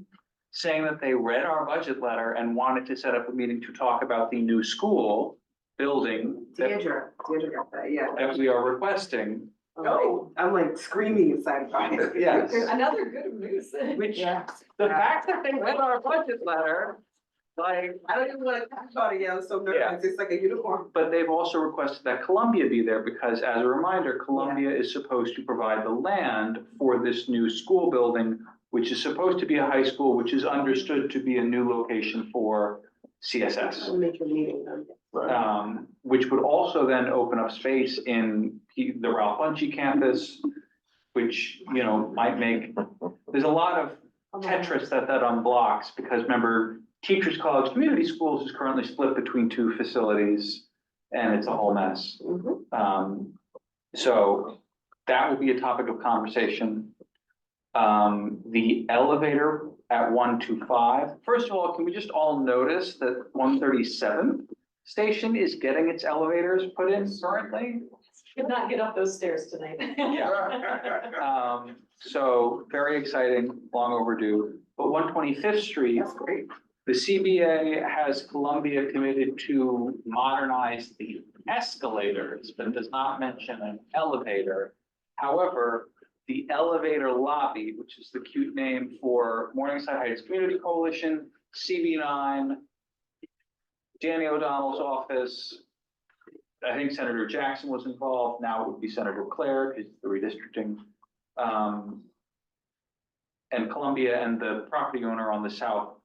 C: saying that they read our budget letter and wanted to set up a meeting to talk about the new school building that
K: Deirdre got that, yeah.
C: that we are requesting.
K: Oh, I'm like screaming inside.
C: Yes.
B: Another good news.
C: Which, the fact that they read our budget letter, like,
K: I don't even wanna talk about it yet, I'm so nervous, it's like a uniform.
C: but they've also requested that Columbia be there because as a reminder, Columbia is supposed to provide the land for this new school building, which is supposed to be a high school, which is understood to be a new location for CSS.
K: I'll make your meeting.
C: Which would also then open up space in the Ralph Bunchy campus, which, might make, there's a lot of Tetris that unblocks, because remember, Teachers College Community Schools is currently split between two facilities, and it's a whole mess. So that will be a topic of conversation. The elevator at 125. First of all, can we just all notice that 137th station is getting its elevators put in currently?
B: Could not get up those stairs tonight.
C: So very exciting, long overdue. But 125th Street The CBA has Columbia committed to modernize the escalators, but does not mention an elevator. However, the elevator lobby, which is the cute name for Morningside Heights Community Coalition, CB9, Danny O'Donnell's office, I think Senator Jackson was involved, now it would be Senator Claire, because the redistricting. And Columbia and the property owner on the southeast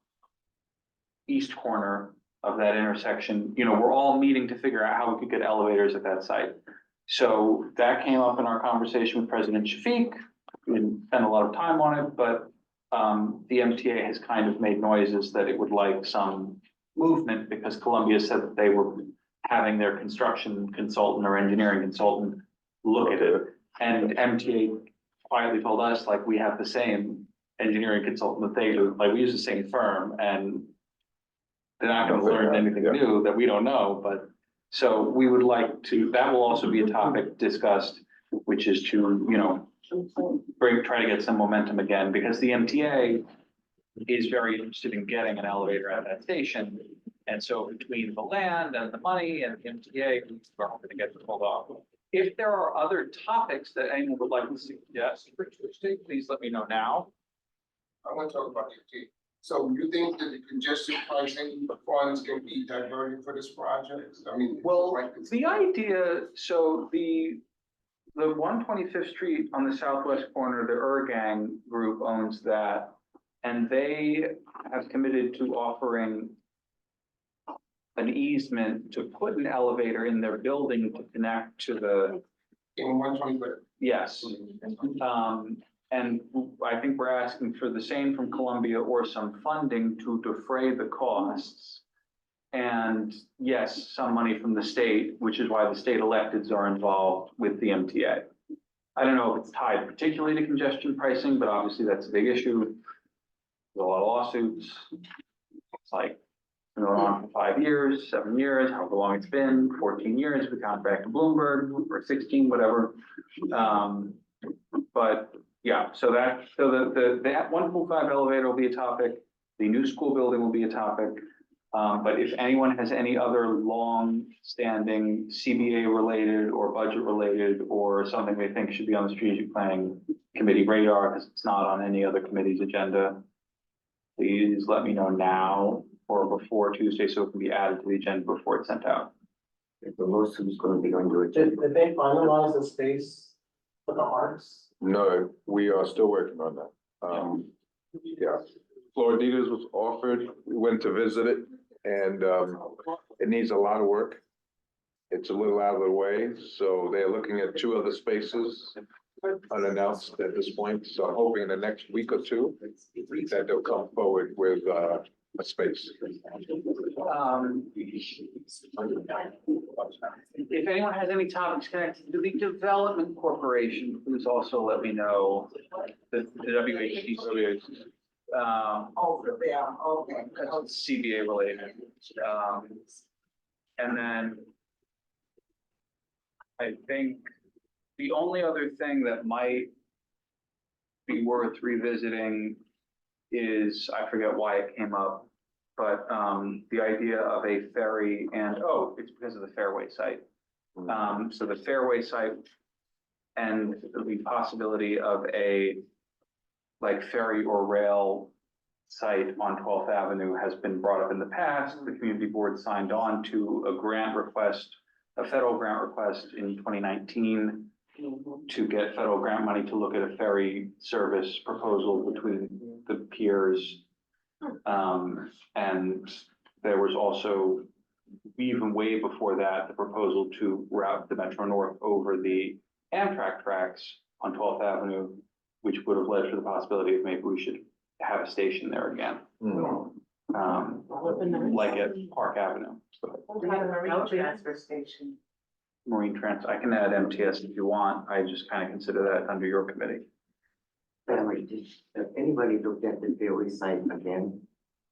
C: corner of that intersection, you know, we're all meeting to figure out how we could get elevators at that site. So that came up in our conversation with President Shafiq. We didn't spend a lot of time on it, but the MTA has kind of made noises that it would like some movement because Columbia said that they were having their construction consultant or engineering consultant look at it. And MTA quietly told us, like, we have the same engineering consultant that they do, like, we use the same firm, and they're not gonna learn anything new that we don't know, but, so we would like to, that will also be a topic discussed, which is to, you know, try to get some momentum again, because the MTA is very interested in getting an elevator at that station. And so between the land and the money and the MTA, we're hoping to get it pulled off. If there are other topics that anyone would like to suggest for Tuesday, please let me know now.
F: I want to talk about the MTA. So you think that the congestion pricing funds can be diverted for this project? I mean.
C: Well, the idea, so the 125th Street on the southwest corner, the Gang group owns that. And they have committed to offering an easement to put an elevator in their building to connect to the.
F: In 125th?
C: Yes. And I think we're asking for the same from Columbia or some funding to defray the costs. And yes, some money from the state, which is why the state electeds are involved with the MTA. I don't know if it's tied particularly to congestion pricing, but obviously that's a big issue. There's a lot of lawsuits. It's like, been going on for 5 years, 7 years, however long it's been, 14 years, we count back to Bloomberg, or 16, whatever. But yeah, so the 125 elevator will be a topic. The new school building will be a topic. But if anyone has any other long-standing CBA related or budget related or something they think should be on the strategic planning committee radar, because it's not on any other committee's agenda, please let me know now or before Tuesday so it can be added to the agenda before it's sent out.
N: If the lawsuit is gonna be on your agenda.
J: Did they finalize the space for the arcs?
A: No, we are still working on that. Yeah, Floriditas was offered, we went to visit it, and it needs a lot of work. It's a little out of the way, so they're looking at 2 other spaces unannounced at this point, so I'm hoping in the next week or 2 that they'll come forward with a space.
C: If anyone has any topics connected to the Development Corporation, please also let me know. The WHDC.
D: Okay.
C: That's CBA related. And then I think the only other thing that might be worth revisiting is, I forget why it came up, but the idea of a ferry and, it's because of the Fairway site. So the Fairway site and the possibility of a like ferry or rail site on 12th Avenue has been brought up in the past. The community board signed on to a grant request, a federal grant request in 2019 to get federal grant money to look at a ferry service proposal between the piers. And there was also, even way before that, the proposal to route the Metro North over the Amtrak tracks on 12th Avenue, which would have led to the possibility of maybe we should have a station there again. Like at Park Avenue.
K: Transfer station.
C: Marine Trans, I can add MTS if you want. I just kind of consider that under your committee.
N: Family, did anybody looked at the Fairway site again?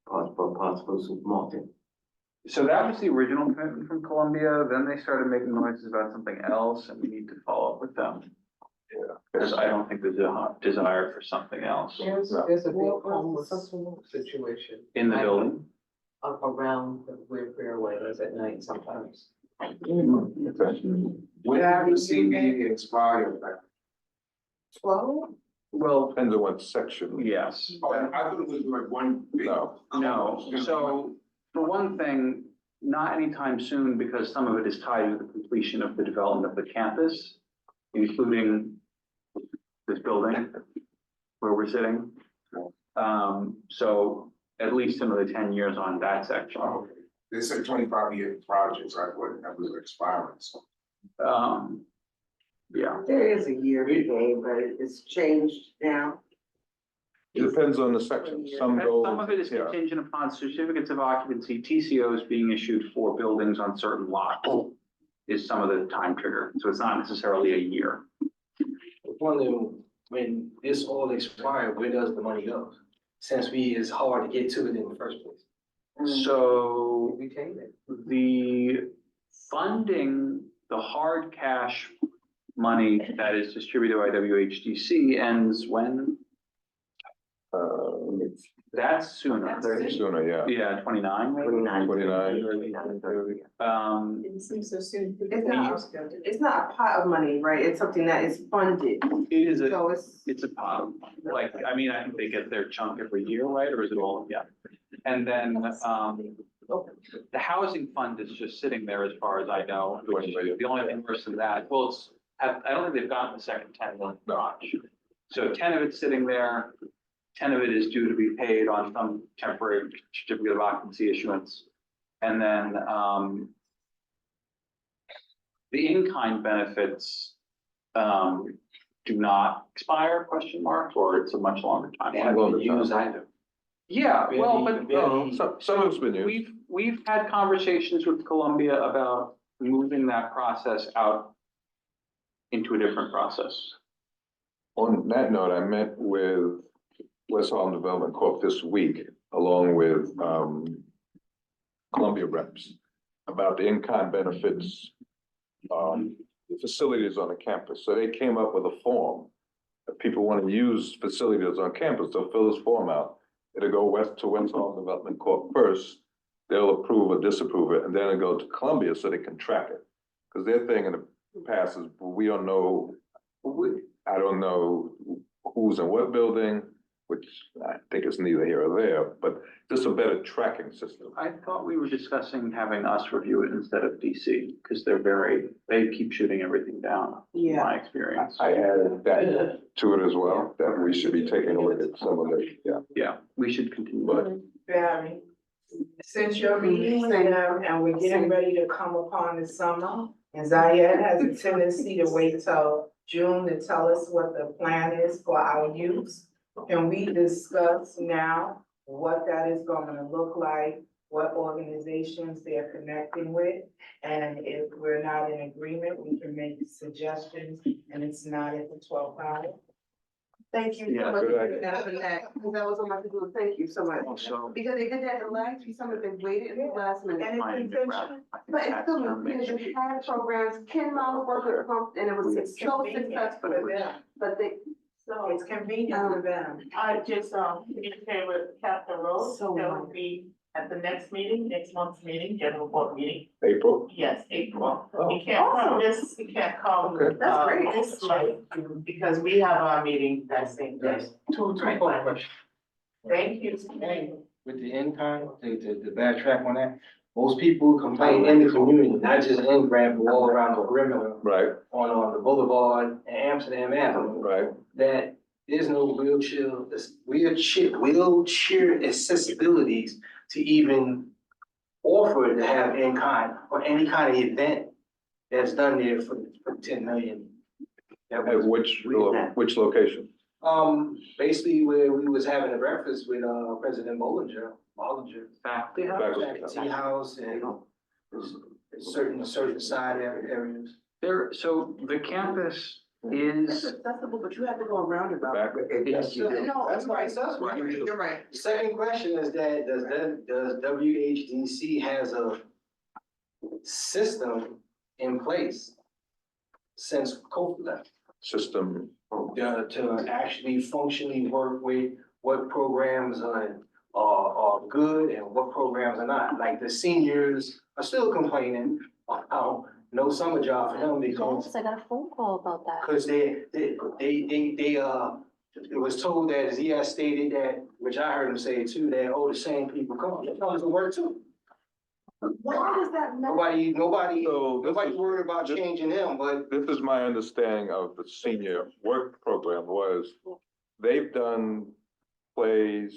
N: Possible supermarket?
C: So that was the original commitment from Columbia. Then they started making noises about something else and we need to follow up with them.
A: Yeah.
C: Because I don't think there's a desire for something else
J: There's a big homeless situation.
C: in the building.
J: up around the Weir Fairways at night sometimes.
A: Okay.
F: When have the CB expired? Like,
D: 12?
C: Well,
A: Depends on what section.
C: yes.
F: oh, I thought it was like one big.
A: No.
C: No, so for one thing, not anytime soon, because some of it is tied to the completion of the development of the campus, including this building where we're sitting. So at least another 10 years on that section.
F: Oh, okay. They said 25-year projects, I thought that was expiring, so.
C: Yeah,
D: There is a year game, but it's changed now.
A: It depends on the section. Some go.
C: some of it is
A: yeah.
C: contingent upon certificates of occupancy, TCOs being issued for buildings on certain lots is some of the time trigger, so it's not necessarily a year.
I: Wondering, when this all expired, where does the money go? Since it's hard to get to it in the first place.
C: So
I: We take it.
C: the funding, the hard cash money that is distributed by WHDC ends when? That's sooner.
A: Sooner, yeah.
C: Yeah, 29.
A: 29.
G: It seems so soon.
K: It's not a pot of money, right? It's something that is funded.
C: It is
K: So
C: it's a pot, like, I mean, I think they get their chunk every year, right, or is it all, yeah? And then, the housing fund is just sitting there as far as I know, which is the only thing worse than that, well, I don't think they've gotten the second 10 million tranche. So 10 of it's sitting there, 10 of it is due to be paid on some temporary certificate of occupancy issuance. And then, the in-kind benefits, do not expire, question mark, or it's a much longer time.
I: They haven't been used either.
C: Yeah, well, but
A: No, some of it's been used.
C: we've had conversations with Columbia about moving that process out into a different process.
A: On that note, I met with West Harlem Development Corp. this week, along with Columbia reps, about the in-kind benefits, the facilities on the campus. So they came up with a form. If people want to use facilities on campus, they'll fill this form out. It'll go to West Harlem Development Corp. first. They'll approve or disapprove it, and then it'll go to Columbia so they can track it. Because their thing in the past is, we don't know, I don't know who's in what building, which I think is neither here or there, but just a better tracking system.
C: I thought we were discussing having us review it instead of DC, because they keep shooting everything down, in my experience.
A: I added that to it as well, that we should be taking a look at some of it, yeah.
C: Yeah, we should continue.
A: But
G: Barry, since your meeting with them and we're getting ready to come upon the summer, and Zayed has a tendency to wait till June to tell us what the plan is for our youth. Can we discuss now what that is going to look like, what organizations they're connecting with? And if we're not in agreement, we can make suggestions and it's not at the 12:05.
D: Thank you so
C: Yeah,
D: much
A: good
D: for
A: idea.
D: doing that, for that, because that was on my to-do, thank you so much.
C: Also,
D: Because they did that the last few summers, they waited until the last minute.
G: And it's intentional.
D: But it's still, because they had programs, 10 miles worth of pump, and it was so successful,
G: For them.
D: but they,
G: So it's convenient for them.
L: I just, communicated with Captain Rose,
D: So
L: that will be at the next meeting, next month's meeting, general board meeting.
A: April,
L: Yes, April.
A: Oh.
L: He can't come he can't come.
A: Okay.
D: That's great.
L: This month, because we have our meeting that same day.
I: Two quick questions.
L: Thank you.
I: With the in-kind, the backtrack on that, most people complain in the community, not just in Granville, all around the perimeter,
A: right,
I: on the boulevard and Amsterdam Avenue,
A: right.
I: that there's no wheelchair accessibilities to even offer to have in-kind or any kind of event that's done there for 10 million. That
A: At
I: was-
A: which location?
I: Basically where we was having a breakfast with, President Bollinger,
C: faculty.
I: Tea House and certain side areas.
C: So the campus
D: it's
C: is,
D: accessible, but you have to go around about.
A: Back.
C: Yes, you do.
D: No,
I: That's right, that's right.
D: You're right.
I: The second question is that, does WHDC has a system in place since COVID left?
A: System,
I: To actually functionally work with what programs and are good and what programs are not. Like the seniors are still complaining about no summer job for them because
E: Yes, I got a phone call about that.
I: because it was told that Zia stated that, which I heard him say too, that, oh, the same people come to work too.
K: Why does that matter?
I: Nobody's
A: So
I: worried about changing them, but
A: this is my understanding of the senior work program was they've done plays,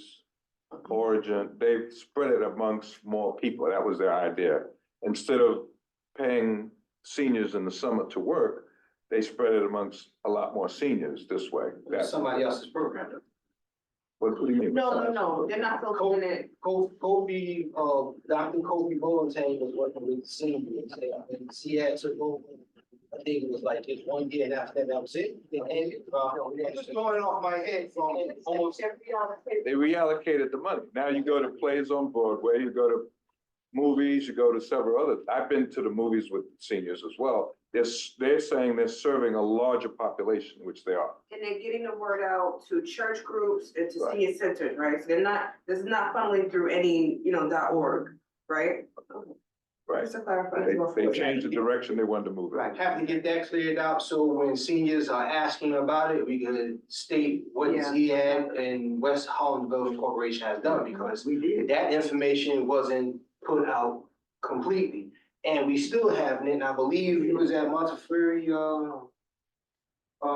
A: origin, they've spread it amongst more people. That was their idea. Instead of paying seniors in the summer to work, they spread it amongst a lot more seniors this way.
I: it's somebody else's program.
A: What do you mean?
K: No, they're not filtering it.
I: Kobe, Dr. Kobe Bulletin was working with the seniors, and he had to go, I think it was like his 1 year, and after that was it. I'm just going off my head from almost.
A: They reallocated the money. Now you go to plays on Broadway, you go to movies, you go to several other, I've been to the movies with seniors as well. They're saying they're serving a larger population, which they are.
K: And they're getting the word out to church groups and to
A: Right.
K: senior centers, right? So this is not funneling through any, .org, right?
A: Right.
K: Just to clarify.
A: They changed the direction they wanted to move.
I: Right, have to get that cleared out, so when seniors are asking about it, we can state what
K: Yeah.
I: ZAD and West Holland Development Corporation has done, because
N: We did.
I: that information wasn't put out completely. And we still haven't, and I believe it was at Montefiore,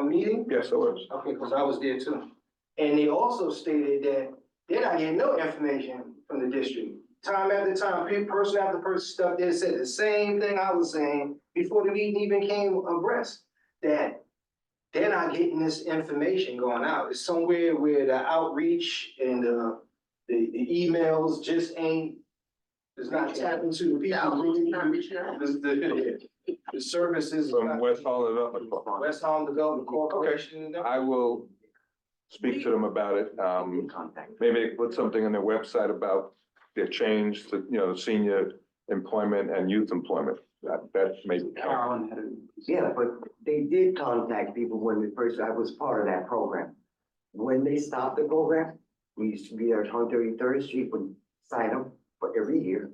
I: meeting?
A: Yes, it was.
I: Okay, because I was there too. And they also stated that they're not getting no information from the district. Time after time, person after person stuff there said the same thing I was saying before the meeting even came abreast, that they're not getting this information going out. It's somewhere where the outreach and the emails just ain't, it's not tapping to the people.
K: Not reaching out.
I: The services.
A: From West Holland Development Corporation.
I: West Holland Development Corporation.
A: I will speak to them about it. Maybe they put something on their website about their change to, senior employment and youth employment. That may help.
C: Carolyn had
N: Yeah, but they did contact people when I was part of that program. When they stopped the program, we used to be there on 133rd Street, would sign up for every year.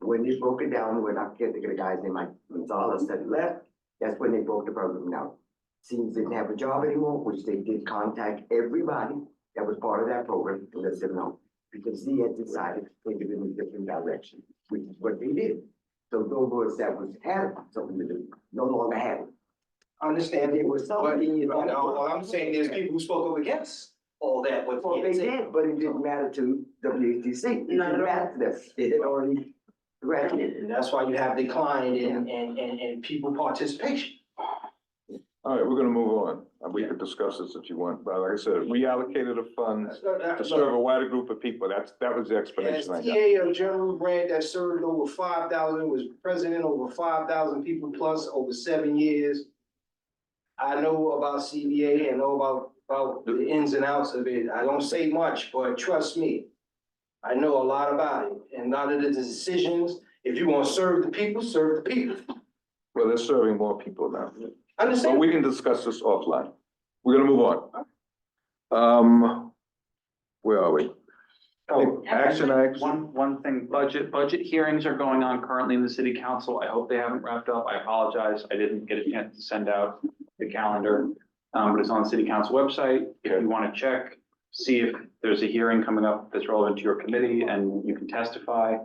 N: When they broke it down, when I can't think of the guy's name, like Gonzalez that left, that's when they broke the program down. Seniors didn't have a job anymore, which they did contact everybody that was part of that program to let them know. Because he had decided to take it in a different direction, which is what they did. So those words that was had something to do, no longer had it.
I: I understand it was, but,
N: Something
I: all I'm saying is people who spoke up against all that, what
N: Well, they did, but it didn't matter to WATC. It didn't matter to them. It had already eradicated.
I: And that's why you have decline in people participation.
A: All right, we're gonna move on. We could discuss this if you want, but like I said, reallocated the funds to serve a wider group of people. That was the
I: As
A: explanation I got.
I: TA of General Grant that served over 5,000, was president over 5,000 people plus over 7 years. I know about CBA and know about the ins and outs of it. I don't say much, but trust me, I know a lot about it. And a lot of the decisions, if you want to serve the people, serve the people.
A: Well, they're serving more people now. But
I: Understand?
A: we can discuss this offline. We're gonna move on. Where are we? Action items.
C: One thing, budget hearings are going on currently in the city council. I hope they haven't wrapped up. I apologize. I didn't get a chance to send out the calendar. But it's on the city council website. If you want to check, see if there's a hearing coming up that's relevant to your committee and you can testify.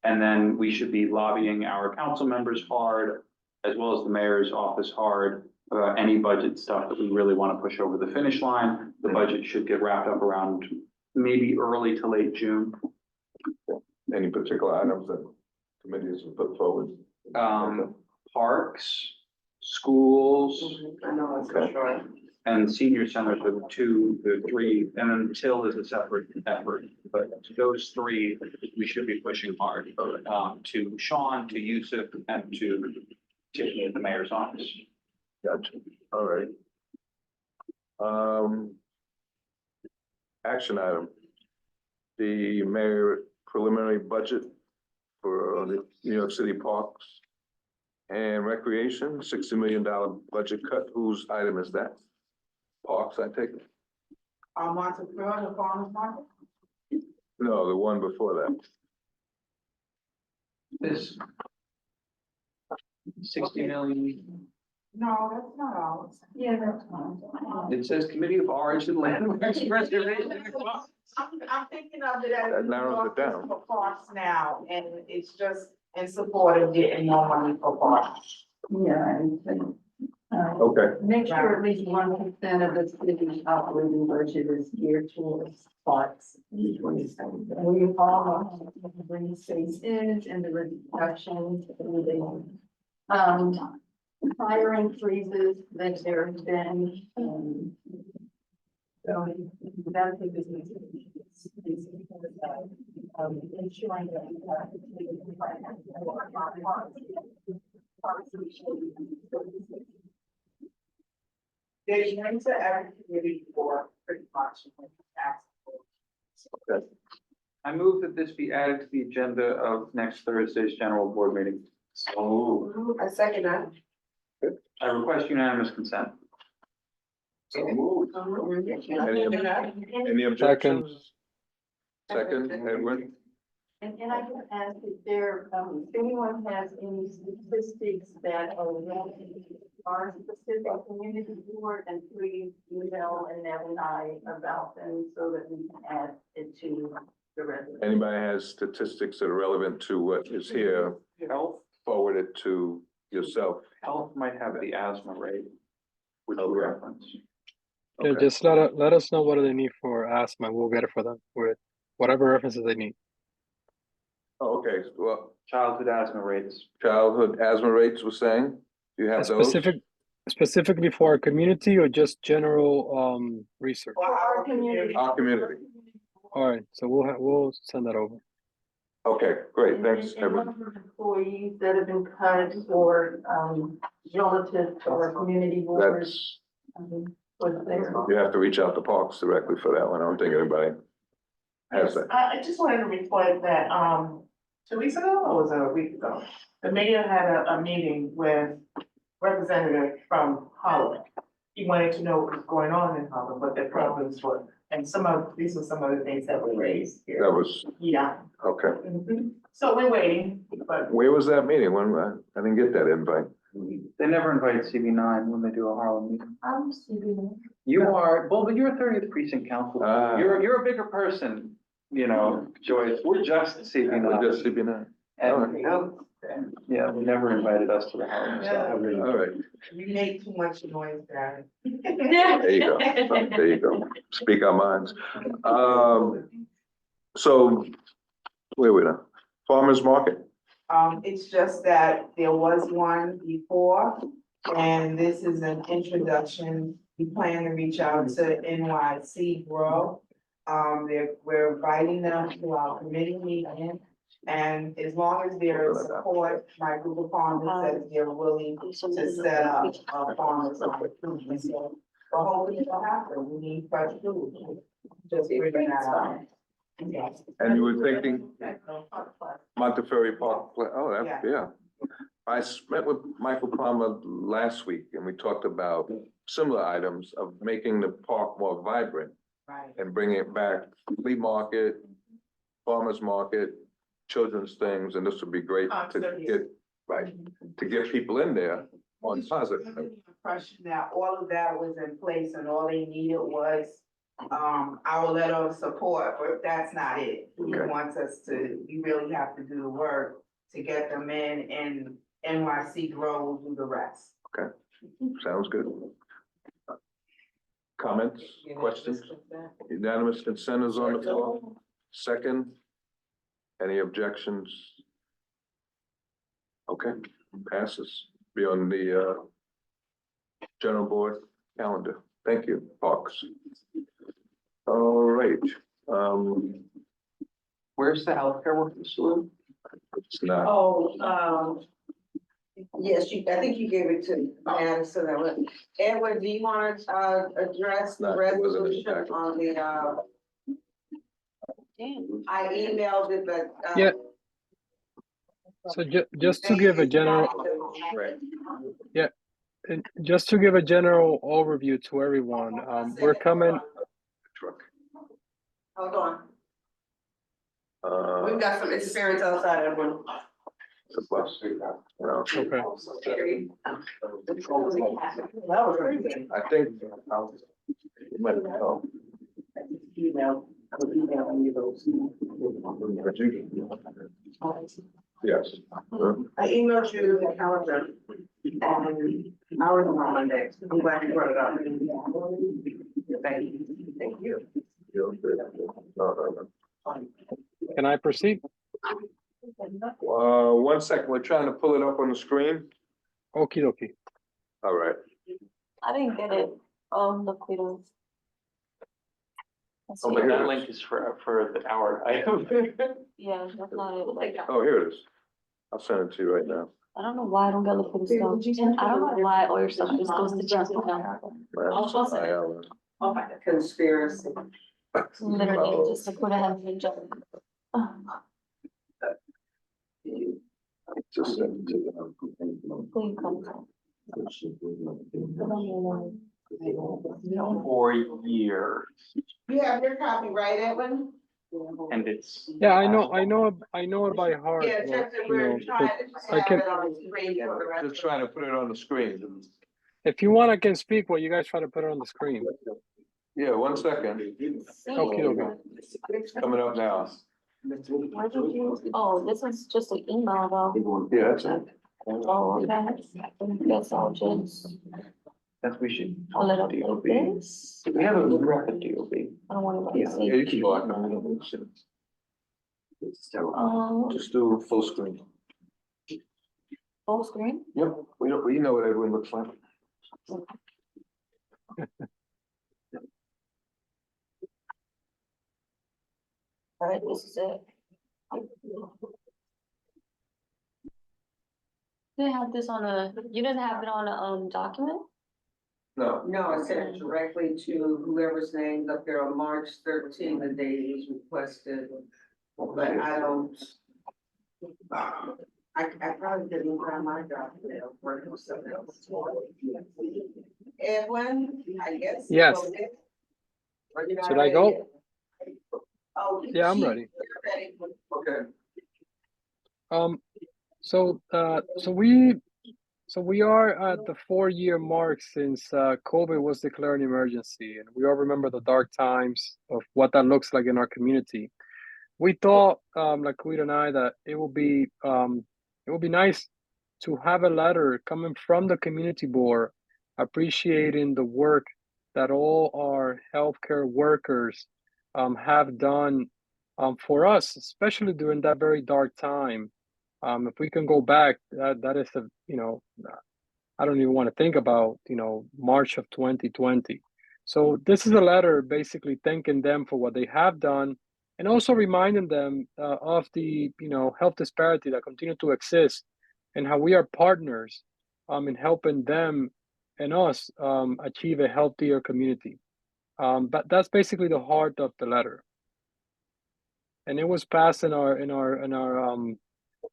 C: And then we should be lobbying our council members hard, as well as the mayor's office hard, about any budget stuff that we really want to push over the finish line. The budget should get wrapped up around maybe early to late June.
A: Any particular items that committees have put forward?
C: Parks, schools,
K: I know, it's for sure.
C: and senior centers are the three, and then TIL is a separate effort. But those three, we should be pushing hard, to Sean, to Yusuf, and to Tiffany at the mayor's office.
A: Gotcha. All right. Action item. The mayor preliminary budget for the New York City Parks and Recreation, $60 million budget cut. Whose item is that? Parks, I take it.
L: Montefiore, the farmer's market?
A: No, the one before that.
C: This 60 million,
L: No, that's not all. Yeah, that's fine.
C: it says Committee of Origin Landmarks Preservation.
L: I'm thinking of it as.
A: That narrows it down.
L: For parks now, and it's just in support of getting more money for parks. Yeah.
A: Okay,
G: Make sure at least 1% of the city's operating budget is geared towards parks. We all know green space is and the reductions, hiring freezes that there have been, so that's a business. Ensuring that we
L: There's one to every committee for pretty much.
C: I move that this be added to the agenda of next Thursday's general board meeting.
A: so
D: I second that.
C: I request unanimous consent.
A: moved. Any objections? Second, Edwin?
G: And I can ask if there, if anyone has any statistics that are specific community board, and please email Annette and I about them so that we can add it to the resolution.
A: Anybody has statistics that are relevant to what is here,
C: Health,
A: forward it to yourself.
C: health might have the asthma rate, which we
A: Okay.
C: reference.
H: Yeah,
A: Okay.
H: just let us know what they need for asthma. We'll get it for them with whatever references they need.
A: Oh, okay, well,
C: Childhood asthma rates.
A: childhood asthma rates we're saying, you have those?
H: Specifically for our community or just general research?
L: For our community.
A: Our community.
H: All right, so we'll send that over.
A: Okay, great, thanks,
G: And
A: Edwin.
G: number of employees that have been cut or, relative to our community boards.
A: That's,
G: Was there.
A: you have to reach out to Parks directly for that one, I don't think anybody has that.
L: I just wanted to report that, 2 weeks ago, or was it a week ago? The mayor had a meeting with representative from Holland. He wanted to know what was going on in Holland, what their problems were, and these were some of the things that were raised here.
A: That was,
L: Yeah.
A: okay.
L: Mhm. So we're waiting, but
A: Where was that meeting? When, I didn't get that invite.
C: They never invite CB9 when they do a Harlem meeting.
G: I'm CB9.
C: You are, well, but you're 30th precinct council.
A: Ah.
C: You're a bigger person, you know, Joyce. We're just CB9.
A: We're just CB9.
C: And, yeah, they never invited us to the Harlem.
L: Yeah.
A: All right,
L: we make too much noise down.
A: there you go, there you go. Speak our minds. So, where we now? Farmers Market.
L: It's just that there was one before, and this is an introduction. We plan to reach out to NYC Grow. We're inviting them to our committee meeting. And as long as there is support, like Google Farmers says they're willing to set up a farmers market. So, but hopefully it'll happen. We need fresh food. Just bringing that out. Yes.
A: And you were thinking Montefiore Park, oh, that, yeah. I met with Michael Palmer last week and we talked about similar items of making the park more vibrant
L: Right.
A: and bringing it back, flea market, farmers market, children's things, and this would be great to get, right, to get people in there on positive.
L: Under the impression that all of that was in place and all they needed was our letter of support, but that's not it. He
A: Okay.
L: wants us to, we really have to do the work to get them in, and NYC Grow will do the rest.
A: Okay, sounds good. Comments, questions? Unanimous consent is on the floor. Second, any objections? Okay, passes. Be on the general board calendar. Thank you, Parks. All right,
C: Where's the healthcare worker facility?
A: it's not,
D: Oh, yes, I think you gave it to Madison. Edward, do you want to, address the
A: No, it wasn't in the
D: resolution
A: packet.
D: on the, I emailed it, but.
H: Yeah. So just to give a general,
A: right,
H: and just to give a general overview to everyone, we're coming.
A: truck.
D: Hold on.
K: We've got some experience outside of one.
A: it's a plus. No,
H: Okay.
A: I think. It might have helped. Yes.
K: I emailed you the calendar and I was on Monday. I'm glad you brought it up. Thank you. Thank you.
A: No.
H: Can I proceed?
A: One second, we're trying to pull it up on the screen.
H: Okie dokie.
A: All right.
E: I didn't get it. The kudos.
C: Oh, but that link is for the hour item.
E: Yeah, that's not it.
A: Oh, here it is. I'll send it to you right now.
E: I don't know why I don't get liquid stuff. And I don't know why all your stuff just goes to junk now.
D: Conspiracy.
E: Literally, just to put it in junk.
A: Just send it to you.
E: Please come.
C: 4 years,
D: You have your copy, right, Edwin?
C: and it's.
H: Yeah, I know it by heart.
D: Yeah,
H: but,
D: just that
H: you know,
D: we're trying to just
H: I
D: have
H: can-
D: it on the screen for the rest.
A: Just trying to put it on the screen.
H: If you want, I can speak while you guys try to put it on the screen.
A: Yeah, 1 second.
H: Okay, okay.
A: It's coming up now.
E: Where did you, oh, this is just an email though.
A: Yeah, that's it.
E: Oh, okay. I guess I'll just
C: That we should.
E: pull it up like this.
C: We have a rep at DOB.
E: I don't want to.
A: Yeah, you can go on. Just do full screen.
E: Full screen?
A: Yep, we know what everyone looks like.
E: All right, this is it. You didn't have this on you didn't have it on a, document?
A: No.
D: No, I sent it directly to whoever's named up there on March 13th, the day it was requested. But I don't. I probably didn't find my document, working with something else. Edwin, I guess.
H: Yes.
D: Or you're not
H: Should I
D: ready
H: go?
D: yet? Oh,
H: Yeah, I'm
D: she-
H: ready.
D: you're ready.
A: Okay.
H: So we are at the 4-year mark since COVID was declared an emergency, and we all remember the dark times of what that looks like in our community. We thought, like Queen and I, that it would be nice to have a letter coming from the community board appreciating the work that all our healthcare workers have done for us, especially during that very dark time. If we can go back, that is I don't even want to think about, March of 2020. So this is a letter basically thanking them for what they have done and also reminding them of the, health disparity that continue to exist and how we are partners in helping them and us achieve a healthier community. But that's basically the heart of the letter. And it was passed in our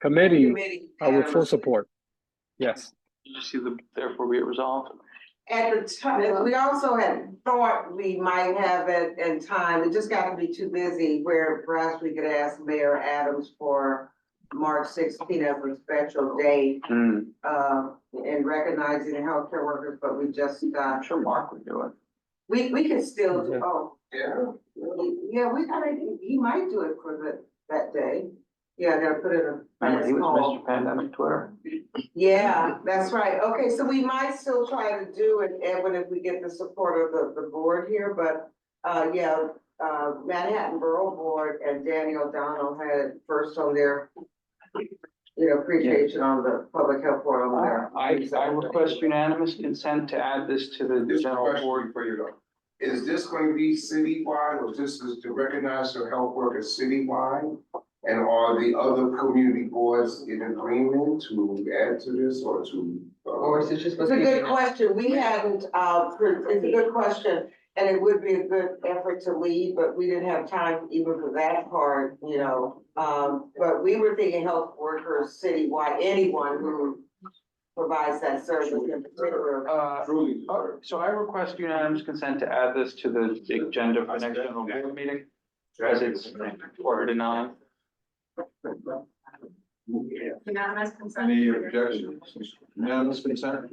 H: committee with full support. Yes.
C: Did you see the, therefore be it resolved?
D: At the time, we also had thought we might have it in time, it just got to be too busy, where perhaps we could ask Mayor Adams for March 16th as a special day, in recognizing the healthcare workers, but we just,
C: I'm sure Mark would do it.
D: we could still do,
H: Yeah.
D: oh,
F: Yeah.
D: yeah, he might do it for that day. Yeah, they'll put it in a.
C: Remember, he was
D: call.
C: Mr. Pandemic Twitter.
D: Yeah, that's right. Okay, so we might still try to do it, Edwin, if we get the support of the board here, but, Manhattan Borough Board and Daniel O'Donnell had it first on their, appreciation on the public health board on there.
C: I request unanimous consent to add this to the
F: This
C: general
F: question
C: board.
F: before you go. Is this going to be citywide, or this is to recognize the health workers citywide? And are the other community boards in agreement to add to this or to?
D: Or is it just? It's a good question. We hadn't, it's a good question. And it would be a good effort to lead, but we didn't have time even for that part, but we were thinking health workers citywide, anyone who provides that service in particular.
F: Truly.
C: So I request unanimous consent to add this to the agenda for next general board meeting, as it's 4 to 9.
B: Unanimous consent.
A: Any objections? Unanimous consent?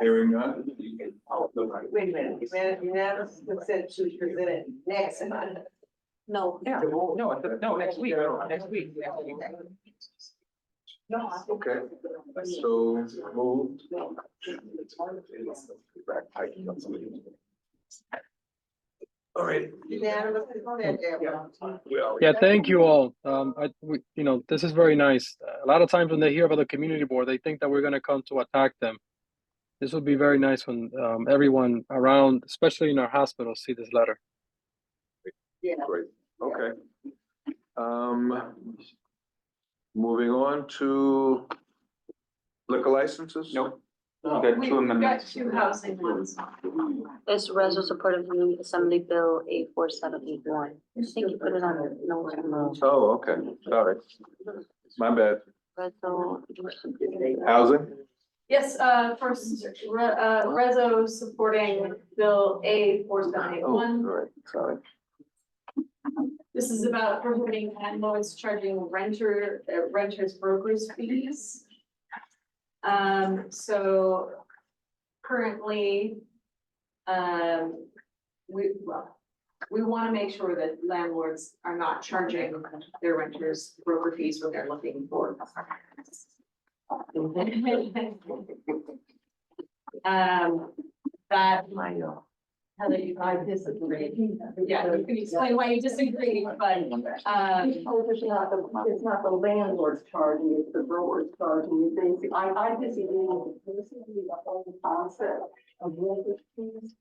A: Hearing none?
D: Wait a minute, unanimous consent to present it next month.
E: No.
C: Yeah, no, next week.
A: Okay, so moved. All right.
D: Unanimous consent, Deborah.
H: Yeah, thank you all. This is very nice. A lot of times when they hear about the community board, they think that we're gonna come to attack them. This would be very nice when everyone around, especially in our hospitals, see this letter.
D: Yeah.
A: Great, okay. Moving on to liquor licenses?
C: Nope. We got two
B: We've got
C: amendments.
B: two housing ones.
E: It's Reso supportive of Assembly Bill 84781. I think you put it on the notes.
A: Oh, okay, sorry. My bad.
E: Reso.
A: Housing?
B: Yes, first, Reso supporting Bill A
A: Oh, all
B: 4781.
A: right, sorry.
B: This is about prohibiting landlords charging renters brokers fees. So currently, we want to make sure that landlords are not charging their renters broker fees when they're looking for. That Heather, I disagree. Yeah, you can explain why you disagree, but,
G: It's not the landlord's charging, it's the broker's charging. I disagree with the whole concept of brokerage fees.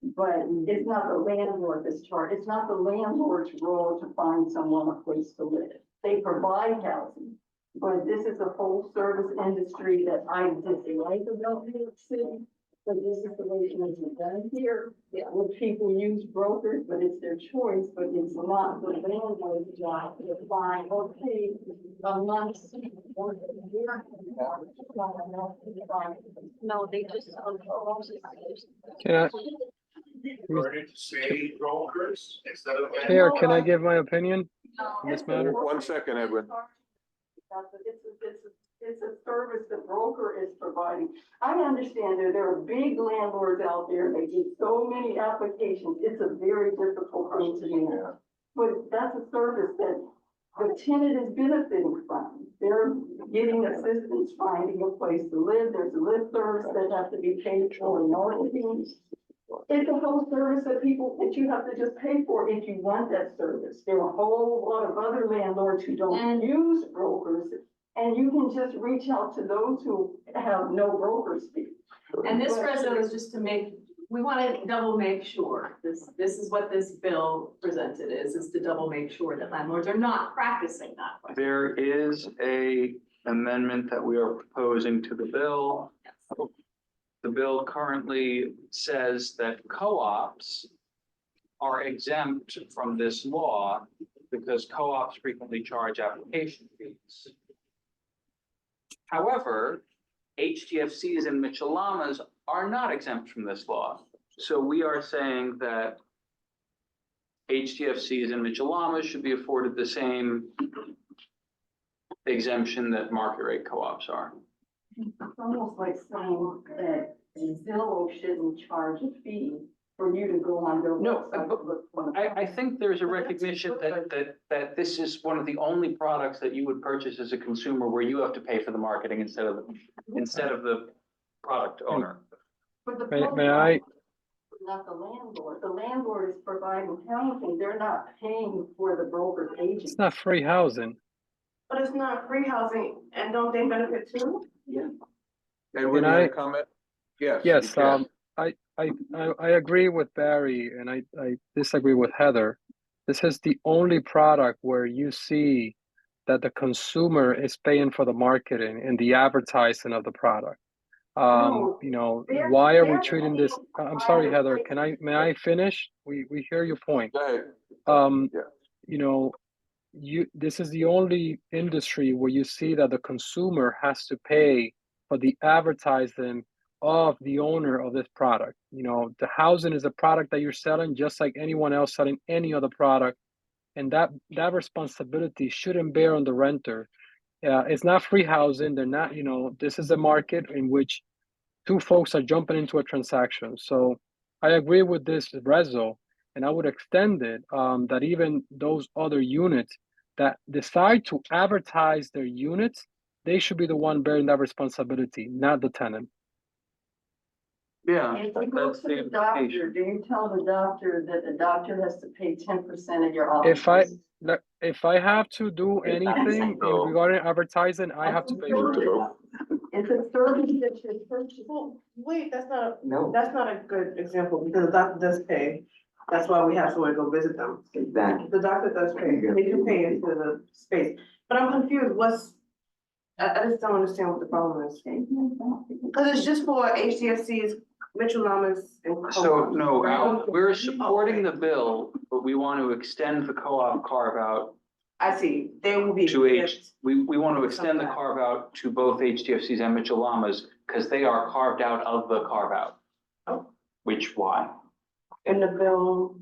G: But it's not the landlord that's charged, it's not the landlord's role to find someone a place to live. They provide housing. But this is a full service industry that I dislike about New York City. But this is the way things are done here. Yeah, where people use brokers, but it's their choice, but it's not the landlord's job to find, okay, a month.
E: No, they just.
H: Can I,
F: Ready to say brokers instead of.
H: Chair, can I give my opinion on this matter?
A: 1 second, Edwin.
G: It's a service the broker is providing. I understand there are big landlords out there, they get so many applications, it's a very difficult thing to do. But that's a service that the tenant is benefiting from. They're getting assistance finding a place to live, there's listservs that have to be paid for and all of these. It's a whole service that you have to just pay for if you want that service. There are a whole lot of other landlords who don't use brokers. And you can just reach out to those who have no broker's fee.
B: and this Reso is just to we want to double make sure, this is what this bill presented is to double make sure that landlords are not practicing that way.
C: There is a amendment that we are proposing to the bill. The bill currently says that co-ops are exempt from this law because co-ops frequently charge application fees. However, HTFCs and Michelamas are not exempt from this law. So we are saying that HTFCs and Michelamas should be afforded the same exemption that market rate co-ops are.
G: It's almost like saying that Zillow shouldn't charge a fee for you to go on their website to look for.
C: I think there's a recognition that this is one of the only products that you would purchase as a consumer where you have to pay for the marketing instead of the product owner.
G: But the
H: May I?
G: Not the landlord. The landlord is providing housing. They're not paying for the broker's agent.
H: It's not free housing.
K: But it's not free housing, and don't they benefit too?
G: Yeah.
A: Edwin, you had a comment? Yes.
H: Yes,
A: you can.
H: I agree with Barry and I disagree with Heather. This is the only product where you see that the consumer is paying for the marketing and the advertising of the product. Why are we treating this? I'm sorry, Heather, may I finish? We hear your point.
A: Go ahead.
H: This is the only industry where you see that the consumer has to pay for the advertising of the owner of this product. The housing is a product that you're selling just like anyone else selling any other product. And that responsibility shouldn't bear on the renter. It's not free housing. They're not, this is a market in which two folks are jumping into a transaction. So I agree with this reso, and I would extend it, that even those other units that decide to advertise their units, they should be the one bearing that responsibility, not the tenant.
C: Yeah,
D: If you go
C: that's
D: to
C: the
D: the doctor,
C: implication.
D: do you tell the doctor that the doctor has to pay 10% of your office?
H: If I have to do anything
A: So-
H: regarding advertising, I have to pay
A: Move
H: for
A: to
H: it.
A: vote.
K: It's a service that you're purchasing. Well, wait,
N: No,
K: that's not a good example, because the doctor does pay. That's why we have someone go visit them.
N: exactly.
K: The doctor does pay, they do pay into the space, but I'm confused, I just don't understand what the problem is. Cause it's just for HDFCs, Mitchell Lamas and.
C: So,
K: co-ops,
C: no,
K: right?
C: we're supporting the bill, but we want to extend the co-op carve out
K: I see, they will be.
C: to
K: exempt.
C: we want to extend the carve out to both HDFCs and Mitchell Lamas, because they are carved out of the carve out.
K: Oh.
C: Which why?
K: In the bill,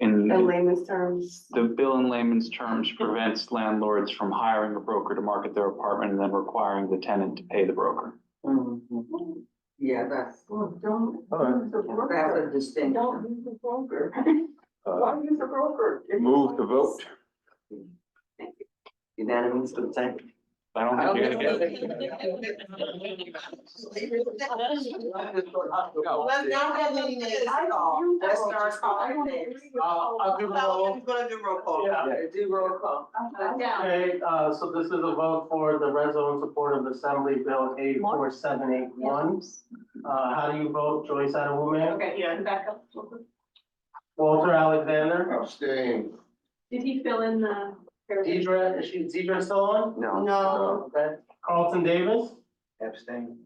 K: in
C: In
K: layman's terms.
C: the bill in layman's terms prevents landlords from hiring a broker to market their apartment and then requiring the tenant to pay the broker.
N: Yeah, that's,
K: Don't.
A: All right.
K: use the broker.
N: that's a distinction.
K: Don't use the broker.
A: Uh,
K: Why use a broker?
A: Move to vote.
N: Unanimous consent.
C: I don't think you're gonna get it.
D: Let's not have any names at all. Let's start calling names.
I: I'll do the roll.
K: He's gonna do roll call.
I: Yeah.
D: Do roll call.
I: Okay, so this is a vote for the reso in support of Assembly Bill 84781. How do you vote, Joyce Adewume?
B: Okay, yeah, back up.
I: Walter Alexander?
F: Abstain.
B: Did he fill in the?
I: Deidre, is Deidre still on?
N: No.
K: No.
I: Okay. Carlton Davis?
N: Abstain.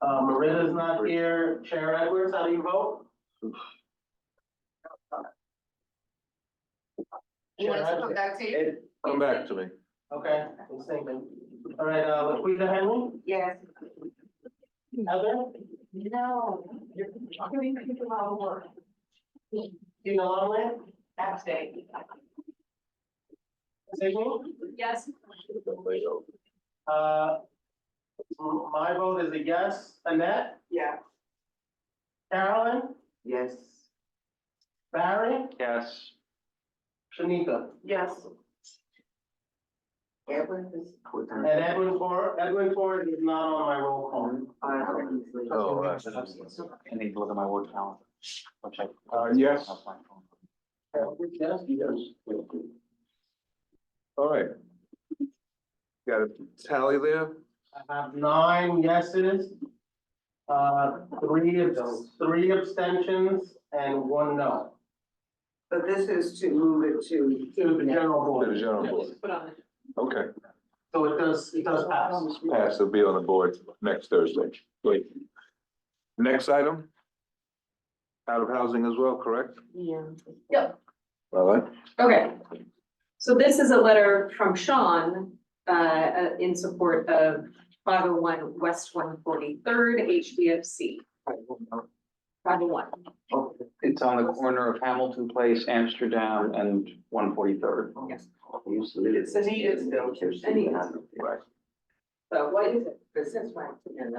I: Maritta's not here. Chair Edwards, how do you vote?
K: You want us to come back to you?
A: Come back to me.
I: Okay, I was thinking. All right, Laquita Henry,
K: Yes.
I: Heather,
G: No, you're putting people out of work.
I: Tina Longley,
G: Abstain.
I: Sydney.
B: Yes.
I: My vote is a yes. Annette,
K: Yeah.
I: Carolyn,
N: Yes.
I: Barry,
C: Yes.
I: Shanika.
K: Yes.
N: Edwin is.
I: And Edwin Ford is not on my roll call.
A: Oh,
C: I need to look at my word count. Which I.
A: Yes.
C: That's my phone.
I: Yes.
A: All right. Got a tally there?
I: I have 9 yeses, three abstentions, and 1 no.
D: But this is to move it to.
I: To the general
A: To
I: board.
A: the general board.
B: Put on it.
A: Okay,
I: So it does pass.
A: pass will be on the board next Thursday. Great. Next item. Out of housing as well, correct?
K: Yeah.
A: All right.
B: Okay, so this is a letter from Sean, in support of 501 West 143rd HDFC. 501.
C: It's on the corner of Hamilton Place, Amsterdam, and 143rd.
B: Yes.
D: It's Anita's. Anita's.
C: Right.
B: So what is it?
D: This is right.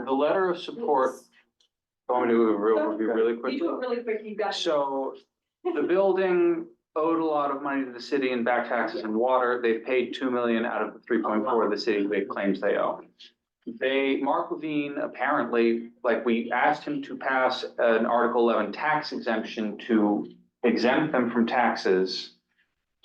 C: The letter of support, want me to do a real review really
B: You
C: quickly?
B: do it really quick, you got it.
C: So the building owed a lot of money to the city in back taxes and water. They've paid 2 million out of the 3.4 the city claims they owe. Mark Levine, apparently, like we asked him to pass an Article 11 tax exemption to exempt them from taxes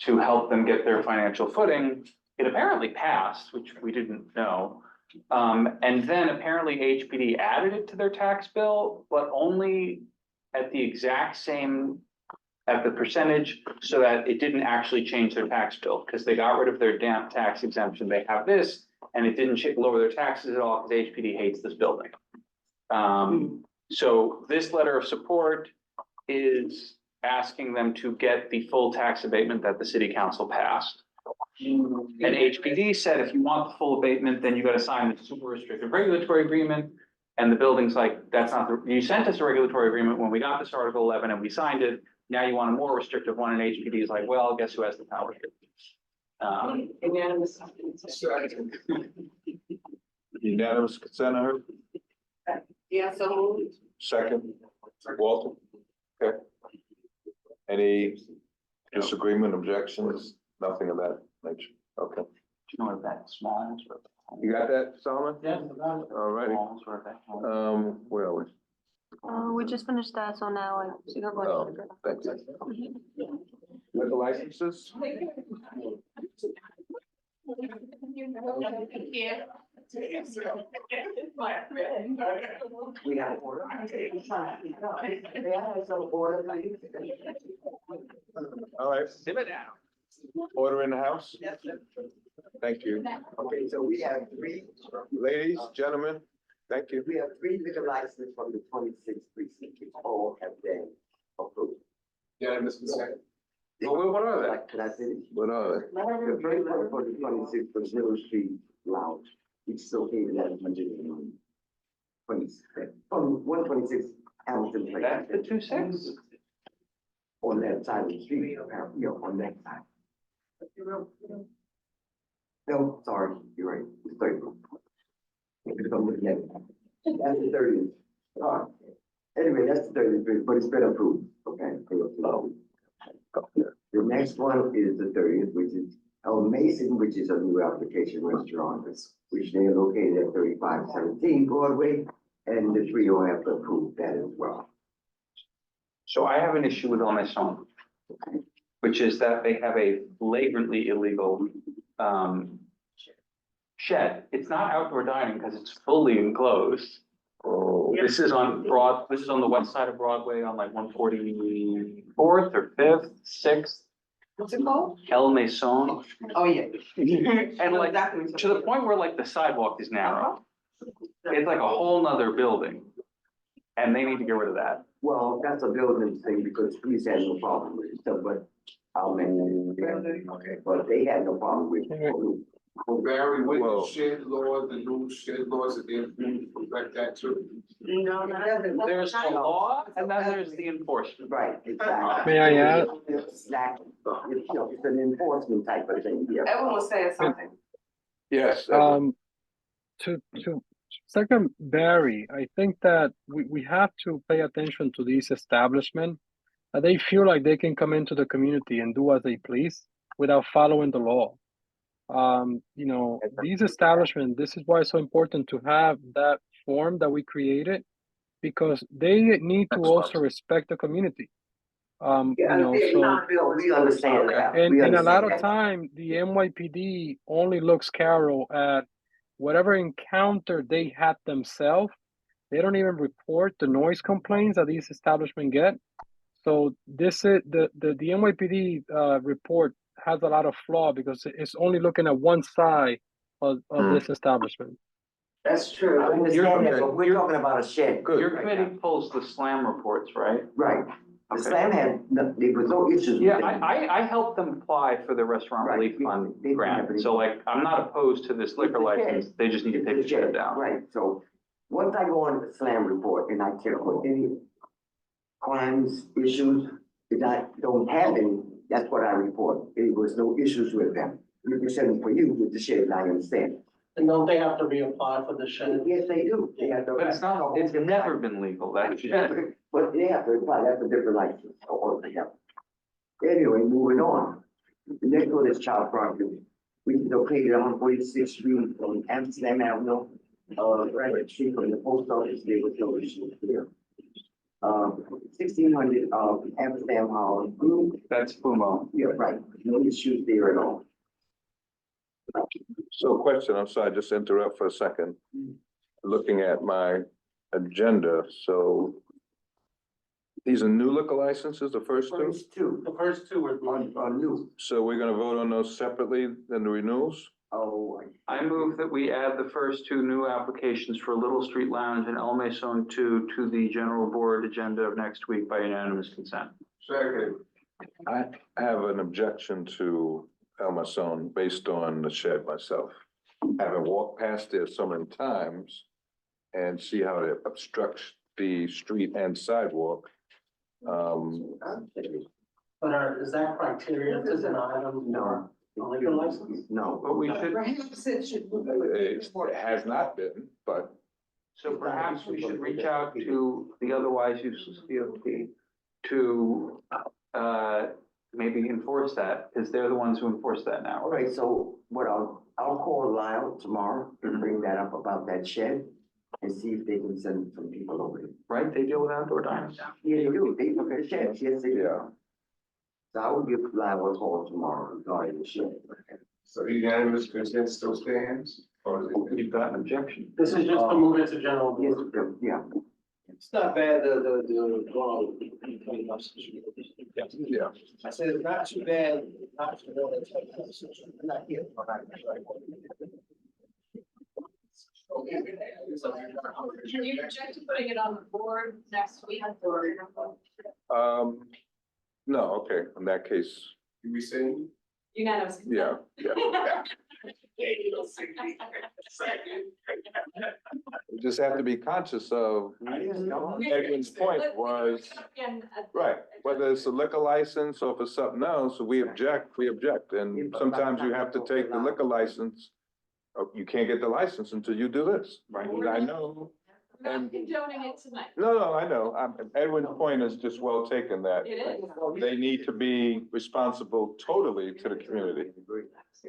C: to help them get their financial footing. It apparently passed, which we didn't know. And then apparently HPD added it to their tax bill, but only at the exact same, at the percentage, so that it didn't actually change their tax bill, because they got rid of their damn tax exemption. They have this, and it didn't lower their taxes at all, because HPD hates this building. So this letter of support is asking them to get the full tax abatement that the city council passed. And HPD said, if you want the full abatement, then you gotta sign the super restrictive regulatory agreement. And the building's like, that's not you sent us a regulatory agreement when we got this Article 11 and we signed it. Now you want a more restrictive one, and HPD is like, well, guess who has the power here?
K: Unanimous.
A: Unanimous consent, I heard.
K: Yeah, so moved.
A: Second, Walter? Okay. Any disagreement, objections, nothing of that nature? Okay.
C: You know what that small ones were?
A: You got that, Solomon?
J: Yes.
A: All righty.
C: Small ones were that.
A: Where are we?
E: We just finished that, so now I see her
A: Oh,
E: going.
A: thank you. Liquor licenses?
N: We have order.
A: All right. Order in the house? Thank you.
N: Okay, so we have three,
A: Ladies, gentlemen, thank you.
N: we have three liquor licenses from the 26th precinct, which all have been approved.
F: Unanimous consent.
A: What are they?
N: Can I finish?
A: What are they?
N: The first one for the 26th was Middle Street Lounge, which is located at 126, from 126 Hamilton Place.
C: That's the 2-6?
N: On that side of the street, apparently, on that side. No, sorry, you're right, it's 30. Because I'm looking at it. That's the 30th. Anyway, that's the 33rd, but it's been approved, okay? The next one is the 30th, which is El Mason, which is a new application restaurant, which they are located at 3517 Broadway, and the trio have approved that as well.
C: So I have an issue with my song, which is that they have a flagrantly illegal shed. It's not outdoor dining because it's fully enclosed.
A: Oh,
C: This is on the west side of Broadway on like 144th or 5th, 6th,
K: What's it called?
C: El Mason.
K: Oh, yeah.
C: And like,
K: Exactly.
C: to the point where like the sidewalk is narrow. It's like a whole nother building. And they need to get rid of that.
N: Well, that's a building thing because police had no problem with it, so, but I'll mention it. Okay, but they had no problem with it.
F: Well, Barry, with
A: Well-
F: the shed law, the new shed laws that they affect that too.
K: No,
C: There's the law and then there's the enforcement.
N: Right, exactly.
H: May I add?
N: Exactly. It's, you know, it's an enforcement type of thing, yeah.
K: Everyone was saying something.
A: yes.
H: To second Barry, I think that we have to pay attention to these establishments. They feel like they can come into the community and do as they please without following the law. These establishments, this is why it's so important to have that form that we created, because they need to also respect the community.
N: We understand that.
H: And
N: We
H: a lot
N: understand
H: of
N: that.
H: time, the NYPD only looks, Carol, at whatever encounter they had themselves. They don't even report the noise complaints that these establishments get. So this is the NYPD report has a lot of flaw because it's only looking at one side of this establishment.
N: That's true. I understand that, but we're talking about a shed.
C: Your committee pulls the SLAM reports, right?
N: Right. The
C: Okay.
N: slam had, there was no issues.
C: Yeah,
N: with them.
C: I helped them apply for the restaurant
N: Right.
C: relief fund
N: They-
C: grant, so like, I'm not opposed to this liquor
N: It's a shed.
C: license, they just need to take the shed down.
N: Right, so once I go on the slam report and I check for any crimes, issues, that I don't have any, that's what I report. There was no issues with them. Representing for you with the shed, I understand.
J: And don't they have to reapply for the shed?
N: Yes, they do. They have to.
C: But it's never been legal, that shed.
N: But they have to apply, that's a different license, or they have. Anyway, moving on. The next one is child property, which is located on 46th Street on Amsterdam Avenue. Right, street from the post office, there was no issue here. 1600, Amsterdam Hall.
C: That's Fumo.
N: Yeah, right, no issues there at all.
A: So question, I'm sorry, just interrupt for a second. Looking at my agenda, so these are new liquor licenses, the first two?
N: First two,
J: The first two were
N: on new.
A: So we're gonna vote on those separately than the renewals?
N: Oh,
C: I move that we add the first two new applications for Little Street Lounge and El Mason 2 to the general board agenda of next week by unanimous consent.
F: Second.
A: I have an objection to El Mason based on the shed myself. Having walked past there so many times and see how it obstructs the street and sidewalk.
J: But is that criteria to deny them?
N: no,
J: Liquor license?
N: No.
C: But we should,
D: Perhaps it should.
A: It has not been, but
C: so perhaps we should reach out to the otherwise useless DOT to, maybe enforce that, because they're the ones who enforce that now.
N: All right, so what I'll call Lyle tomorrow and bring that up about that shed and see if they can send some people over there.
C: Right? They deal with outdoor diners.
N: Yeah, they do, they look at the shed, yes, they do.
A: yeah.
N: So I will give Lyle a call tomorrow regarding the shed.
F: So unanimous consent still stands? Or is it?
C: You've got an objection.
J: This is just to move into general.
N: Yes, yeah,
J: It's not bad, well,
A: Yeah.
J: I said it's not too bad, not too bad. I'm not here.
B: Can you project to putting it on the board next week or?
A: No, okay, in that case,
F: You be saying?
B: Unanimous.
A: yeah, yeah. We just have to be conscious of, Edwin's point was, right, whether it's a liquor license or for something else, we object, and sometimes you have to take the liquor license. You can't get the license until you do this, right, and I know,
B: We're not condoning it tonight.
A: no, I know, Edwin's point is just well taken, that
B: It is.
A: they need to be responsible totally to the community.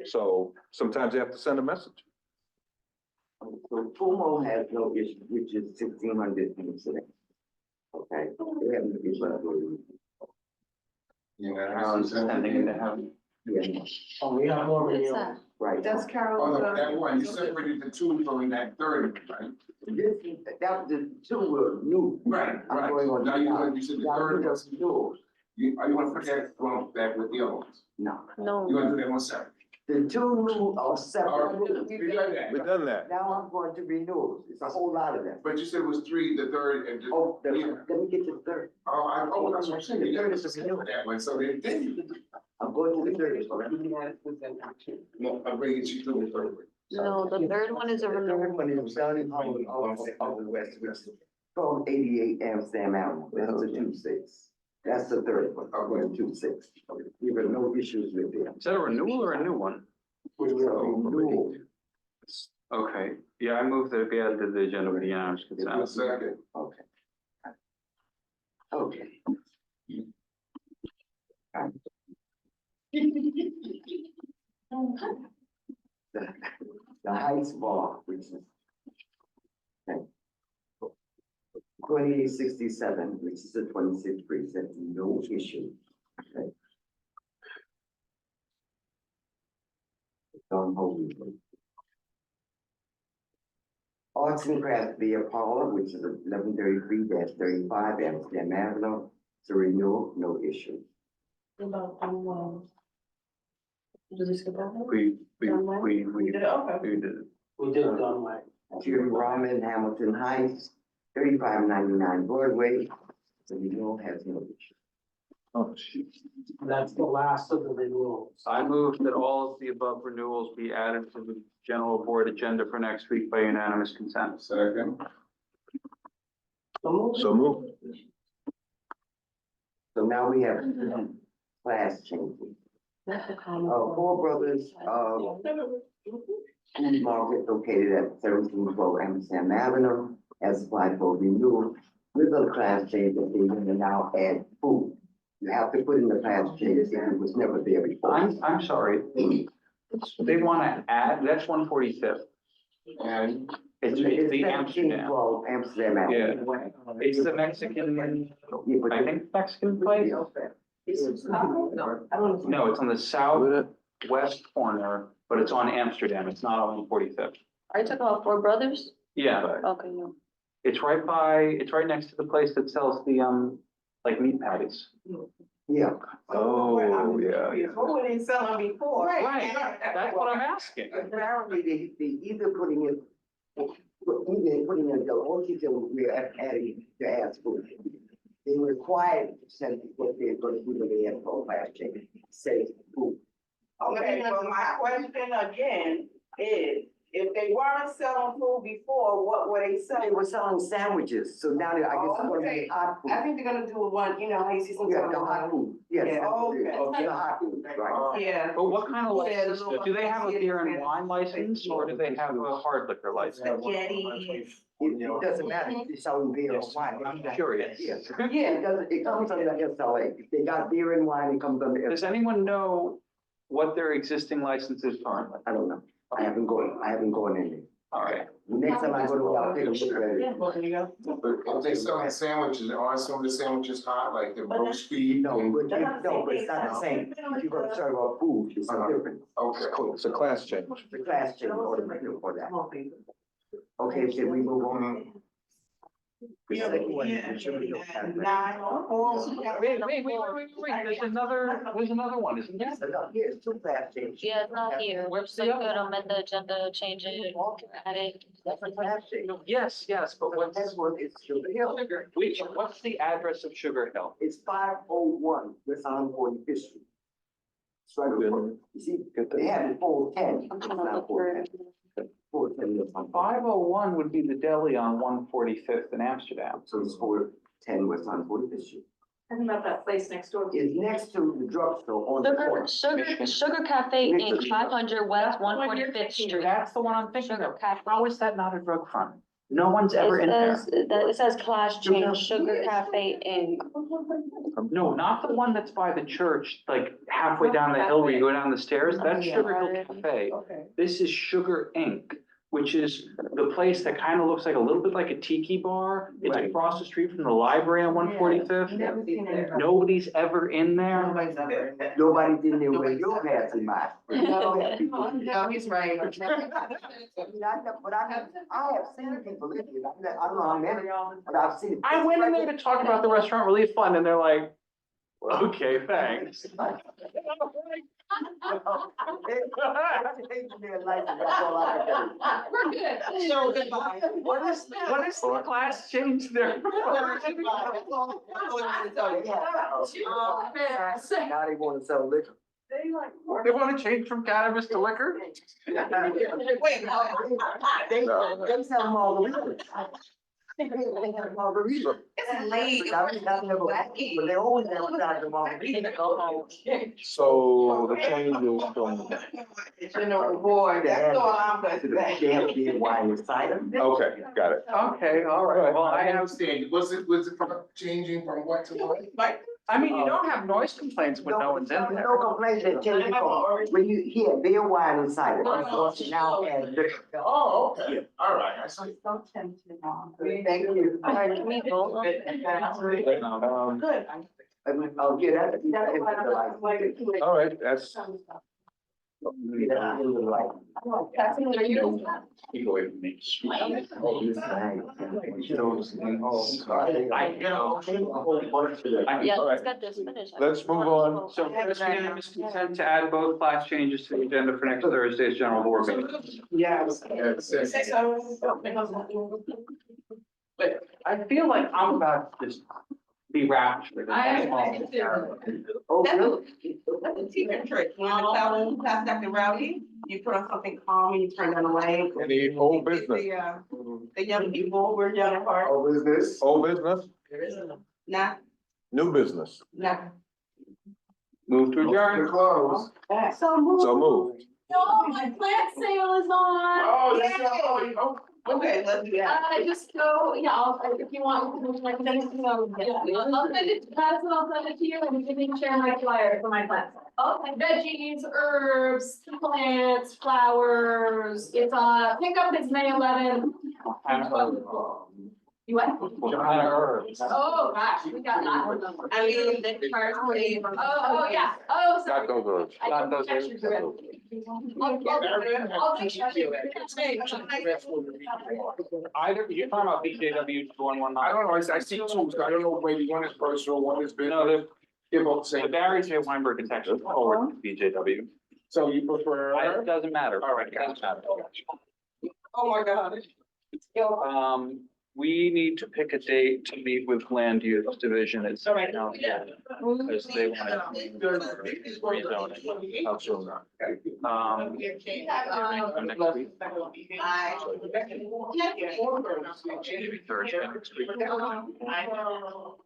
A: So sometimes you have to send a message.
N: so Fumo has no issue, which is 1,600 incidents. Okay, they have no issue.
F: Unanimous
C: Sending it to
F: consent?
C: him.
N: Yeah,
J: Oh, we have more
E: What's
J: renewals.
E: that?
N: right.
K: Does Carol?
F: Oh, no, that one, you separated the two from that third, right?
N: That was the two were new.
F: Right,
N: I'm
F: right.
N: going on
F: Now you said the
N: now
F: third
N: you
F: was,
N: just new.
F: are you wanna put that one back with the other ones?
N: No,
E: No.
F: You wanna do that one separate?
N: the two new are
F: All
N: separate.
F: right, we done that.
A: We've done that.
N: Now I'm going to renewals. It's a whole lot of them.
F: But you said it was three, the third, and just.
N: Oh, let
F: Yeah.
N: me get to the third.
F: Oh, that's what I'm saying, you gotta just handle that one, so they did.
N: I'm going to the third.
F: No, I'm bringing you to the third one.
E: No, the third one is a
N: The third
E: renewal.
N: one is down in the west, which is from 88 Amsterdam Avenue. That's the 2-6. That's the third one. I'm going 2-6. We've got no issues with them.
C: Is that a renewal or a new one?
N: Renewal.
C: Okay, yeah, I moved that be added to the agenda with the unanimous
F: Give me a
C: consent.
F: second.
N: Okay. Okay. The Heights Bar, which is 2867, which is the 26th precinct, no issue. Okay. Don't hold me. Arts and Crafts Beer Parlor, which is 1133-35 Amsterdam Avenue, it's a renewal, no issue.
K: Did we skip over?
C: We
K: We did it, okay.
C: we did it.
J: We did it done right.
N: Jim Ramen, Hamilton Heights, 3599 Broadway, the renewal has no issue.
A: Oh, shoot.
J: That's the last of the renewals.
C: I move that all of the above renewals be added to the general board agenda for next week by unanimous consent.
F: Second.
A: So move.
N: So now we have class changes. Four Brothers, food market located at 1712 Amsterdam Avenue has applied for renewal with a class change that they're gonna now add food. You have to put in the class change if it was never there before.
C: I'm sorry. They wanna add, that's 145th.
F: And
C: It's the Amsterdam.
N: 1712 Amsterdam Avenue.
C: Yeah, it's the Mexican,
N: Yeah, but
C: I think Mexican place. No, it's on the southwest corner, but it's on Amsterdam. It's not on 45th.
E: Are you talking about Four Brothers?
C: Yeah,
E: Okay, no.
C: it's right next to the place that sells the, like meat patties.
N: Yeah,
A: Oh, yeah.
K: What were they selling before?
C: Right, that's what I'm asking.
N: apparently they either putting in, either putting in the only thing we are adding to ask for. They required to send what they're gonna do when they have full class change, say food.
K: Okay, well, my question again is, If they weren't selling food before, what were they
N: They
K: selling?
N: were selling sandwiches, so now I guess it's gonna
K: Okay.
N: be hot food.
K: I think they're gonna do one, you know, how you see
N: Yeah,
K: sometimes.
N: the hot food, yes.
K: Yeah, okay.
N: The hot food, right.
K: Yeah.
C: But what kind of
K: Yeah,
C: license,
K: the little-
C: do they have a beer and wine license, or do they have a hard liquor license?
N: It doesn't matter if they're selling beer or wine.
C: I'm curious.
N: Yeah, it doesn't, it comes under SLA. If they got beer and wine, it comes under
C: Does
N: SLA.
C: anyone know what their existing license is currently?
N: I don't know. I haven't gone in there.
C: All right.
N: Next time I go to, I'll take a look at it.
K: Well, there you go.
F: But if they selling sandwiches, aren't some of the sandwiches hot, like the roast beef?
N: No, but it's not the same. If you're gonna serve our food, it's different.
F: Okay.
A: It's a class change.
N: The class change or the menu for that. Okay, should we move on? The second one is the sugar hill cafe.
C: Wait, there's another one, isn't there?
N: Yeah, it's two class changes.
E: Yeah, it's not here.
C: Where's
E: So
C: the
E: you
C: other
E: could
C: one?
E: amend the agenda, change it, add it.
N: That's a class change.
C: Yes, but
N: But that's what it's Sugar Hill.
C: what's the address of Sugar Hill?
N: It's 501 West 145th Street. It's right over, you see, they have it 410.
E: I'm
N: It's
E: trying to
N: not
E: look for
N: 410. 410 West 145th.
C: 501 would be the deli on 145th in Amsterdam.
N: So it's 410 West 145th Street.
B: Talking about that place next door.
N: It's next to the drugstore on the corner.
E: Sugar Cafe Inc., 500 West 145th Street.
C: That's the one I'm thinking
E: Sugar
C: of.
E: Cafe.
C: How is that not a drug front? No one's ever in there.
E: It says class change, Sugar Cafe Inc.
C: No, not the one that's by the church, like halfway down the hill where you go down the stairs. That's Sugar Hill Cafe.
K: Okay.
C: This is Sugar Inc., which is the place that kind of looks like a little bit like a tiki bar. It's
N: Right.
C: across the street from the library on 145th.
K: Never seen it.
C: Nobody's ever in there.
K: Nobody's ever in there.
N: Nobody's in there with your passing by.
K: No, he's right.
N: But I have seen people in here. I don't know how many, but I've seen.
C: I went in there to talk about the restaurant relief fund and they're like, okay, thanks.
B: We're good.
K: So goodbye.
C: What is the class change there?
N: Now they wanna sell liquor.
C: They want to change from cannabis to liquor?
K: Wait,
N: They sell margaritas. They have margaritas.
K: it's late.
N: But they always advertise the margarita.
A: So the change is from,
K: You know, boy, that's all I'm gonna say.
N: They have beer, wine, and cider.
A: okay, got it.
C: Okay, all right. Well,
F: I
C: I have,
F: understand. Was it changing from what to what?
C: I mean, you don't have noise complaints when no one's in there.
N: No complaints that change when you hear beer, wine, and cider. Now add liquor.
F: Oh, okay, all right, I see.
K: Thank you.
E: All right, can we vote on it?
K: Good.
N: I'll get that.
A: All right, that's,
C: You go away from me.
E: Yeah,
A: All
E: let's
A: right.
E: get this finished.
A: Let's move on.
C: So first, unanimous consent to add both class changes to the agenda for next Thursday's general board meeting.
K: Yes.
C: But I feel like I'm about to just be raptured.
K: That's a teacher trick. When I tell them, pass Dr. Rowdy, you put on something calm and you turn them away.
A: Any old business?
K: The young people, we're young at heart.
F: Oh, is this?
A: Old business,
K: Nah,
A: new business,
K: nah.
C: Move to
F: To
C: adjourn.
F: close.
K: So move.
A: so moved.
B: No, my plant sale is on.
F: Oh, that's,
K: Okay, let's do that.
B: Just go, yeah, if you want, I can send it to you. I'll send it, pass it, I'll send it to you, and you can share my flyer for my plants. Okay. Veggies, herbs, plants, flowers, it's pickup is May 11th. You what? Oh, gosh, we got lots of them.
K: I mean, the cars,
B: Oh, yeah, oh, sorry.
A: Got those herbs.
B: I
C: Got those
B: took pictures of it. I'll take pictures.
C: Either, you're talking about BJW 2119.
F: I don't know, I see two, so I don't know, maybe one is personal, one is business.
C: No,
F: They're both
C: the
F: same.
C: Barry J. Weinberg is actually forward to BJW.
F: So you prefer?
C: It doesn't matter.
F: All right,
C: It doesn't matter.
K: Oh, my God.
C: we need to pick a date to meet with land use division. It's now, because they want to rezoning. How soon? Next week. Maybe Thursday next week.
L: I know.